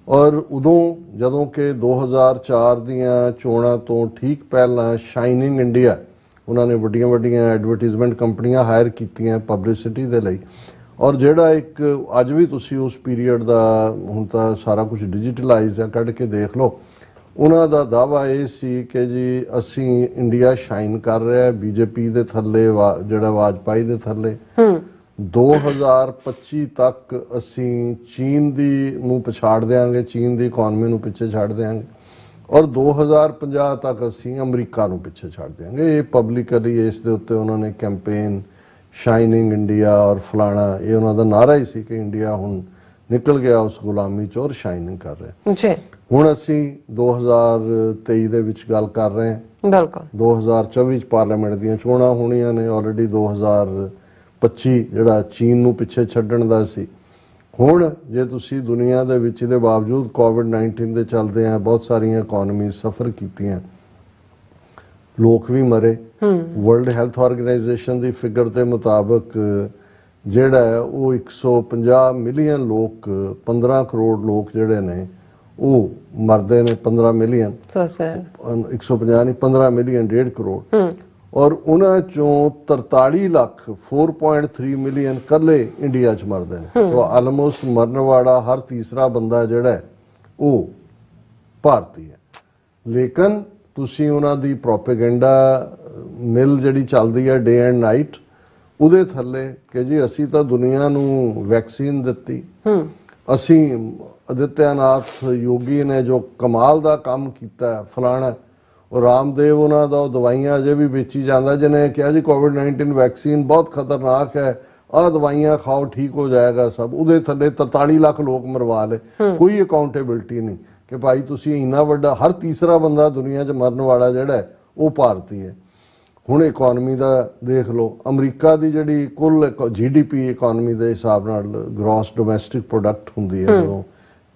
ਔਰ ਉਦੋਂ ਜਦੋਂ ਕਿ 2004 ਦੀਆਂ ਚੋਣਾਂ ਤੋਂ ਠੀਕ ਪਹਿਲਾਂ ਸ਼ਾਈਨਿੰਗ ਇੰਡੀਆ, ਉਹਨਾਂ ਨੇ ਵੱਡੀਆਂ ਵੱਡੀਆਂ ਐਡਵਰਟਾਈਜ਼ਮੈਂਟ ਕੰਪਨੀਆਂ ਹਾਇਰ ਕੀਤੀਆਂ ਪਬਲਿਸਿਟੀ ਦੇ ਲਈ। ਔਰ ਜਿਹੜਾ ਇੱਕ ਅੱਜ ਵੀ ਤੁਸੀਂ ਉਸ ਪੀਰੀਅਡ ਦਾ, ਹੁਣ ਤਾਂ ਸਾਰਾ ਕੁਝ ਡਿਜੀਟਲਾਈਜ਼ ਹੈ, ਕੱਢ ਕੇ ਦੇਖ ਲਓ, ਉਹਨਾਂ ਦਾ ਦਾਅਵਾ ਇਹ ਸੀ ਕਿ ਜੀ ਅਸੀਂ ਇੰਡੀਆ ਸ਼ਾਈਨ ਕਰ ਰਿਹਾ ਬੀਜੇਪੀ ਦੇ ਥੱਲੇ, ਜਿਹੜਾ ਵਾਜਪਾਈ ਦੇ ਥੱਲੇ। 2025 ਤੱਕ ਅਸੀਂ ਚੀਨ ਨੂੰ ਪਛਾੜ ਦਿਆਂਗੇ, ਚੀਨ ਦੀ ਇਕਨੋਮੀ ਨੂੰ ਪਿੱਛੇ ਛੱਡ ਦਿਆਂਗੇ, ਔਰ 2050 ਤੱਕ ਅਸੀਂ ਅਮਰੀਕਾ ਨੂੰ ਪਿੱਛੇ ਛੱਡ ਦਿਆਂਗੇ। ਇਹ ਪਬਲਿਕਲੀ ਇਸ ਦੇ ਉੱਤੇ ਉਹਨਾਂ ਨੇ ਕੈਂਪੇਨ ਸ਼ਾਈਨਿੰਗ ਇੰਡੀਆ ਔਰ ਫਲਾਣਾ, ਇਹ ਉਹਨਾਂ ਦਾ ਨਾਰਾ ਹੀ ਸੀ ਕਿ ਇੰਡੀਆ ਹੁਣ ਨਿਕਲ ਗਿਆ ਉਸ ਗੁਲਾਮੀ ਚੋਂ ਔਰ ਸ਼ਾਈਨਿੰਗ ਕਰ ਰਿਹਾ। ਜੀ ਹੁਣ ਅਸੀਂ 2023 ਦੇ ਵਿੱਚ ਗੱਲ ਕਰ ਰਹੇ ਹਾਂ। ਬਿਲਕੁਲ 2024 ਚ ਪਾਰਲੀਮੈਂਟ ਦੀਆਂ ਚੋਣਾਂ ਹੋਣੀਆਂ ਨੇ। ਆਲਰੇਡੀ 2025 ਜਿਹੜਾ ਚੀਨ ਨੂੰ ਪਿੱਛੇ ਛੱਡਣ ਦਾ ਸੀ। ਹੁਣ ਜੇ ਤੁਸੀਂ ਦੁਨੀਆ ਦੇ ਵਿੱਚ ਇਹਦੇ ਬਾਵਜੂਦ ਕੋਵਿਡ-19 ਦੇ ਚੱਲਦੇ ਆ ਬਹੁਤ ਸਾਰੀਆਂ ਇਕਨੋਮੀਜ਼ ਸਫਰ ਕੀਤੀਆਂ, ਲੋਕ ਵੀ ਮਰੇ। ਵਰਲਡ ਹੈਲਥ ਆਰਗੇਨਾਈਜੇਸ਼ਨ ਦੀ ਫਿਗਰ ਦੇ ਮੁਤਾਬਕ ਜਿਹੜਾ ਹੈ ਉਹ 150 ਮਿਲੀਅਨ ਲੋਕ, 15 ਕਰੋੜ ਲੋਕ ਜਿਹੜੇ ਨੇ ਉਹ ਮਰਦੇ ਨੇ। 15 ਮਿਲੀਅਨ 150 ਨਹੀਂ, 15 ਮਿਲੀਅਨ, 1.5 ਕਰੋੜ। ਔਰ ਉਹਨਾਂ ਚੋਂ 43 ਲੱਖ 4.3 ਮਿਲੀਅਨ ਕੱਲੇ ਇੰਡੀਆ 'ਚ ਮਰਦੇ ਨੇ। ਸੋ ਆਲਮੋਸਟ ਮਰਨ ਵਾਲਾ ਹਰ ਤੀਸਰਾ ਬੰਦਾ ਜਿਹੜਾ ਉਹ ਭਾਰਤੀ ਹੈ। ਲੇਕਿਨ ਤੁਸੀਂ ਉਹਨਾਂ ਦੀ ਪ੍ਰੋਪੇਗੈਂਡਾ ਮਿਲ ਜਿਹੜੀ ਚੱਲਦੀ ਹੈ ਡੇ ਐਂਡ ਨਾਈਟ, ਉਹਦੇ ਥੱਲੇ ਕਿ ਜੀ ਅਸੀਂ ਤਾਂ ਦੁਨੀਆ ਨੂੰ ਵੈਕਸੀਨ ਦਿੱਤੀ, ਅਸੀਂ ਆਦਿੱਤਿਆਨਾਥ ਯੋਗੀ ਨੇ ਜੋ ਕਮਾਲ ਦਾ ਕੰਮ ਕੀਤਾ, ਫਲਾਣਾ। ਉਹ ਰਾਮਦੇਵ ਉਹਨਾਂ ਦਾ ਉਹ ਦਵਾਈਆਂ ਅਜੇ ਵੀ ਵੇਚੀ ਜਾਂਦਾ, ਜਿਹਨੇ ਕਿਹਾ ਜੀ ਕੋਵਿਡ-19 ਵੈਕਸੀਨ ਬਹੁਤ ਖਤਰਨਾਕ ਹੈ, ਆਹ ਦਵਾਈਆਂ ਖਾਓ ਠੀਕ ਹੋ ਜਾਏਗਾ ਸਭ। ਉਹਦੇ ਥੱਲੇ 43 ਲੱਖ ਲੋਕ ਮਰਵਾ ਲਏ। ਕੋਈ ਅਕਾਊਂਟੇਬਿਲਟੀ ਨਹੀਂ ਕਿ ਭਾਈ ਤੁਸੀਂ ਇੰਨਾ ਵੱਡਾ, ਹਰ ਤੀਸਰਾ ਬੰਦਾ ਦੁਨੀਆ 'ਚ ਮਰਨ ਵਾਲਾ ਜਿਹੜਾ ਉਹ ਭਾਰਤੀ ਹੈ। ਹੁਣ ਇਕਨੋਮੀ ਦਾ ਦੇਖ ਲਓ, ਅਮਰੀਕਾ ਦੀ ਜਿਹੜੀ ਕੁੱਲ GDP ਇਕਨੋਮੀ ਦੇ ਹਿਸਾਬ ਨਾਲ ਗ੍ਰੋਸ ਡੋਮੈਸਟਿਕ ਪ੍ਰੋਡਕਟ ਹੁੰਦੀ ਹੈ, ਜਦੋਂ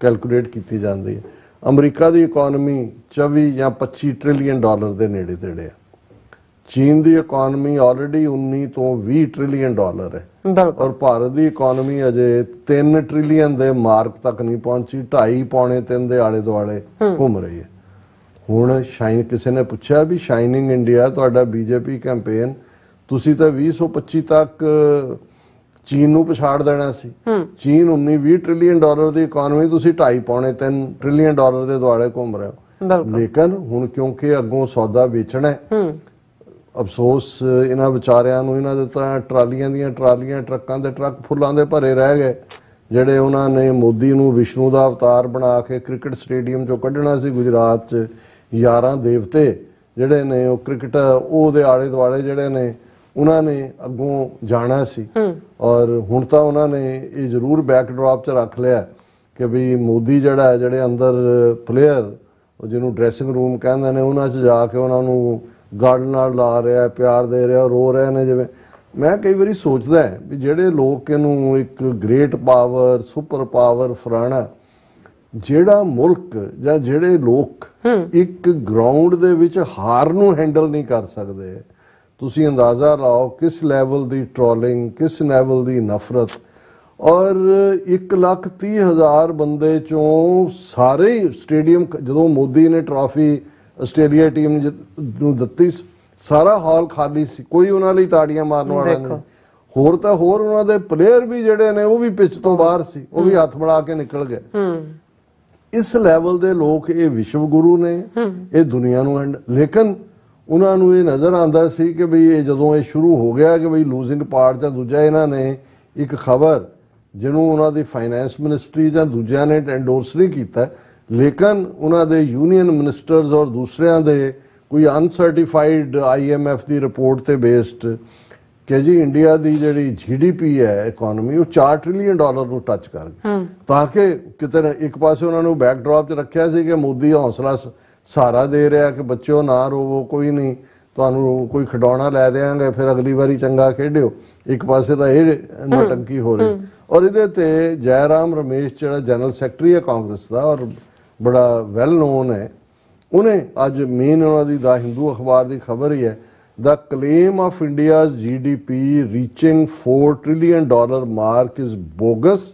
ਕੈਲਕੂਲੇਟ ਕੀਤੀ ਜਾਂਦੀ ਹੈ, ਅਮਰੀਕਾ ਦੀ ਇਕਨੋਮੀ 24 ਜਾਂ 25 ਟ੍ਰਿਲੀਅਨ ਡਾਲਰ ਦੇ ਨੇੜੇ ਤੇੜੇ ਹੈ। ਚੀਨ ਦੀ ਇਕਨੋਮੀ ਆਲਰੇਡੀ 19 ਤੋਂ 20 ਟ੍ਰਿਲੀਅਨ ਡਾਲਰ ਹੈ। ਔਰ ਭਾਰਤ ਦੀ ਇਕਨੋਮੀ ਅਜੇ 3 ਟ੍ਰਿਲੀਅਨ ਦੇ ਮਾਰਕ ਤੱਕ ਨਹੀਂ ਪਹੁੰਚੀ, 2.5 ਪੌਣੇ 3 ਦੇ ਆਲੇ ਦੁਆਲੇ ਘੁੰਮ ਰਹੀ ਹੈ। ਹੁਣ ਕਿਸੇ ਨੇ ਪੁੱਛਿਆ ਵੀ ਸ਼ਾਈਨਿੰਗ ਇੰਡੀਆ ਤੁਹਾਡਾ ਬੀਜੇਪੀ ਕੈਂਪੇਨ, ਤੁਸੀਂ ਤਾਂ 2025 ਤੱਕ ਚੀਨ ਨੂੰ ਪਛਾੜ ਦੇਣਾ ਸੀ। ਚੀਨ 19-20 ਟ੍ਰਿਲੀਅਨ ਡਾਲਰ ਦੀ ਇਕਨੋਮੀ, ਤੁਸੀਂ 2.5 ਪੌਣੇ 3 ਟ੍ਰਿਲੀਅਨ ਡਾਲਰ ਦੇ ਦੁਆਲੇ ਘੁੰਮ ਰਹੇ ਹੋ। ਲੇਕਿਨ ਹੁਣ ਕਿਉਂਕਿ ਅੱਗੋਂ ਸੌਦਾ ਵੇਚਣਾ ਹੈ, ਅਫਸੋਸ ਇਹਨਾਂ ਵਿਚਾਰਿਆਂ ਨੂੰ, ਇਹਨਾਂ ਦੇ ਤਾਂ ਟਰਾਲੀਆਂ ਦੀਆਂ ਟਰਾਲੀਆਂ, ਟਰੱਕਾਂ ਦੇ ਟਰੱਕ ਫੁੱਲਾਂ ਦੇ ਭਰੇ ਰਹਿ ਗਏ, ਜਿਹੜੇ ਉਹਨਾਂ ਨੇ ਮੋਦੀ ਨੂੰ ਵਿਸ਼ਨੂੰ ਦਾ ਅਵਤਾਰ ਬਣਾ ਕੇ ਕ੍ਰਿਕਟ ਸਟੇਡੀਅਮ ਚੋਂ ਕੱਢਣਾ ਸੀ ਗੁਜਰਾਤ 'ਚ। 11 ਦੇਵਤੇ ਜਿਹੜੇ ਨੇ ਉਹ ਕ੍ਰਿਕਟ, ਉਹਦੇ ਆਲੇ ਦੁਆਲੇ ਜਿਹੜੇ ਨੇ ਉਹਨਾਂ ਨੇ ਅੱਗੋਂ ਜਾਣਾ ਸੀ। ਔਰ ਹੁਣ ਤਾਂ ਉਹਨਾਂ ਨੇ ਇਹ ਜ਼ਰੂਰ ਬੈਕਡ੍ਰੌਪ 'ਚ ਰੱਖ ਲਿਆ ਕਿ ਵੀ ਮੋਦੀ ਜਿਹੜਾ ਹੈ, ਜਿਹੜੇ ਅੰਦਰ ਪਲੇਅਰ ਜਿਹਨੂੰ ਡਰੈਸਿੰਗ ਰੂਮ ਕਹਿੰਦੇ ਨੇ, ਉਹਨਾਂ 'ਚ ਜਾ ਕੇ ਉਹਨਾਂ ਨੂੰ ਗਾਰਡ ਨਾਲ ਲਾ ਰਿਹਾ, ਪਿਆਰ ਦੇ ਰਿਹਾ, ਰੋ ਰਹੇ ਨੇ। ਜਿਵੇਂ ਮੈਂ ਕਈ ਵਾਰੀ ਸੋਚਦਾ ਵੀ ਜਿਹੜੇ ਲੋਕ ਇਹਨੂੰ ਇੱਕ ਗ੍ਰੇਟ ਪਾਵਰ, ਸੁਪਰ ਪਾਵਰ ਫਲਾਣਾ, ਜਿਹੜਾ ਮੁਲਕ ਜਾਂ ਜਿਹੜੇ ਲੋਕ ਇੱਕ ਗਰਾਊਂਡ ਦੇ ਵਿੱਚ ਹਾਰ ਨੂੰ ਹੈਂਡਲ ਨਹੀਂ ਕਰ ਸਕਦੇ, ਤੁਸੀਂ ਅੰਦਾਜ਼ਾ ਲਾਓ ਕਿਸ ਲੈਵਲ ਦੀ ਟ੍ਰੋਲਿੰਗ, ਕਿਸ ਲੈਵਲ ਦੀ ਨਫ਼ਰਤ। ਔਰ 1,30,000 ਬੰਦੇ ਚੋਂ ਸਾਰੇ ਸਟੇਡੀਅਮ, ਜਦੋਂ ਮੋਦੀ ਨੇ ਟਰਾਫੀ ਆਸਟ੍ਰੇਲੀਆ ਟੀਮ ਨੂੰ ਦਿੱਤੀ, ਸਾਰਾ ਹਾਲ ਖਾਲੀ ਸੀ, ਕੋਈ ਉਹਨਾਂ ਲਈ ਤਾੜੀਆਂ ਮਾਰਨ ਵਾਲਾ ਨਹੀਂ। ਹੋਰ ਤਾਂ ਹੋਰ ਉਹਨਾਂ ਦੇ ਪਲੇਅਰ ਵੀ ਜਿਹੜੇ ਨੇ ਉਹ ਵੀ ਪਿੱਚ ਤੋਂ ਬਾਹਰ ਸੀ, ਉਹ ਵੀ ਹੱਥ ਬਣਾ ਕੇ ਨਿਕਲ ਗਏ। ਇਸ ਲੈਵਲ ਦੇ ਲੋਕ ਇਹ ਵਿਸ਼ਵ ਗੁਰੂ ਨੇ, ਇਹ ਦੁਨੀਆ ਨੂੰ। ਲੇਕਿਨ ਉਹਨਾਂ ਨੂੰ ਇਹ ਨਜ਼ਰ ਆਉਂਦਾ ਸੀ ਕਿ ਬਈ ਇਹ ਜਦੋਂ ਇਹ ਸ਼ੁਰੂ ਹੋ ਗਿਆ ਕਿ ਬਈ ਲੂਜ਼ਿੰਗ ਪਾਰਟ ਜਾਂ ਦੂਜਾ, ਇਹਨਾਂ ਨੇ ਇੱਕ ਖਬਰ ਜਿਹਨੂੰ ਉਹਨਾਂ ਦੀ ਫਾਈਨੈਂਸ ਮਿਨਿਸਟਰੀ ਜਾਂ ਦੂਜਿਆਂ ਨੇ ਐਂਡੋਰਸ ਨਹੀਂ ਕੀਤਾ, ਲੇਕਿਨ ਉਹਨਾਂ ਦੇ ਯੂਨੀਅਨ ਮਿਨਿਸਟਰਸ ਔਰ ਦੂਸਰਿਆਂ ਦੇ ਕੋਈ ਅਨਸਰਟੀਫਾਈਡ IMF ਦੀ ਰਿਪੋਰਟ ਤੇ ਬੇਸਡ ਕਿ ਜੀ ਇੰਡੀਆ ਦੀ ਜਿਹੜੀ GDP ਹੈ ਇਕਨੋਮੀ, ਉਹ 4 ਟ੍ਰਿਲੀਅਨ ਡਾਲਰ ਨੂੰ ਟੱਚ ਕਰ ਗਈ। ਤਾਂ ਕਿ ਕਿਤੇ ਇੱਕ ਪਾਸੇ ਉਹਨਾਂ ਨੂੰ ਬੈਕਡ੍ਰੌਪ 'ਚ ਰੱਖਿਆ ਸੀ ਕਿ ਮੋਦੀ ਹੌਸਲਾ ਸਹਾਰਾ ਦੇ ਰਿਹਾ ਕਿ ਬੱਚਿਓ ਨਾ ਰੋਵੋ, ਕੋਈ ਨਹੀਂ, ਤੁਹਾਨੂੰ ਕੋਈ ਖਿਡੌਣਾ ਲੈ ਦੇਵਾਂਗੇ, ਫਿਰ ਅਗਲੀ ਵਾਰੀ ਚੰਗਾ ਖੇਡਿਓ। ਇੱਕ ਪਾਸੇ ਤਾਂ ਇਹ ਨੌਟੰਕੀ ਹੋ ਰਹੀ, ਔਰ ਇਹਦੇ ਤੇ ਜੈਰਾਮ ਰਮੇਸ਼ ਜਿਹੜਾ ਜਨਰਲ ਸੈਕਟਰੀ ਹੈ ਕਾਂਗਰਸ ਦਾ ਔਰ ਬੜਾ ਵੈਲ ਨੋਨ ਹੈ, ਉਹਨੇ ਅੱਜ ਮੇਨ ਉਹਨਾਂ ਦੀ ਦਾ ਹਿੰਦੂ ਅਖਬਾਰ ਦੀ ਖਬਰ ਹੀ ਹੈ, the claim of India's GDP reaching $4 trillion mark is bogus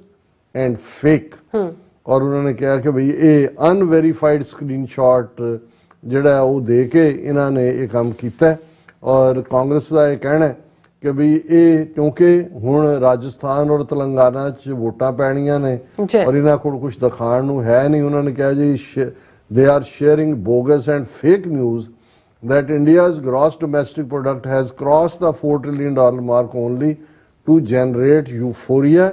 and fake. ਔਰ ਉਹਨਾਂ ਨੇ ਕਿਹਾ ਕਿ ਭਈ ਇਹ ਅਨਵੈਰੀਫਾਈਡ ਸਕਰੀਨਸ਼ਾਟ ਜਿਹੜਾ ਉਹ ਦੇ ਕੇ ਇਹਨਾਂ ਨੇ ਇਹ ਕੰਮ ਕੀਤਾ। ਔਰ ਕਾਂਗਰਸ ਦਾ ਇਹ ਕਹਿਣਾ ਹੈ ਕਿ ਵੀ ਇਹ ਕਿਉਂਕਿ ਹੁਣ ਰਾਜਸਥਾਨ ਔਰ ਤੇਲੰਗਾਨਾ 'ਚ ਵੋਟਾਂ ਪੈਣੀਆਂ ਨੇ ਔਰ ਇਹਨਾਂ ਕੋਲ ਕੁਝ ਦਿਖਾਉਣ ਨੂੰ ਹੈ ਨਹੀਂ। ਉਹਨਾਂ ਨੇ ਕਿਹਾ ਜੀ they are sharing bogus and fake news that India's gross domestic product has crossed the $4 trillion mark only to generate euphoria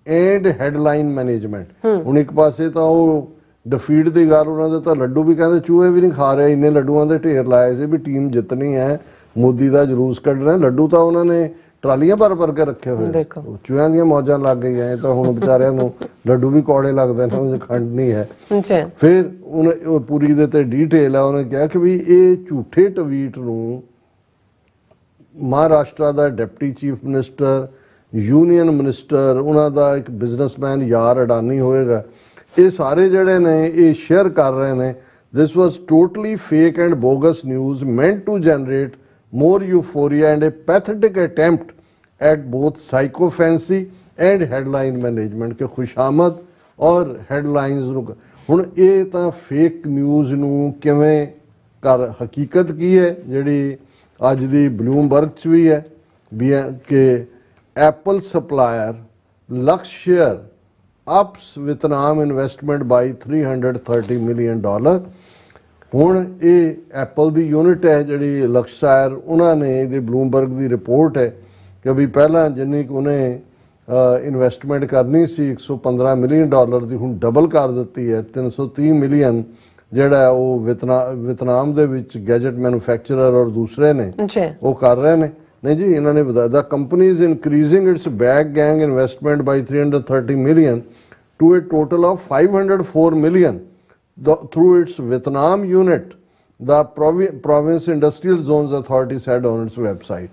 and headline management। ਹੁਣ ਇੱਕ ਪਾਸੇ ਤਾਂ ਉਹ ਡਿਫੀਟ ਦੀ ਗੱਲ, ਉਹਨਾਂ ਦੇ ਤਾਂ ਲੱਡੂ ਵੀ ਕਹਿੰਦੇ ਚੂਹੇ ਵੀ ਨਹੀਂ ਖਾ ਰਹੇ, ਇੰਨੇ ਲੱਡੂਆਂ ਦੇ ਢੇਰ ਲਾਏ ਸੀ ਵੀ ਟੀਮ ਜਿੱਤਣੀ ਹੈ, ਮੋਦੀ ਦਾ ਜਲੂਸ ਕੱਢਣਾ। ਲੱਡੂ ਤਾਂ ਉਹਨਾਂ ਨੇ ਟਰਾਲੀਆਂ ਭਰ ਕੇ ਰੱਖੇ ਹੋਏ, ਚੂਹਿਆਂ ਦੀਆਂ ਮੌਜਾਂ ਲੱਗ ਗਈਆਂ। ਇਹ ਤਾਂ ਹੁਣ ਵਿਚਾਰਿਆਂ ਨੂੰ ਲੱਡੂ ਵੀ ਕੌੜੇ ਲੱਗਦੇ ਨੇ, ਉਹਦੇ ਖੰਡ ਨਹੀਂ ਹੈ। ਫਿਰ ਉਹ ਪੂਰੀ ਦੇ ਤੇ ਡੀਟੇਲ ਆ, ਉਹਨੇ ਕਿਹਾ ਕਿ ਵੀ ਇਹ ਝੂਠੇ ਟਵੀਟ ਨੂੰ ਮਹਾਰਾਸ਼ਟਰ ਦਾ deputy chief minister, union minister, ਉਹਨਾਂ ਦਾ ਇੱਕ ਬਿਜ਼ਨਸਮੈਨ ਯਾਰ ਅਡਾਨੀ ਹੋਏਗਾ, ਇਹ ਸਾਰੇ ਜਿਹੜੇ ਨੇ ਇਹ ਸ਼ੇਅਰ ਕਰ ਰਹੇ ਨੇ। This was totally fake and bogus news meant to generate more euphoria and a pathetic attempt at both psychophancy and headline management ਕਿ ਖੁਸ਼ਾਮਦ ਔਰ ਹੈਡਲਾਈਨਸ ਨੂੰ। ਹੁਣ ਇਹ ਤਾਂ ਫੇਕ ਨਿਊਜ਼ ਨੂੰ ਕਿਵੇਂ ਕਰ, ਹਕੀਕਤ ਕੀ ਹੈ ਜਿਹੜੀ ਅੱਜ ਦੀ ਬਲੂਮਬਰਗ 'ਚ ਵੀ ਹੈ ਵੀ ਕਿ Apple supplier ਲਕਸ਼ਯਰ ups ਵਿਤਨਾਮ investment by $330 million। ਹੁਣ ਇਹ ਐਪਲ ਦੀ ਯੂਨਿਟ ਹੈ ਜਿਹੜੀ ਲਕਸ਼ਯਰ, ਉਹਨਾਂ ਨੇ ਇਹਦੇ ਬਲੂਮਬਰਗ ਦੀ ਰਿਪੋਰਟ ਹੈ ਕਿ ਵੀ ਪਹਿਲਾਂ ਜਿੰਨੀ ਕੁ ਉਹਨੇ ਇਨਵੈਸਟਮੈਂਟ ਕਰਨੀ ਸੀ $115 million ਦੀ, ਹੁਣ ਡਬਲ ਕਰ ਦਿੱਤੀ ਹੈ, $330 million ਜਿਹੜਾ ਉਹ ਵਿਤਨਾਮ ਦੇ ਵਿੱਚ ਗੈਜਟ ਮੈਨੂਫੈਕਚਰਰ ਔਰ ਦੂਸਰੇ ਨੇ ਉਹ ਕਰ ਰਹੇ ਨੇ। ਨਹੀਂ ਜੀ, ਇਹਨਾਂ ਨੇ ਵਧਾਇਆ, the company is increasing its back gang investment by $330 million to a total of $504 million through its Vietnam unit, the Province Industrial Zones Authority said on its website।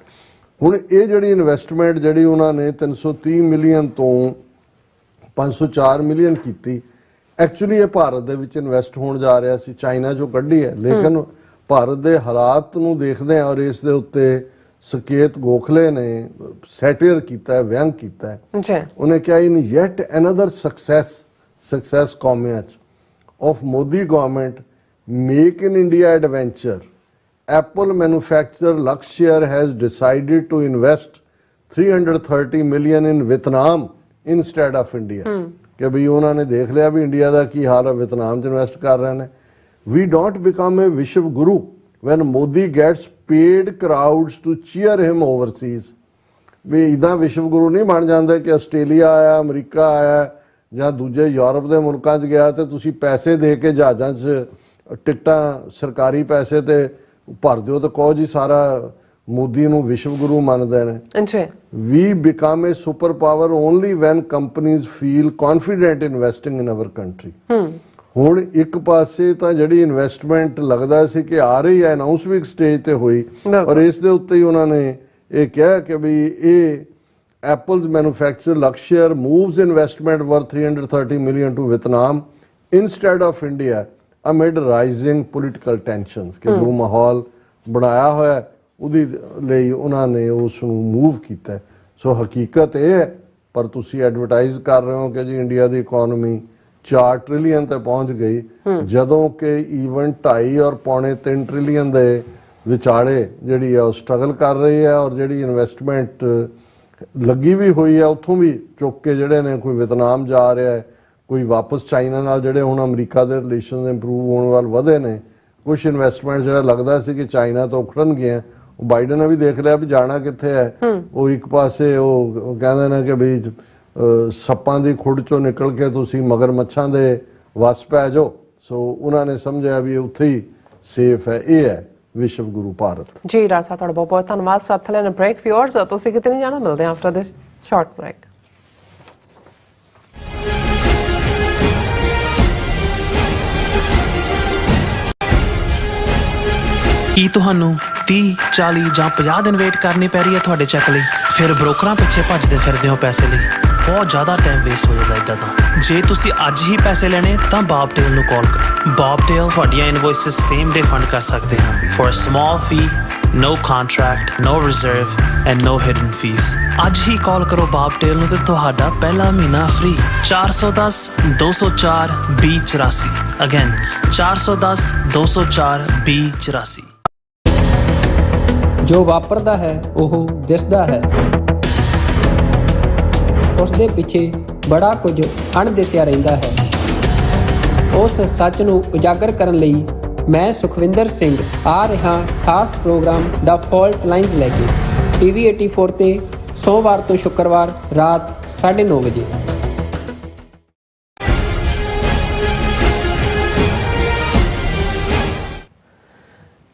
ਹੁਣ ਇਹ ਜਿਹੜੀ ਇਨਵੈਸਟਮੈਂਟ ਜਿਹੜੀ ਉਹਨਾਂ ਨੇ $330 million ਤੋਂ $504 million ਕੀਤੀ, actually ਇਹ ਭਾਰਤ ਦੇ ਵਿੱਚ ਇਨਵੈਸਟ ਹੋਣ ਜਾ ਰਿਹਾ ਸੀ, ਚਾਈਨਾ ਚੋਂ ਕੱਢੀ ਹੈ। ਲੇਕਿਨ ਭਾਰਤ ਦੇ ਹਾਲਾਤ ਨੂੰ ਦੇਖਦੇ ਆ ਔਰ ਇਸ ਦੇ ਉੱਤੇ ਸਕੇਤ ਗੋਖਲੇ ਨੇ ਸੈਟੀਅਰ ਕੀਤਾ ਹੈ, ਵਿਅੰਗ ਕੀਤਾ ਹੈ। ਉਹਨੇ ਕਿਹਾ ਇਨ ਯੈਟ ਅਨਦਰ ਸਕਸੈਸ ਕੌਮਿਆਂ 'ਚ of Modi government Make in India adventure, Apple manufacturer Luxshare has decided to invest $330 million in Vietnam instead of India। कि भाई उन्होंने देख लिया भी इंडिया का की हाल है, वियतनाम च इन्वेस्ट कर रहे हैं। We don't become a Vishwa Guru when Modi gets paid crowds to cheer him overseas। भी इदा विश्व गुरु नहीं बन जाते कि आस्ट्रेलिया आया, अमरीका आया ਜਾਂ ਦੂਜੇ ਯੂਰਪ ਦੇ ਮੁਲਕਾਂ 'ਚ ਗਿਆ ਤੇ ਤੁਸੀਂ ਪੈਸੇ ਦੇ ਕੇ ਜਹਾਜ਼ਾਂ 'ਚ ਟਿਕਟਾਂ ਸਰਕਾਰੀ ਪੈਸੇ ਤੇ ਭਰ ਦਿਓ ਤੇ ਕਹੋ ਜੀ ਸਾਰਾ ਮੋਦੀ ਨੂੰ ਵਿਸ਼ਵ ਗੁਰੂ ਮੰਨਦੇ ਨੇ। We become a super power only when companies feel confident investing in our country. ਹੁਣ ਇੱਕ ਪਾਸੇ ਤਾਂ ਜਿਹੜੀ ਇਨਵੈਸਟਮੈਂਟ ਲੱਗਦਾ ਸੀ ਕਿ ਆ ਰਹੀ ਹੈ, ਅਨਾਉਂਸ ਵੀ ਇੱਕ ਸਟੇਜ ਤੇ ਹੋਈ ਔਰ ਇਸ ਦੇ ਉੱਤੇ ਹੀ ਉਹਨਾਂ ਨੇ ਇਹ ਕਿਹਾ ਕਿ ਵੀ ਇਹ Apple's manufacturer Luxshare moves investment worth $330 million to Vietnam instead of India amid rising political tensions। ਕਿ ਜੋ ਮਾਹੌਲ ਬਣਾਇਆ ਹੋਇਆ ਉਹਦੇ ਲਈ ਉਹਨਾਂ ਨੇ ਉਸ ਨੂੰ ਮੂਵ ਕੀਤਾ। ਸੋ ਹਕੀਕਤ ਇਹ ਹੈ, ਪਰ ਤੁਸੀਂ ਐਡਵਰਟਾਈਜ਼ ਕਰ ਰਹੇ ਹੋ ਕਿ ਜੀ ਇੰਡੀਆ ਦੀ ਇਕਨੋਮੀ $4 trillion ਤੇ ਪਹੁੰਚ ਗਈ, ਜਦੋਂ ਕਿ ਈਵਨ 2.5 ਔਰ ਪੌਣੇ 3 trillion ਦੇ ਵਿਚਾਲੇ ਜਿਹੜੀ ਆ ਉਹ ਸਟਰਗਲ ਕਰ ਰਹੀ ਹੈ। ਔਰ ਜਿਹੜੀ ਇਨਵੈਸਟਮੈਂਟ ਲੱਗੀ ਵੀ ਹੋਈ ਹੈ ਉੱਥੋਂ ਵੀ ਚੁੱਕ ਕੇ ਜਿਹੜੇ ਨੇ ਕੋਈ ਵਿਤਨਾਮ ਜਾ ਰਿਹਾ ਹੈ, ਕੋਈ ਵਾਪਸ ਚਾਈਨਾ ਨਾਲ ਜਿਹੜੇ ਹੁਣ ਅਮਰੀਕਾ ਦੇ ਰਿਲੇਸ਼ਨਸ ਇੰਪਰੂਵ ਹੋਣ ਵੱਲ ਵਧੇ ਨੇ। ਕੁਛ ਇਨਵੈਸਟਮੈਂਟ ਜਿਹੜਾ ਲੱਗਦਾ ਸੀ ਕਿ ਚਾਈਨਾ ਤੋਂ ਉਖੜਨ ਗਿਆ, ਉਹ ਬਾਈਡਨ ਨੇ ਵੀ ਦੇਖ ਲਿਆ ਵੀ ਜਾਣਾ ਕਿੱਥੇ ਹੈ। ਉਹ ਇੱਕ ਪਾਸੇ ਉਹ ਕਹਿੰਦੇ ਨੇ ਕਿ ਵੀ ਸੱਪਾਂ ਦੀ ਖੁੱਡ ਚੋਂ ਨਿਕਲ ਕੇ ਤੁਸੀਂ ਮਗਰਮੱਛਾਂ ਦੇ ਵਸ ਪੈ ਜਾਓ। ਸੋ ਉਹਨਾਂ ਨੇ ਸਮਝਿਆ ਵੀ ਉੱਥੇ ਹੀ ਸੇਫ ਹੈ। ਇਹ ਹੈ ਵਿਸ਼ਵ ਗੁਰੂ ਭਾਰਤ। ਜੀ ਰਾਜ ਸਾਹਿਬ, ਤੁਹਾਡਾ ਬਹੁਤ ਬਹੁਤ ਧੰਨਵਾਦ। ਸਾਥ ਲੈਣ ਬ੍ਰੇਕ ਵਿਊਅਰਸ, ਤੁਸੀਂ ਕਿਤੇ ਨਹੀਂ ਜਾਣਾ, ਮਿਲਦੇ ਹਾਂ ਆਫਟਰ ਦਿਸ ਸ਼ਾਰਟ ਬ੍ਰੇਕ। ਕੀ ਤੁਹਾਨੂੰ 30 40 ਜਾਂ 50 ਦਿਨ ਵੇਟ ਕਰਨੀ ਪੈ ਰਹੀ ਹੈ ਤੁਹਾਡੇ ਚੈੱਕ ਲਈ? ਫਿਰ ਬ੍ਰੋਕਰਾਂ ਪਿੱਛੇ ਭੱਜਦੇ ਫਿਰਦੇ ਹੋ ਪੈਸੇ ਲਈ, ਬਹੁਤ ਜ਼ਿਆਦਾ ਟਾਈਮ ਵੇਸਟ ਹੋ ਜਾਂਦਾ ਇੱਦਾਂ ਤਾਂ। ਜੇ ਤੁਸੀਂ ਅੱਜ ਹੀ ਪੈਸੇ ਲੈਣੇ ਤਾਂ ਬੌਬਟੇਲ ਨੂੰ ਕਾਲ ਕਰੋ। ਬੌਬਟੇਲ ਤੁਹਾਡੀਆਂ ਇਨਵੋਇਸਿਸ ਸੇਮ ਡੇ ਫੰਡ ਕਰ ਸਕਦੇ ਹਨ for a small fee, no contract, no reserve and no hidden fees। ਅੱਜ ਹੀ ਕਾਲ ਕਰੋ ਬੌਬਟੇਲ ਨੂੰ ਤੇ ਤੁਹਾਡਾ ਪਹਿਲਾ ਮਹੀਨਾ ਫ੍ਰੀ। 410 204 2084 ਅਗੇਨ 410 204 2084। ਜੋ ਵਾਪਰਦਾ ਹੈ ਉਹ ਦਿਸਦਾ ਹੈ, ਉਸ ਦੇ ਪਿੱਛੇ ਬੜਾ ਕੁਝ ਅਣਦਿਸਿਆ ਰਹਿੰਦਾ ਹੈ। ਉਸ ਸੱਚ ਨੂੰ ਉਜਾਗਰ ਕਰਨ ਲਈ ਮੈਂ ਸੁਖਵਿੰਦਰ ਸਿੰਘ ਆ ਰਿਹਾ ਖਾਸ ਪ੍ਰੋਗਰਾਮ ਦਾ ਫਾਲਟ ਲਾਈਨਸ ਲੈ ਕੇ TV 84 ਤੇ ਸੋਮਵਾਰ ਤੋਂ ਸ਼ੁੱਕਰਵਾਰ ਰਾਤ 9:30 ਵਜੇ।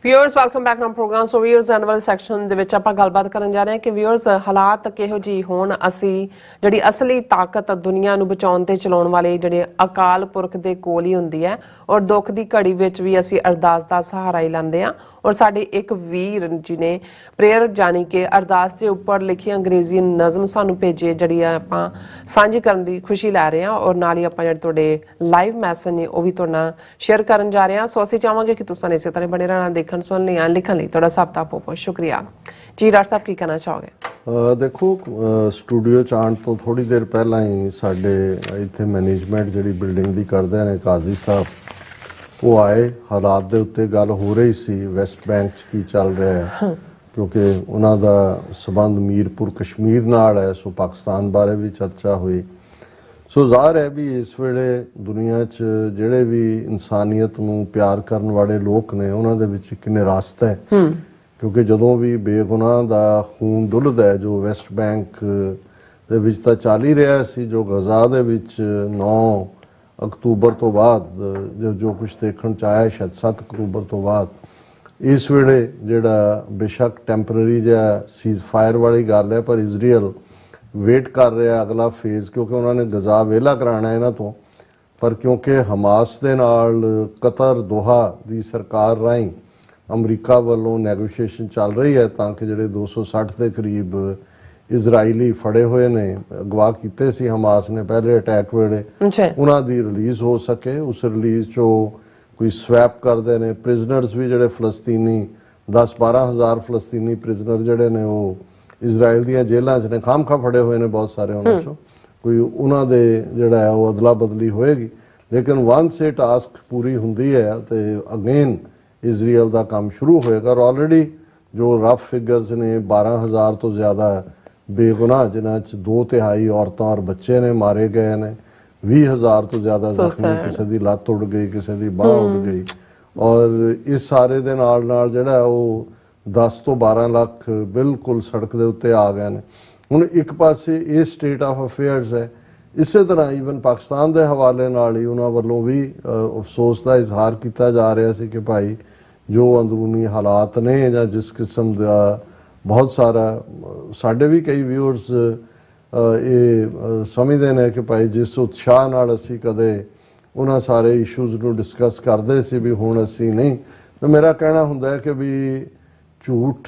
Viewers welcome back to programme. So viewers annual section ਦੇ ਵਿੱਚ ਆਪਾਂ ਗੱਲਬਾਤ ਕਰਨ ਜਾ ਰਹੇ ਹਾਂ ਕਿ ਵਿਊਅਰਸ ਹਾਲਾਤ ਕਿਹੋ ਜਿਹੇ ਹੋਣ, ਅਸੀਂ ਜਿਹੜੀ ਅਸਲੀ ਤਾਕਤ ਦੁਨੀਆ ਨੂੰ ਬਚਾਉਣ ਤੇ ਚਲਾਉਣ ਵਾਲੇ ਜਿਹੜੇ ਅਕਾਲ ਪੁਰਖ ਦੇ ਕੋਲ ਹੀ ਹੁੰਦੀ ਹੈ, ਔਰ ਦੁੱਖ ਦੀ ਘੜੀ ਵਿੱਚ ਵੀ ਅਸੀਂ ਅਰਦਾਸ ਦਾ ਸਹਾਰਾ ਹੀ ਲੈਂਦੇ ਹਾਂ। ਔਰ ਸਾਡੇ ਇੱਕ ਵੀਰ ਜੀ ਨੇ ਪ੍ਰੇਅਰ ਜਾਣੀ ਕਿ ਅਰਦਾਸ ਦੇ ਉੱਪਰ ਲਿਖੀ ਅੰਗਰੇਜ਼ੀ ਨਜ਼ਮ ਸਾਨੂੰ ਭੇਜੇ, ਜਿਹੜੀ ਆਪਾਂ ਸਾਂਝੀ ਕਰਨ ਦੀ ਖੁਸ਼ੀ ਲੈ ਰਹੇ ਹਾਂ। ਔਰ ਨਾਲ ਹੀ ਆਪਾਂ ਜਿਹੜੇ ਤੁਹਾਡੇ ਲਾਈਵ ਮੈਸੇਜ ਨੇ ਉਹ ਵੀ ਤੁਹਾਡੇ ਨਾਲ ਸ਼ੇਅਰ ਕਰਨ ਜਾ ਰਹੇ ਹਾਂ। ਸੋ ਅਸੀਂ ਚਾਹਾਂਗੇ ਕਿ ਤੁਸੀਂ ਇਸੇ ਤਰ੍ਹਾਂ ਬਣੇ ਰਹਿਣਾ, ਦੇਖਣ ਸੁਣਨ ਲਈ ਲਿਖਣ ਲਈ ਤੁਹਾਡਾ ਸਭ ਦਾ ਬਹੁਤ ਬਹੁਤ ਸ਼ੁਕਰੀਆ ਜੀ। ਡਾਕਟਰ ਸਾਹਿਬ ਕੀ ਕਹਿਣਾ ਚਾਹੋਗੇ? ਦੇਖੋ, ਸਟੂਡੀਓ 'ਚ ਆਉਣ ਤੋਂ ਥੋੜ੍ਹੀ ਦੇਰ ਪਹਿਲਾਂ ਹੀ ਸਾਡੇ ਇੱਥੇ ਮੈਨੇਜਮੈਂਟ ਜਿਹੜੀ ਬਿਲਡਿੰਗ ਦੀ ਕਰਦੇ ਨੇ ਕਾਜ਼ੀ ਸਾਹਿਬ, ਉਹ ਆਏ। ਹਾਲਾਤ ਦੇ ਉੱਤੇ ਗੱਲ ਹੋ ਰਹੀ ਸੀ ਵੈਸਟ ਬੈਂਕ 'ਚ ਕੀ ਚੱਲ ਰਿਹਾ ਹੈ, ਕਿਉਂਕਿ ਉਹਨਾਂ ਦਾ ਸਬੰਧ ਮੀਰਪੁਰ ਕਸ਼ਮੀਰ ਨਾਲ ਹੈ। ਸੋ ਪਾਕਿਸਤਾਨ ਬਾਰੇ ਵੀ ਚਰਚਾ ਹੋਈ। ਸੋ ਜ਼ਾਹਰ ਹੈ ਵੀ ਇਸ ਵੇਲੇ ਦੁਨੀਆ 'ਚ ਜਿਹੜੇ ਵੀ ਇਨਸਾਨੀਅਤ ਨੂੰ ਪਿਆਰ ਕਰਨ ਵਾਲੇ ਲੋਕ ਨੇ ਉਹਨਾਂ ਦੇ ਵਿੱਚ ਇੱਕ ਨਿਰਾਸ਼ਤਾ ਹੈ, ਕਿਉਂਕਿ ਜਦੋਂ ਵੀ ਬੇਗੁਨਾਹ ਦਾ ਖੂਨ ਡੁੱਲਦਾ ਹੈ, ਜੋ ਵੈਸਟ ਬੈਂਕ ਦੇ ਵਿੱਚ ਤਾਂ ਚੱਲ ਹੀ ਰਿਹਾ ਸੀ, ਜੋ ਗਜ਼ਾ ਦੇ ਵਿੱਚ 9 ਅਕਤੂਬਰ ਤੋਂ ਬਾਅਦ ਜੋ ਕੁਝ ਦੇਖਣ 'ਚ ਆਇਆ, ਸ਼ਾਇਦ 7 ਅਕਤੂਬਰ ਤੋਂ ਬਾਅਦ, ਇਸ ਵੇਲੇ ਜਿਹੜਾ ਬੇਸ਼ੱਕ ਟੈਂਪਰੇਰੀ ਜਿਹਾ ਸੀਜ਼ ਫਾਇਰ ਵਾਲੀ ਗੱਲ ਹੈ, ਪਰ ਇਜ਼ਰਾਈਲ ਵੇਟ ਕਰ ਰਿਹਾ ਅਗਲਾ ਫੇਜ਼, ਕਿਉਂਕਿ ਉਹਨਾਂ ਨੇ ਗਜ਼ਾ ਵਿਹਲਾ ਕਰਾਉਣਾ ਇਹਨਾਂ ਤੋਂ। ਪਰ ਕਿਉਂਕਿ ਹਮਾਸ ਦੇ ਨਾਲ ਕਤਰ ਦੋਹਾ ਦੀ ਸਰਕਾਰ ਰਾਹੀਂ ਅਮਰੀਕਾ ਵੱਲੋਂ ਨੈਗੋਸ਼ੀਏਸ਼ਨ ਚੱਲ ਰਹੀ ਹੈ ਤਾਂ ਕਿ ਜਿਹੜੇ 260 ਦੇ ਕਰੀਬ ਇਜ਼ਰਾਈਲੀ ਫੜੇ ਹੋਏ ਨੇ, ਅਗਵਾ ਕੀਤੇ ਸੀ ਹਮਾਸ ਨੇ ਪਹਿਲੇ ਅਟੈਕ ਵੇਲੇ, ਉਹਨਾਂ ਦੀ ਰਿਲੀਜ਼ ਹੋ ਸਕੇ। ਉਸ ਰਿਲੀਜ਼ 'ਚੋਂ ਕੋਈ ਸਵੈਪ ਕਰਦੇ ਨੇ ਪ੍ਰਿਜ਼ਨਰਸ ਵੀ, ਜਿਹੜੇ ਫਲਸਤੀਨੀ 10-12 ਹਜ਼ਾਰ ਫਲਸਤੀਨੀ ਪ੍ਰਿਜ਼ਨਰ ਜਿਹੜੇ ਨੇ ਉਹ ਇਜ਼ਰਾਈਲ ਦੀਆਂ ਜੇਲ੍ਹਾਂ 'ਚ ਨੇ, ਖਾਮਖਾ ਫੜੇ ਹੋਏ ਨੇ ਬਹੁਤ ਸਾਰੇ ਉਹਨਾਂ 'ਚੋਂ। ਕੋਈ ਉਹਨਾਂ ਦੇ ਜਿਹੜਾ ਹੈ ਉਹ ਅਦਲਾ ਬਦਲੀ ਹੋਏਗੀ। ਲੇਕਿਨ ਵਾਂਸ ਇਹ ਟਾਸਕ ਪੂਰੀ ਹੁੰਦੀ ਹੈ ਤੇ ਅਗੇਨ ਇਜ਼ਰਾਈਲ ਦਾ ਕੰਮ ਸ਼ੁਰੂ ਹੋਏਗਾ। ਔਰ ਆਲਰੇਡੀ ਜੋ ਰਫ ਫਿਗਰਸ ਨੇ 12,000 ਤੋਂ ਜ਼ਿਆਦਾ ਬੇਗੁਨਾਹ, ਜਿਨ੍ਹਾਂ 'ਚ 2/3 ਔਰਤਾਂ ਔਰ ਬੱਚੇ ਨੇ ਮਾਰੇ ਗਏ ਨੇ, 20,000 ਤੋਂ ਜ਼ਿਆਦਾ ਜ਼ਖਮੀ, ਕਿਸੇ ਦੀ ਲੱਤ ਉੱਡ ਗਈ, ਕਿਸੇ ਦੀ ਬਾਂਹ ਉੱਡ ਗਈ। ਔਰ ਇਸ ਸਾਰੇ ਦੇ ਨਾਲ ਨਾਲ ਜਿਹੜਾ ਉਹ 10 ਤੋਂ 12 ਲੱਖ ਬਿਲਕੁਲ ਸੜਕ ਦੇ ਉੱਤੇ ਆ ਗਏ ਨੇ। ਹੁਣ ਇੱਕ ਪਾਸੇ ਇਹ ਸਟੇਟ ਆਫ ਅਫੇਅਰਸ ਹੈ, ਇਸੇ ਤਰ੍ਹਾਂ ਈਵਨ ਪਾਕਿਸਤਾਨ ਦੇ ਹਵਾਲੇ ਨਾਲ ਹੀ ਉਹਨਾਂ ਵੱਲੋਂ ਵੀ ਅਫਸੋਸ ਦਾ ਇਜ਼ਹਾਰ ਕੀਤਾ ਜਾ ਰਿਹਾ ਸੀ ਕਿ ਭਾਈ ਜੋ ਅੰਦਰੂਨੀ ਹਾਲਾਤ ਨੇ ਜਾਂ ਜਿਸ ਕਿਸਮ ਦਾ ਬਹੁਤ ਸਾਰਾ ਸਾਡੇ ਵੀ ਕਈ ਵਿਊਅਰਸ ਇਹ ਸਮਝਦੇ ਨੇ ਕਿ ਭਾਈ ਜਿਸ ਉਤਸ਼ਾਹ ਨਾਲ ਅਸੀਂ ਕਦੇ ਉਹਨਾਂ ਸਾਰੇ ਇਸ਼ੂਜ਼ ਨੂੰ ਡਿਸਕਸ ਕਰਦੇ ਸੀ ਵੀ ਹੁਣ ਅਸੀਂ ਨਹੀਂ, ਤਾਂ ਮੇਰਾ ਕਹਿਣਾ ਹੁੰਦਾ ਹੈ ਕਿ ਵੀ ਝੂਠ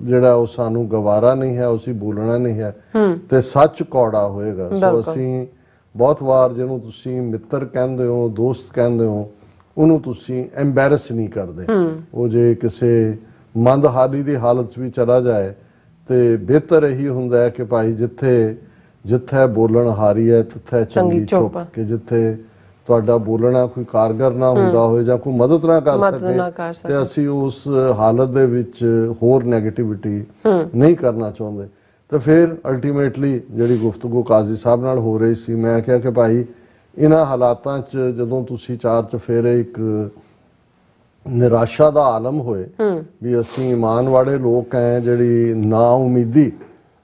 ਜਿਹੜਾ ਉਹ ਸਾਨੂੰ ਗਵਾਰਾ ਨਹੀਂ ਹੈ, ਅਸੀਂ ਬੋਲਣਾ ਨਹੀਂ ਹੈ ਤੇ ਸੱਚ ਕੌੜਾ ਹੋਏਗਾ। ਸੋ ਅਸੀਂ ਬਹੁਤ ਵਾਰ ਜਿਹਨੂੰ ਤੁਸੀਂ ਮਿੱਤਰ ਕਹਿੰਦੇ ਹੋ, ਦੋਸਤ ਕਹਿੰਦੇ ਹੋ, ਉਹਨੂੰ ਤੁਸੀਂ ਐਂਬੈਰਸ ਨਹੀਂ ਕਰਦੇ। ਉਹ ਜੇ ਕਿਸੇ ਮੰਦਹਾਲੀ ਦੀ ਹਾਲਤ ਵੀ ਚਲਾ ਜਾਏ ਤੇ ਬਿਹਤਰ ਇਹੀ ਹੁੰਦਾ ਹੈ ਕਿ ਭਾਈ ਜਿੱਥੇ ਬੋਲਣ ਹਾਰੀ ਹੈ ਤਿੱਥੇ ਚੰਗੀ ਚੁੱਪ, ਕਿ ਜਿੱਥੇ ਤੁਹਾਡਾ ਬੋਲਣਾ ਕੋਈ ਕਾਰਗਰ ਨਾ ਹੁੰਦਾ ਹੋਵੇ ਜਾਂ ਕੋਈ ਮਦਦ ਨਾ ਕਰ ਸਕੇ ਤੇ ਅਸੀਂ ਉਸ ਹਾਲਤ ਦੇ ਵਿੱਚ ਹੋਰ ਨੈਗੇਟਿਵਿਟੀ ਨਹੀਂ ਕਰਨਾ ਚਾਹੁੰਦੇ। ਤੇ ਫਿਰ ਅਲਟੀਮੇਟਲੀ ਜਿਹੜੀ ਗੁਫ਼ਤਗੂ ਕਾਜ਼ੀ ਸਾਹਿਬ ਨਾਲ ਹੋ ਰਹੀ ਸੀ, ਮੈਂ ਕਿਹਾ ਕਿ ਭਾਈ ਇਹਨਾਂ ਹਾਲਾਤਾਂ 'ਚ ਜਦੋਂ ਤੁਸੀਂ ਚਾਰ ਚਫੇਰੇ ਇੱਕ ਨਿਰਾਸ਼ਾ ਦਾ ਆਲਮ ਹੋਏ ਵੀ ਅਸੀਂ ਇਮਾਨ ਵਾਲੇ ਲੋਕ ਹੈ, ਜਿਹੜੀ ਨਾ ਉਮੀਦੀ,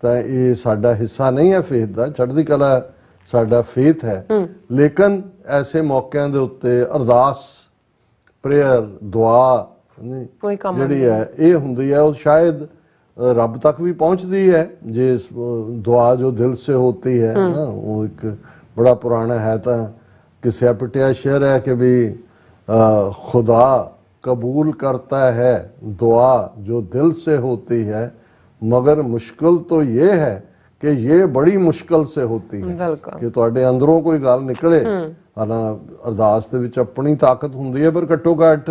ਤਾਂ ਇਹ ਸਾਡਾ ਹਿੱਸਾ ਨਹੀਂ ਹੈ ਫੇਥ ਦਾ। ਚੜ੍ਹਦੀ ਕਲਾ ਸਾਡਾ ਫੇਥ ਹੈ, ਲੇਕਿਨ ਐਸੇ ਮੌਕਿਆਂ ਦੇ ਉੱਤੇ ਅਰਦਾਸ, ਪ੍ਰੇਅਰ, ਦੁਆ ਜਿਹੜੀ ਹੈ ਇਹ ਹੁੰਦੀ ਹੈ, ਉਹ ਸ਼ਾਇਦ ਰੱਬ ਤੱਕ ਵੀ ਪਹੁੰਚਦੀ ਹੈ ਜੇ ਦੁਆ ਜੋ ਦਿਲ ਸੇ ਹੋਤੀ ਹੈ ਨਾ। ਉਹ ਇੱਕ ਬੜਾ ਪੁਰਾਣਾ ਹੈ ਤਾਂ ਕਿਸੇ ਪਿਟਿਆ ਸ਼ੇਰ ਹੈ ਕਿ ਵੀ खुदा कबूल करता है दुआ जो दिल से होती है, मगर मुश्किल तो ये है कि ये बड़ी मुश्किल से होती है ਬਿਲਕੁਲ ਕਿ ਤੁਹਾਡੇ ਅੰਦਰੋਂ ਕੋਈ ਗੱਲ ਨਿਕਲੇ। ਹਾਲਾਂ ਅਰਦਾਸ ਦੇ ਵਿੱਚ ਆਪਣੀ ਤਾਕਤ ਹੁੰਦੀ ਹੈ, ਪਰ ਘੱਟੋ ਘੱਟ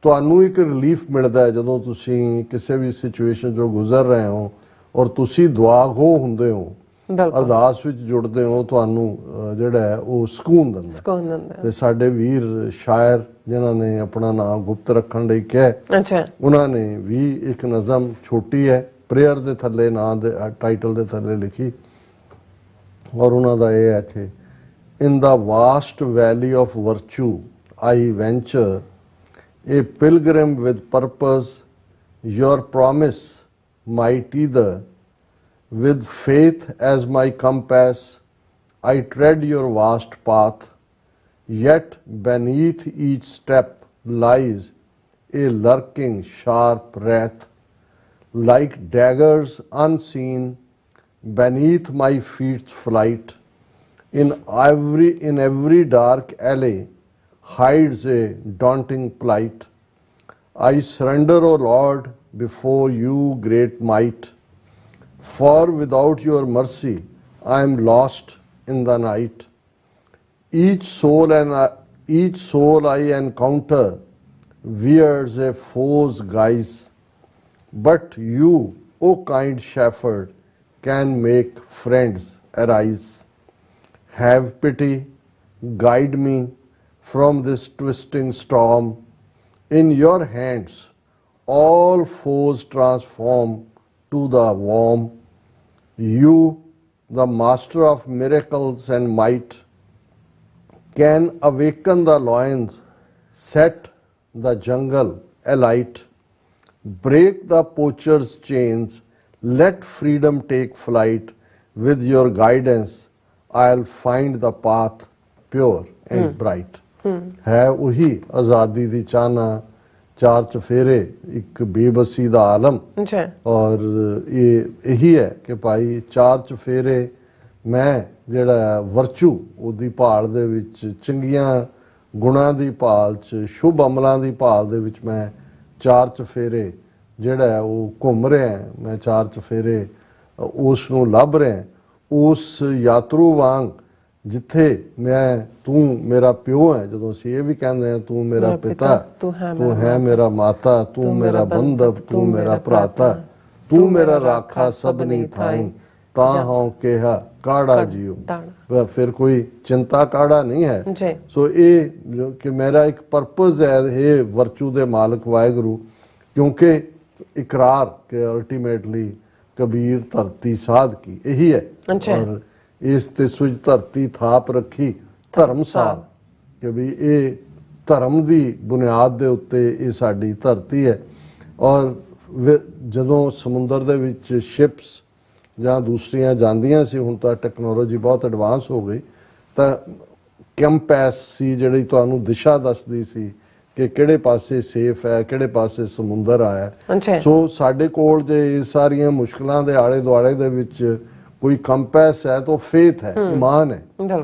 ਤੁਹਾਨੂੰ ਇੱਕ ਰਿਲੀਫ ਮਿਲਦਾ ਹੈ ਜਦੋਂ ਤੁਸੀਂ ਕਿਸੇ ਵੀ ਸਿਚੁਏਸ਼ਨ ਚੋਂ ਗੁਜ਼ਰ ਰਹੇ ਹੋ ਔਰ ਤੁਸੀਂ ਦੁਆਗੋ ਹੁੰਦੇ ਹੋ, ਬਿਲਕੁਲ ਅਰਦਾਸ ਵਿੱਚ ਜੁੜਦੇ ਹੋ, ਤੁਹਾਨੂੰ ਜਿਹੜਾ ਹੈ ਉਹ ਸਕੂਨ ਦਿੰਦਾ ਹੈ। ਸਕੂਨ ਦਿੰਦਾ ਹੈ। ਤੇ ਸਾਡੇ ਵੀਰ ਸ਼ਾਇਰ ਜਿਨ੍ਹਾਂ ਨੇ ਆਪਣਾ ਨਾਮ ਗੁਪਤ ਰੱਖਣ ਲਈ ਕਿਹਾ, ਅੱਛਾ ਉਹਨਾਂ ਨੇ ਵੀ ਇੱਕ ਨਜ਼ਮ ਛੋਟੀ ਹੈ ਪ੍ਰੇਅਰ ਦੇ ਥੱਲੇ ਨਾਂ ਦੇ ਟਾਈਟਲ ਦੇ ਥੱਲੇ ਲਿਖੀ, ਔਰ ਉਹਨਾਂ ਦਾ ਇਹ ਹੈ ਕਿ in the vast valley of virtue I venture a pilgrim with purpose your promise mighty the with faith as my compass I tread your vast path, yet beneath each step lies a lurking sharp wrath, like daggers unseen beneath my feet's flight. In every dark alley hides a daunting plight. I surrender, O Lord, before you great might, for without your mercy I am lost in the night. Each soul I encounter wears a foe's guise, but you, O kind shepherd, can make friends arise. Have pity, guide me from this twisting storm. In your hands all foes transform to the worm. You, the master of miracles and might, can awaken the lions, set the jungle alight, break the poacher's chains, let freedom take flight. With your guidance I'll find the path pure and bright. है वही आज़ादी दी चाहना, चार चफेरे, एक बेबसी ਦਾ ਆਲਮ। ਅੱਛਾ ਔਰ ਇਹ ਇਹੀ ਹੈ ਕਿ ਭਾਈ ਚਾਰ ਚਫੇਰੇ ਮੈਂ ਜਿਹੜਾ ਵਰਚੂ ਉਹਦੀ ਭਾਲ ਦੇ ਵਿੱਚ, ਚੰਗੀਆਂ ਗੁਣਾਂ ਦੀ ਭਾਲ 'ਚ, ਸ਼ੁਭ ਅਮਲਾਂ ਦੀ ਭਾਲ ਦੇ ਵਿੱਚ ਮੈਂ ਚਾਰ ਚਫੇਰੇ ਜਿਹੜਾ ਉਹ ਘੁੰਮ ਰਿਹਾ, ਮੈਂ ਚਾਰ ਚਫੇਰੇ ਉਸ ਨੂੰ ਲੱਭ ਰਿਹਾ, ਉਸ ਯਾਤਰੂ ਵਾਂਗ ਜਿੱਥੇ ਮੈਂ, ਤੂੰ ਮੇਰਾ ਪਿਓ ਹੈ, ਜਦੋਂ ਅਸੀਂ ਇਹ ਵੀ ਕਹਿੰਦੇ ਹਾਂ ਤੂੰ ਮੇਰਾ ਪਿਤਾ, ਤੂੰ ਹੈ ਮੇਰਾ ਮਾਤਾ, ਤੂੰ ਮੇਰਾ ਬੰਧਵ, ਤੂੰ ਮੇਰਾ ਭਰਾਤਾ, ਤੂੰ ਮੇਰਾ ਰਾਖਾ ਸਭਨੀ ਥਾਈ, ਤਾਂ ਹਉ ਕਿਹਾ ਕਾੜਾ ਜੀਓ। ਫਿਰ ਕੋਈ ਚਿੰਤਾ ਕਾੜਾ ਨਹੀਂ ਹੈ। ਸੋ ਇਹ ਕਿ ਮੇਰਾ ਇੱਕ ਪਰਪਸ ਹੈ ਇਹ ਵਰਚੂ ਦੇ ਮਾਲਕ ਵਾਹਿਗੁਰੂ, ਕਿਉਂਕਿ ਇਕਰਾਰ ਕਿ ਅਲਟੀਮੇਟਲੀ ਕਬੀਰ ਧਰਤੀ ਸਾਧ ਕੀ, ਇਹੀ ਹੈ। ਔਰ ਇਸ ਤੇ ਸੁਜ ਧਰਤੀ ਥਾਪ ਰੱਖੀ ਧਰਮਸਾਲ, ਕਿ ਵੀ ਇਹ ਧਰਮ ਦੀ ਬੁਨਿਆਦ ਦੇ ਉੱਤੇ ਇਹ ਸਾਡੀ ਧਰਤੀ ਹੈ। ਔਰ ਜਦੋਂ ਸਮੁੰਦਰ ਦੇ ਵਿੱਚ ਸ਼ਿਪਸ ਜਾਂ ਦੂਸਰੀਆਂ ਜਾਂਦੀਆਂ ਸੀ, ਹੁਣ ਤਾਂ ਟੈਕਨੋਲੋਜੀ ਬਹੁਤ ਐਡਵਾਂਸ ਹੋ ਗਈ, ਤਾਂ ਕੰਪੈਸ ਸੀ ਜਿਹੜੀ ਤੁਹਾਨੂੰ ਦਿਸ਼ਾ ਦੱਸਦੀ ਸੀ ਕਿ ਕਿਹੜੇ ਪਾਸੇ ਸੇਫ ਹੈ, ਕਿਹੜੇ ਪਾਸੇ ਸਮੁੰਦਰ ਆਇਆ। ਸੋ ਸਾਡੇ ਕੋਲ ਜੇ ਇਹ ਸਾਰੀਆਂ ਮੁਸ਼ਕਲਾਂ ਦੇ ਆਲੇ ਦੁਆਲੇ ਦੇ ਵਿੱਚ ਕੋਈ ਕੰਪੈਸ ਹੈ ਤਾਂ ਫੇਥ ਹੈ, ਈਮਾਨ ਹੈ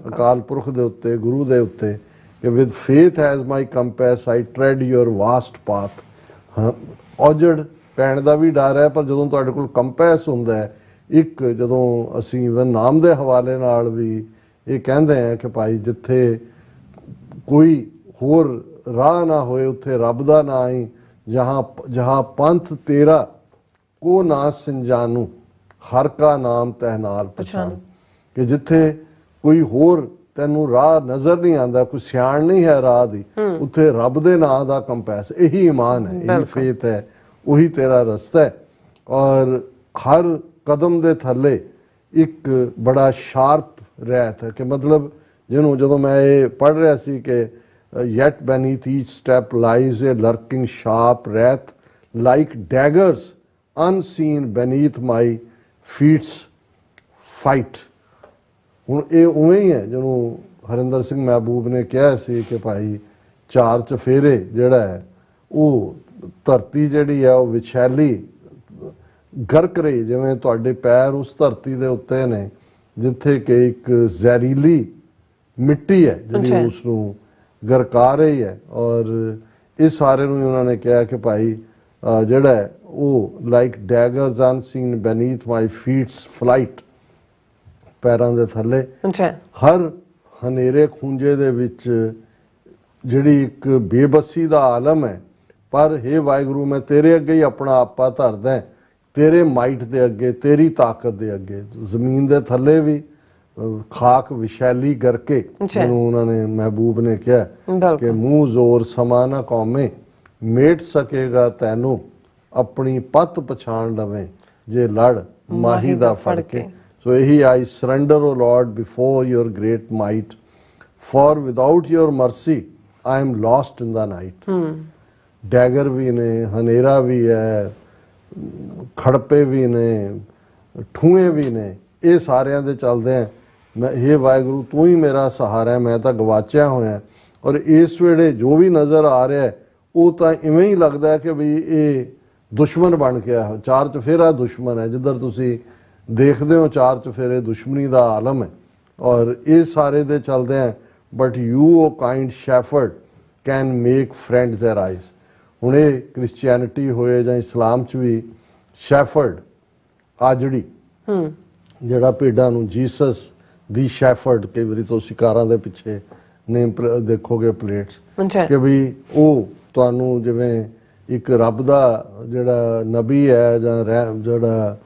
ਅਕਾਲ ਪੁਰਖ ਦੇ ਉੱਤੇ, ਗੁਰੂ ਦੇ ਉੱਤੇ, ਕਿ with faith as my compass I tread your vast path. ਹਾਂ, ਔਜੜ ਪੈਣ ਦਾ ਵੀ ਡਰ ਹੈ, ਪਰ ਜਦੋਂ ਤੁਹਾਡੇ ਕੋਲ ਕੰਪੈਸ ਹੁੰਦਾ ਹੈ, ਇੱਕ ਜਦੋਂ ਅਸੀਂ ਨਾਮ ਦੇ ਹਵਾਲੇ ਨਾਲ ਵੀ ਇਹ ਕਹਿੰਦੇ ਹਾਂ ਕਿ ਭਾਈ ਜਿੱਥੇ ਕੋਈ ਹੋਰ ਰਾਹ ਨਾ ਹੋਏ ਉੱਥੇ ਰੱਬ ਦਾ ਨਾਂ ਹੀ, ਜਹਾਂ ਪੰਥ ਤੇਰਾ ਕੋ ਨਾ ਸਿੰਜਾਨੂ, ਹਰ ਕਾ ਨਾਮ ਤਹਿ ਨਾਲ ਪਛਾਣ, ਕਿ ਜਿੱਥੇ ਕੋਈ ਹੋਰ ਤੈਨੂੰ ਰਾਹ ਨਜ਼ਰ ਨਹੀਂ ਆਉਂਦਾ, ਕੋਈ ਸਿਆਣ ਨਹੀਂ ਹੈ ਰਾਹ ਦੀ, ਉੱਥੇ ਰੱਬ ਦੇ ਨਾਂ ਦਾ ਕੰਪੈਸ, ਇਹੀ ਈਮਾਨ ਹੈ, ਇਹੀ ਫੇਥ ਹੈ, ਉਹੀ ਤੇਰਾ ਰਸਤਾ ਹੈ। ਔਰ ਹਰ ਕਦਮ ਦੇ ਥੱਲੇ ਇੱਕ ਬੜਾ ਸ਼ਾਰਪ ਰਹਿਤ ਹੈ, ਕਿ ਮਤਲਬ ਜਿਹਨੂੰ ਜਦੋਂ ਮੈਂ ਇਹ ਪੜ੍ਹ ਰਿਹਾ ਸੀ ਕਿ yet beneath each step lies a lurking sharp wrath, like daggers unseen beneath my feet's fight। ਹੁਣ ਇਹ ਉਵੇਂ ਹੀ ਹੈ ਜਿਹਨੂੰ ਹਰਿੰਦਰ ਸਿੰਘ ਮਹਿਬੂਬ ਨੇ ਕਿਹਾ ਸੀ ਕਿ ਭਾਈ ਚਾਰ ਚਫੇਰੇ ਜਿਹੜਾ ਹੈ ਉਹ ਧਰਤੀ ਜਿਹੜੀ ਹੈ ਉਹ ਵਿਛੈਲੀ ਗਰਕ ਰਹੀ, ਜਿਵੇਂ ਤੁਹਾਡੇ ਪੈਰ ਉਸ ਧਰਤੀ ਦੇ ਉੱਤੇ ਨੇ ਜਿੱਥੇ ਕਿ ਇੱਕ ਜ਼ਹਿਰੀਲੀ ਮਿੱਟੀ ਹੈ ਜਿਹੜੀ ਉਸ ਨੂੰ ਗਰਕਾ ਰਹੀ ਹੈ। ਔਰ ਇਹ ਸਾਰੇ ਨੂੰ ਹੀ ਉਹਨਾਂ ਨੇ ਕਿਹਾ ਕਿ ਭਾਈ ਜਿਹੜਾ ਹੈ ਉਹ ਲਾਈਕ ਡੈਗਰਸ ਅਨਸੀਨ ਬੈਨੀਥ ਮਾਈ ਫੀਟਸ ਫਲਾਈਟ, ਪੈਰਾਂ ਦੇ ਥੱਲੇ ਹਰ ਹਨੇਰੇ ਖੂੰਜੇ ਦੇ ਵਿੱਚ ਜਿਹੜੀ ਇੱਕ ਬੇਬਸੀ ਦਾ ਆਲਮ ਹੈ, ਪਰ ਹੇ ਵਾਹਿਗੁਰੂ ਮੈਂ ਤੇਰੇ ਅੱਗੇ ਹੀ ਆਪਣਾ ਆਪਾ ਧਰਦਾ, ਤੇਰੇ ਮਾਈਟ ਦੇ ਅੱਗੇ, ਤੇਰੀ ਤਾਕਤ ਦੇ ਅੱਗੇ। ਜ਼ਮੀਨ ਦੇ ਥੱਲੇ ਵੀ ਖਾਕ ਵਿਸ਼ੈਲੀ ਕਰਕੇ, ਜਿਹਨੂੰ ਉਹਨਾਂ ਨੇ ਮਹਿਬੂਬ ਨੇ ਕਿਹਾ ਕਿ ਮੂੰਹ ਜ਼ੋਰ ਸਮਾ ਨਾ ਕੌਮੇ, ਮੇਟ ਸਕੇਗਾ ਤੈਨੂੰ ਆਪਣੀ ਪੱਤ ਪਛਾਣ ਲਵੇਂ, ਜੇ ਲੜ ਮਾਹੀ ਦਾ ਫੜ ਕੇ। ਸੋ ਇਹੀ I surrender O lord before your great might, for without your mercy I am lost in the night. Dagger ਵੀ ਨੇ, ਹਨੇਰਾ ਵੀ ਹੈ, ਖੜਪੇ ਵੀ ਨੇ, ਠੂਏ ਵੀ ਨੇ, ਇਹ ਸਾਰਿਆਂ ਦੇ ਚੱਲਦੇ ਆ ਮੈਂ ਇਹ ਵਾਹਿਗੁਰੂ ਤੂੰ ਹੀ ਮੇਰਾ ਸਹਾਰਾ, ਮੈਂ ਤਾਂ ਗਵਾਚਿਆ ਹੋਇਆ। ਔਰ ਇਸ ਵੇਲੇ ਜੋ ਵੀ ਨਜ਼ਰ ਆ ਰਿਹਾ ਉਹ ਤਾਂ ਇਵੇਂ ਹੀ ਲੱਗਦਾ ਹੈ ਕਿ ਵੀ ਇਹ ਦੁਸ਼ਮਣ ਬਣ ਗਿਆ, ਚਾਰ ਚੁਫੇਰਾ ਦੁਸ਼ਮਣ ਹੈ। ਜਿੱਧਰ ਤੁਸੀਂ ਦੇਖਦੇ ਹੋ ਚਾਰ ਚੁਫੇਰੇ ਦੁਸ਼ਮਣੀ ਦਾ ਆਲਮ ਹੈ। ਔਰ ਇਹ ਸਾਰੇ ਦੇ ਚੱਲਦੇ ਆ but you O kind shepherd can make friends arise. ਹੁਣ ਇਹ ਕ੍ਰਿਸਚੀਅਨਿਟੀ ਹੋਏ ਜਾਂ ਇਸਲਾਮ 'ਚ ਵੀ ਸ਼ੈਫਰਡ ਆਜੜੀ, ਜਿਹੜਾ ਭੇਡਾਂ ਨੂੰ ਜੀਸਸ ਦੀ ਸ਼ੈਫਰਡ, ਕਈ ਵਾਰੀ ਤੁਸੀਂ ਕਾਰਾਂ ਦੇ ਪਿੱਛੇ ਨੇਮ ਦੇਖੋਗੇ ਪਲੇਟਸ, ਕਿ ਵੀ ਉਹ ਤੁਹਾਨੂੰ ਜਿਵੇਂ ਇੱਕ ਰੱਬ ਦਾ ਜਿਹੜਾ ਨਬੀ ਹੈ ਜਾਂ ਜਿਹੜਾ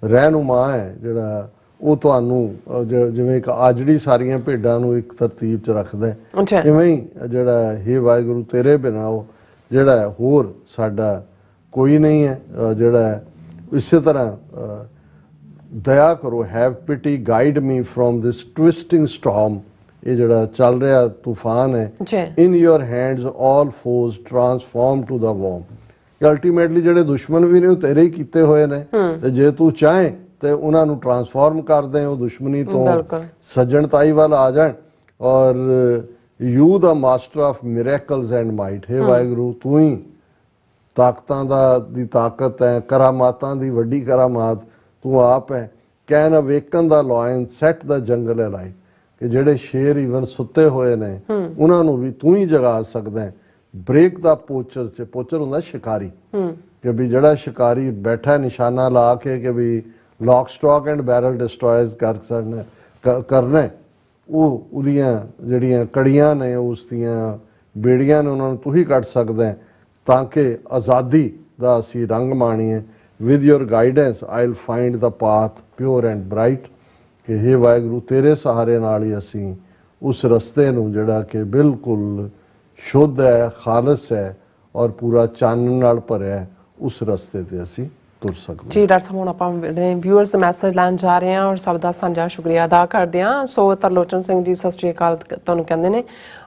ਰਹਿਨੁਮਾ ਹੈ, ਜਿਹੜਾ ਉਹ ਤੁਹਾਨੂੰ ਜਿਵੇਂ ਇੱਕ ਆਜੜੀ ਸਾਰੀਆਂ ਭੇਡਾਂ ਨੂੰ ਇੱਕ ਤਰਤੀਬ 'ਚ ਰੱਖਦਾ, ਇਵੇਂ ਹੀ ਜਿਹੜਾ ਹੇ ਵਾਹਿਗੁਰੂ ਤੇਰੇ ਬਿਨਾਂ ਉਹ ਜਿਹੜਾ ਹੋਰ ਸਾਡਾ ਕੋਈ ਨਹੀਂ ਹੈ। ਜਿਹੜਾ ਇਸੇ ਤਰ੍ਹਾਂ ਦਇਆ ਕਰੋ, have pity guide me from this twisting storm, ਇਹ ਜਿਹੜਾ ਚੱਲ ਰਿਹਾ ਤੂਫਾਨ ਹੈ। In your hands all foes transform to the warm, ultimately ਜਿਹੜੇ ਦੁਸ਼ਮਣ ਵੀ ਨੇ ਉਹ ਤੇਰੇ ਹੀ ਕੀਤੇ ਹੋਏ ਨੇ, ਤੇ ਜੇ ਤੂੰ ਚਾਹੇ ਤੇ ਉਹਨਾਂ ਨੂੰ ਟਰਾਂਸਫਾਰਮ ਕਰ ਦੇ, ਉਹ ਦੁਸ਼ਮਣੀ ਤੋਂ ਸੱਜਣਤਾਈ ਵੱਲ ਆ ਜਾਣ। ਔਰ you the master of miracles and might, ਹੇ ਵਾਹਿਗੁਰੂ ਤੂੰ ਹੀ ਤਾਕਤਾਂ ਦੀ ਤਾਕਤ ਹੈ, ਕਰਾਮਾਤਾਂ ਦੀ ਵੱਡੀ ਕਰਾਮਾਤ ਤੂੰ ਆਪ ਹੈ। ਕੈਨ ਅਵੇਕਨ ਦਾ ਲਾਇਨ ਸੈਟ ਦਾ ਜੰਗਲ ਅਲਾਈਟ, ਕਿ ਜਿਹੜੇ ਸ਼ੇਰ ਈਵਨ ਸੁੱਤੇ ਹੋਏ ਨੇ ਉਹਨਾਂ ਨੂੰ ਵੀ ਤੂੰ ਹੀ ਜਗਾ ਸਕਦਾ ਹੈ। ਬ੍ਰੇਕ ਦਾ ਪੋਚਰ, ਸੇ ਪੋਚਰ ਹੁੰਦਾ ਸ਼ਿਕਾਰੀ, ਕਿ ਵੀ ਜਿਹੜਾ ਸ਼ਿਕਾਰੀ ਬੈਠਾ ਨਿਸ਼ਾਨਾ ਲਾ ਕੇ ਕਿ we lock stock and barrel destroys ਕਰਨਾ, ਉਹ ਉਹਦੀਆਂ ਜਿਹੜੀਆਂ ਕੜੀਆਂ ਨੇ, ਉਸ ਦੀਆਂ ਬੇੜੀਆਂ ਨੇ, ਉਹਨਾਂ ਨੂੰ ਤੂੰ ਹੀ ਕੱਟ ਸਕਦਾ ਤਾਂ ਕਿ ਆਜ਼ਾਦੀ ਦਾ ਅਸੀਂ ਰੰਗ ਮਾਣੀਏ। With your guidance I'll find the path pure and bright, ਕਿ ਹੇ ਵਾਹਿਗੁਰੂ ਤੇਰੇ ਸਹਾਰੇ ਨਾਲ ਹੀ ਅਸੀਂ ਉਸ ਰਸਤੇ ਨੂੰ ਜਿਹੜਾ ਕਿ ਬਿਲਕੁਲ ਸ਼ੁੱਧ ਹੈ, ਖਾਲਸ ਹੈ ਔਰ ਪੂਰਾ ਚਾਨਣ ਨਾਲ ਭਰਿਆ, ਉਸ ਰਸਤੇ ਤੇ ਅਸੀਂ ਤੁਰ ਸਕਦੇ। ਜੀ ਡਾਕਟਰ ਸਾਹਿਬ, ਹੁਣ ਆਪਾਂ ਵਿਊਅਰਸ ਦਾ ਮੈਸੇਜ ਲੈਣ ਜਾ ਰਹੇ ਹਾਂ ਔਰ ਸਭ ਦਾ ਸਾਂਝਾ ਸ਼ੁਕਰੀਆ ਅਦਾ ਕਰਦੇ ਹਾਂ। ਸੋ ਤਰਲੋਚਨ ਸਿੰਘ ਜੀ ਸਤਿ ਸ਼੍ਰੀ ਅਕਾਲ ਤੁਹਾਨੂੰ ਕਹਿੰਦੇ ਨੇ,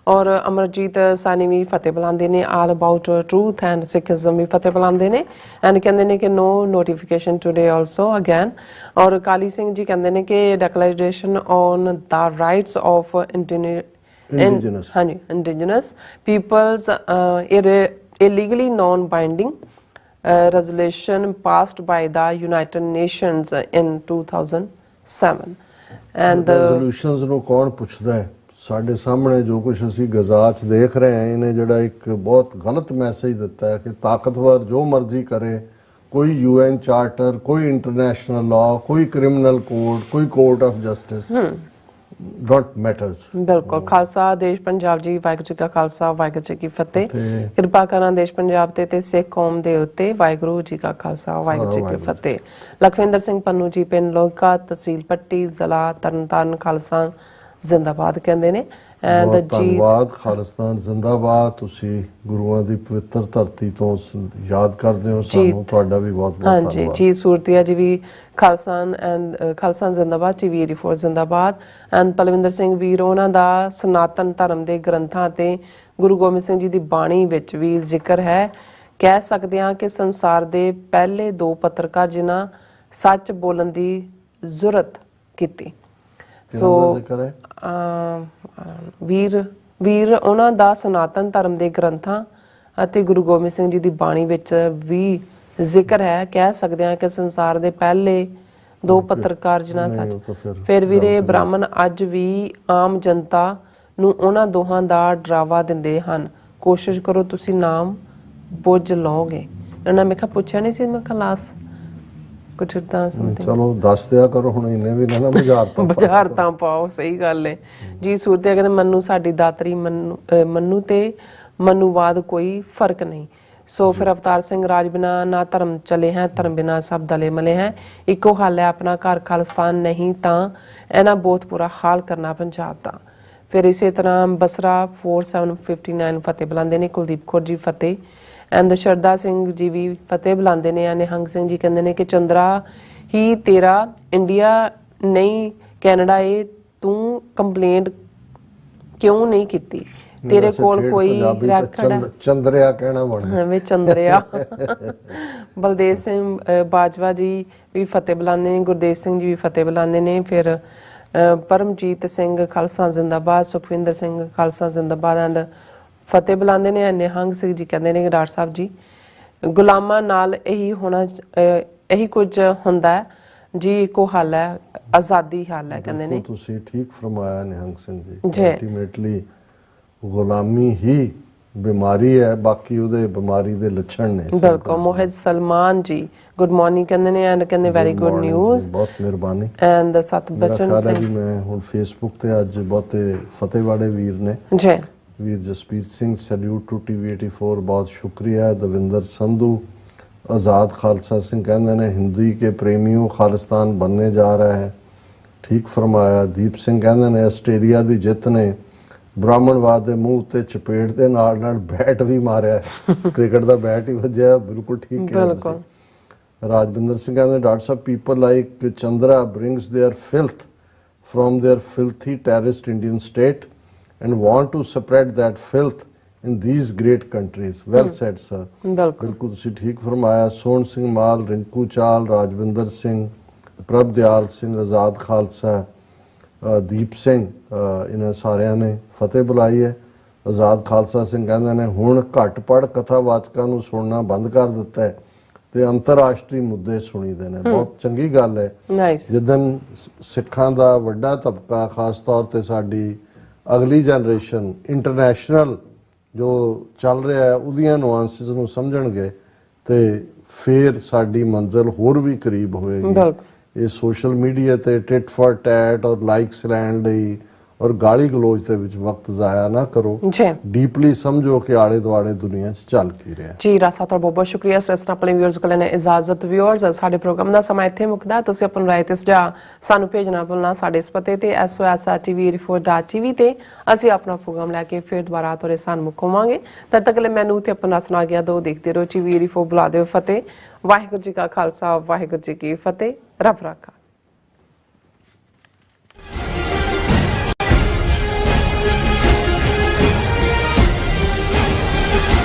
ਔਰ ਅਮਰਜੀਤ ਸਾਨੀ ਵੀ ਫਤਿਹ ਬੁਲਾਉਂਦੇ ਨੇ, all about truth and Sikhism ਵੀ ਫਤਿਹ ਬੁਲਾਉਂਦੇ ਨੇ, ਐਂਡ ਕਹਿੰਦੇ ਨੇ ਕਿ no notification today also again. ਔਰ ਕਾਲੀ ਸਿੰਘ ਜੀ ਕਹਿੰਦੇ ਨੇ ਕਿ declaration on the rights of indigenous peoples illegally non-binding resolution passed by the United Nations in 2007 and resolutions ਨੂੰ ਕੌਣ ਪੁੱਛਦਾ ਹੈ? ਸਾਡੇ ਸਾਹਮਣੇ ਜੋ ਕੁਝ ਅਸੀਂ ਗਜ਼ਾ 'ਚ ਦੇਖ ਰਹੇ ਹਾਂ, ਇਹਨੇ ਜਿਹੜਾ ਇੱਕ ਬਹੁਤ ਗਲਤ ਮੈਸੇਜ ਦਿੱਤਾ ਹੈ ਕਿ ਤਾਕਤਵਰ ਜੋ ਮਰਜ਼ੀ ਕਰੇ, ਕੋਈ UN ਚਾਰਟਰ, ਕੋਈ ਇੰਟਰਨੈਸ਼ਨਲ ਲਾਅ, ਕੋਈ ਕ੍ਰਿਮੀਨਲ ਕੋਡ, ਕੋਈ court of justice don't matters. ਬਿਲਕੁਲ। ਖਾਲਸਾ ਦੇਸ਼ ਪੰਜਾਬ ਜੀ, ਵਾਹਿਗੁਰੂ ਜੀ ਕਾ ਖਾਲਸਾ, ਵਾਹਿਗੁਰੂ ਜੀ ਕੀ ਫਤਿਹ। ਕਿਰਪਾ ਕਰਾਂ ਦੇਸ਼ ਪੰਜਾਬ ਤੇ ਸਿੱਖ ਕੌਮ ਦੇ ਉੱਤੇ, ਵਾਹਿਗੁਰੂ ਜੀ ਕਾ ਖਾਲਸਾ, ਵਾਹਿਗੁਰੂ ਜੀ ਕੀ ਫਤਿਹ। ਲਖਵਿੰਦਰ ਸਿੰਘ ਪੰਨੂ ਜੀ, ਪਿੰਡ ਲੋਕਾ, ਤਹਿਸੀਲ ਪੱਟੀ, ਜ਼ਿਲ੍ਹਾ ਤਰਨਤਾਰਨ, ਖਾਲਸਾ ਜ਼ਿੰਦਾਬਾਦ ਕਹਿੰਦੇ ਨੇ। ਐਂਡ ਜੀ ਧੰਨਵਾਦ, ਖਾਲਿਸਤਾਨ ਜ਼ਿੰਦਾਬਾਦ। ਤੁਸੀਂ ਗੁਰੂਆਂ ਦੀ ਪਵਿੱਤਰ ਧਰਤੀ ਤੋਂ ਯਾਦ ਕਰਦੇ ਹੋ ਸਾਨੂੰ, ਤੁਹਾਡਾ ਵੀ ਬਹੁਤ ਬਹੁਤ ਧੰਨਵਾਦ। ਹਾਂਜੀ ਜੀ, ਸੂਰਤੀਆ ਜੀ ਵੀ ਖਾਲਸਾਨ ਐਂਡ ਖਾਲਸਾਨ ਜ਼ਿੰਦਾਬਾਦ, ਟੀਵੀ 84 ਜ਼ਿੰਦਾਬਾਦ। ਐਂਡ ਪਲਵਿੰਦਰ ਸਿੰਘ ਵੀਰ, ਉਹਨਾਂ ਦਾ ਸਨਾਤਨ ਧਰਮ ਦੇ ਗ੍ਰੰਥਾਂ ਤੇ ਗੁਰੂ ਗੋਬਿੰਦ ਸਿੰਘ ਜੀ ਦੀ ਬਾਣੀ ਵਿੱਚ ਵੀ ਜ਼ਿਕਰ ਹੈ। ਕਹਿ ਸਕਦੇ ਹਾਂ ਕਿ ਸੰਸਾਰ ਦੇ ਪਹਿਲੇ ਦੋ ਪੱਤਰਕਾਰ ਜਿਨ੍ਹਾਂ ਸੱਚ ਬੋਲਣ ਦੀ ਜ਼ਰੂਰਤ ਕੀਤੀ। ਸੋ ਵੀਰ ਉਹਨਾਂ ਦਾ ਸਨਾਤਨ ਧਰਮ ਦੇ ਗ੍ਰੰਥਾਂ ਅਤੇ ਗੁਰੂ ਗੋਬਿੰਦ ਸਿੰਘ ਜੀ ਦੀ ਬਾਣੀ ਵਿੱਚ ਵੀ ਜ਼ਿਕਰ ਹੈ। ਕਹਿ ਸਕਦੇ ਹਾਂ ਕਿ ਸੰਸਾਰ ਦੇ ਪਹਿਲੇ ਦੋ ਪੱਤਰਕਾਰ ਜਿਨ੍ਹਾਂ ਸੱਚ। ਫਿਰ ਵੀਰੇ ਬ੍ਰਾਹਮਣ ਅੱਜ ਵੀ ਆਮ ਜਨਤਾ ਨੂੰ ਉਹਨਾਂ ਦੋਹਾਂ ਦਾ ਡਰਾਵਾ ਦਿੰਦੇ ਹਨ। ਕੋਸ਼ਿਸ਼ ਕਰੋ ਤੁਸੀਂ ਨਾਮ ਬੁੱਝ ਲਓਗੇ। ਉਹਨਾਂ ਮੈਂ ਕਿਹਾ ਪੁੱਛਿਆ ਨਹੀਂ ਸੀ, ਮੈਂ ਕਿਹਾ ਲਾਸ ਕੁਛ ਇਦਾਂ ਸਮਝਦੇ। ਚਲੋ ਦੱਸ ਦਿਆ ਕਰੋ, ਹੁਣ ਇਹਨੇ ਵੀ ਨਾ ਬਾਜ਼ਾਰ ਤਾਂ ਪਾਓ। ਸਹੀ ਗੱਲ ਹੈ ਜੀ। ਸੂਰਤਿਆ ਕਹਿੰਦੇ ਮੰਨੂ ਸਾਡੀ ਦਾਤਰੀ, ਮੰਨੂ ਤੇ ਮਨੂਵਾਦ ਕੋਈ ਫਰਕ ਨਹੀਂ। ਸੋ ਫਿਰ ਅਵਤਾਰ ਸਿੰਘ ਰਾਜ ਬਿਨਾ ਨਾ ਧਰਮ ਚਲੇ ਹੈ, ਧਰਮ ਬਿਨਾ ਸਭ ਦਲੇ ਮਲੇ ਹੈ। ਇੱਕੋ ਹਾਲ ਹੈ ਆਪਣਾ ਘਰ ਖਾਲਿਸਤਾਨ ਨਹੀਂ ਤਾਂ ਇਹਨਾਂ ਬਹੁਤ ਬੁਰਾ ਹਾਲ ਕਰਨਾ ਪੰਜਾਬ ਦਾ। ਫਿਰ ਇਸੇ ਤਰ੍ਹਾਂ ਬਸਰਾ 4759 ਫਤਿਹ ਬੁਲਾਉਂਦੇ ਨੇ। ਕੁਲਦੀਪ ਕੌਰ ਜੀ ਫਤਿਹ ਐਂਡ ਸ਼ਰਦਾ ਸਿੰਘ ਜੀ ਵੀ ਫਤਿਹ ਬੁਲਾਉਂਦੇ ਨੇ। ਨਿਹੰਗ ਸਿੰਘ ਜੀ ਕਹਿੰਦੇ ਨੇ ਕਿ ਚੰਦਰਾ ਹੀ ਤੇਰਾ ਇੰਡੀਆ ਨਹੀਂ ਕੈਨੇਡਾ ਏ, ਤੂੰ ਕੰਪਲੇਂਟ ਕਿਉਂ ਨਹੀਂ ਕੀਤੀ? ਤੇਰੇ ਕੋਲ ਕੋਈ ਰੈਕਡ? ਚੰਦਰਿਆ ਕਹਿਣਾ ਬਣਦਾ ਵੇ ਚੰਦਰਿਆ। ਬਲਦੇਵ ਸਿੰਘ ਬਾਜਵਾ ਜੀ ਵੀ ਫਤਿਹ ਬੁਲਾਉਂਦੇ ਨੇ। ਗੁਰਦੇਵ ਸਿੰਘ ਜੀ ਵੀ ਫਤਿਹ ਬੁਲਾਉਂਦੇ ਨੇ। ਫਿਰ ਪਰਮਜੀਤ ਸਿੰਘ ਖਾਲਸਾ ਜ਼ਿੰਦਾਬਾਦ, ਸੁਖਵਿੰਦਰ ਸਿੰਘ ਖਾਲਸਾ ਜ਼ਿੰਦਾਬਾਦ ਐਂਡ ਫਤਿਹ ਬੁਲਾਉਂਦੇ ਨੇ। ਨਿਹੰਗ ਸਿੰਘ ਜੀ ਕਹਿੰਦੇ ਨੇ ਕਿ ਡਾਕਟਰ ਸਾਹਿਬ ਜੀ ਗੁਲਾਮਾਂ ਨਾਲ ਇਹੀ ਹੋਣਾ, ਇਹੀ ਕੁਝ ਹੁੰਦਾ ਹੈ ਜੀ, ਇੱਕੋ ਹੱਲ ਹੈ, ਆਜ਼ਾਦੀ ਹੱਲ ਹੈ ਕਹਿੰਦੇ ਨੇ। ਤੁਸੀਂ ਠੀਕ ਫਰਮਾਇਆ ਨਿਹੰਗ ਸਿੰਘ ਜੀ। ਅਲਟੀਮੇਟਲੀ ਗੁਲਾਮੀ ਹੀ ਬਿਮਾਰੀ ਹੈ, ਬਾਕੀ ਉਹਦੇ ਬਿਮਾਰੀ ਦੇ ਲੱਛਣ ਨੇ। ਬਿਲਕੁਲ। ਮੋਹਿਤ ਸਲਮਾਨ ਜੀ ਗੁੱਡ ਮਾਰਨਿੰਗ ਕਹਿੰਦੇ ਨੇ ਐਂਡ ਕਹਿੰਦੇ ਵੈਰੀ ਗੁੱਡ ਨਿਊਜ਼, ਬਹੁਤ ਮਿਹਰਬਾਨੀ। ਐਂਡ ਸਤਬਚਨ ਸਿੰਘ ਜੀ ਮੈਂ ਹੁਣ ਫੇਸਬੁੱਕ ਤੇ ਅੱਜ ਬਹੁਤੇ ਫਤਿਹਵਾੜੇ ਵੀਰ ਨੇ ਜੀ। ਵੀਰ Jaspreet Singh salute to TV 84 ਬਹੁਤ ਸ਼ੁਕਰੀਆ। ਦਵਿੰਦਰ ਸੰਧੂ आज़ाद खालसा सिंह कहते हैं हिंदी के प्रेमियों खालिस्तान बनने जा रहा है, ठीक फरमाया। दीप सिंह कहते हैं आस्ट्रेलिया की जित ने ब्राह्मणवाद के मूँह उत्ते चपेट के नाल बैट भी मारिया, क्रिकेट का बैट ही वजया, बिल्कुल ठीक है। राजविंदर सिंह कहते हैं डॉक्टर साहब people like Chandra brings their filth from their filthy terrorist Indian state and want to spread that filth in these great countries. Well said sir. बिल्कुल तुसी ठीक फरमाया। सोहन सिंह माल, रिंकू चाल, राजविंदर सिंह, प्रभदयाल सिंह, आज़ाद खालसा, दीप सिंह, इन्हें सारिया ने फतेह बुलाई है। आज़ाद खालसा सिंह कहते हैं हुण घट पढ़ कथावाचकों नूं सुनना बंद कर दिता है ਤੇ ਅੰਤਰਰਾਸ਼ਟਰੀ ਮੁੱਦੇ ਸੁਣੀਦੇ ਨੇ। ਬਹੁਤ ਚੰਗੀ ਗੱਲ ਹੈ। ਜਿੱਦਨ ਸਿੱਖਾਂ ਦਾ ਵੱਡਾ ਤਬਕਾ ਖਾਸ ਤੌਰ ਤੇ ਸਾਡੀ ਅਗਲੀ ਜਨਰੇਸ਼ਨ ਇੰਟਰਨੈਸ਼ਨਲ ਜੋ ਚੱਲ ਰਿਹਾ ਹੈ ਉਹਦੀਆਂ ਨੁਆਂਸਿਸ ਨੂੰ ਸਮਝਣਗੇ ਤੇ ਫਿਰ ਸਾਡੀ ਮੰਜ਼ਿਲ ਹੋਰ ਵੀ ਕਰੀਬ ਹੋਏਗੀ। ਇਹ ਸੋਸ਼ਲ ਮੀਡੀਆ ਤੇ ਟਿਟ ਫॉर ਟੈਟ ਔਰ ਲਾਈਕਸ ਲੈਣ ਲਈ और गाली गलोच ਦੇ ਵਿੱਚ ਵਕਤ ਜ਼ਾਇਆ ਨਾ ਕਰੋ ਜੀ। ਡੀਪਲੀ ਸਮਝੋ ਕਿ ਆਲੇ ਦੁਆਲੇ ਦੁਨੀਆ 'ਚ ਚੱਲ ਕੀ ਰਿਹਾ ਜੀ। ਰਾਸਾ ਤੁਹਾਡਾ ਬਹੁਤ ਬਹੁਤ ਸ਼ੁਕਰੀਆ। ਸੋ ਇਸ ਤਰ੍ਹਾਂ ਆਪਣੇ ਵਿਊਅਰਸ ਕੋਲ ਨੇ ਇਜਾਜ਼ਤ। ਵਿਊਅਰਸ ਸਾਡੇ ਪ੍ਰੋਗਰਾਮ ਦਾ ਸਮਾਂ ਇੱਥੇ ਮੁੱਕਦਾ। ਤੁਸੀਂ ਆਪਣੀ ਰਾਏ ਤੇ ਸੁਝਾਅ ਸਾਨੂੰ ਭੇਜਣਾ ਭੁੱਲਣਾ ਸਾਡੇ ਇਸ ਪਤੇ ਤੇ SOS@tv84.tv ਤੇ ਅਸੀਂ ਆਪਣਾ ਪ੍ਰੋਗਰਾਮ ਲੈ ਕੇ ਫਿਰ ਦੁਬਾਰਾ ਤੁਹਾਡੇ ਸਾਹਮਣੇ ਹੋਵਾਂਗੇ। ਤਦ ਤੱਕ ਲਈ ਮੈਨੂੰ ਤੇ ਆਪਣਾ ਸੁਣਾ ਗਿਆ ਦੋ ਦੇਖਦੇ ਰਹੋ। TV84 ਬੁਲਾ ਦਿਓ ਫਤਿਹ। ਵਾਹਿਗੁਰੂ ਜੀ ਕਾ ਖਾਲਸਾ, ਵਾਹਿਗੁਰੂ ਜੀ ਕੀ ਫਤਿਹ। ਰੱਬ ਰਾਖਾ।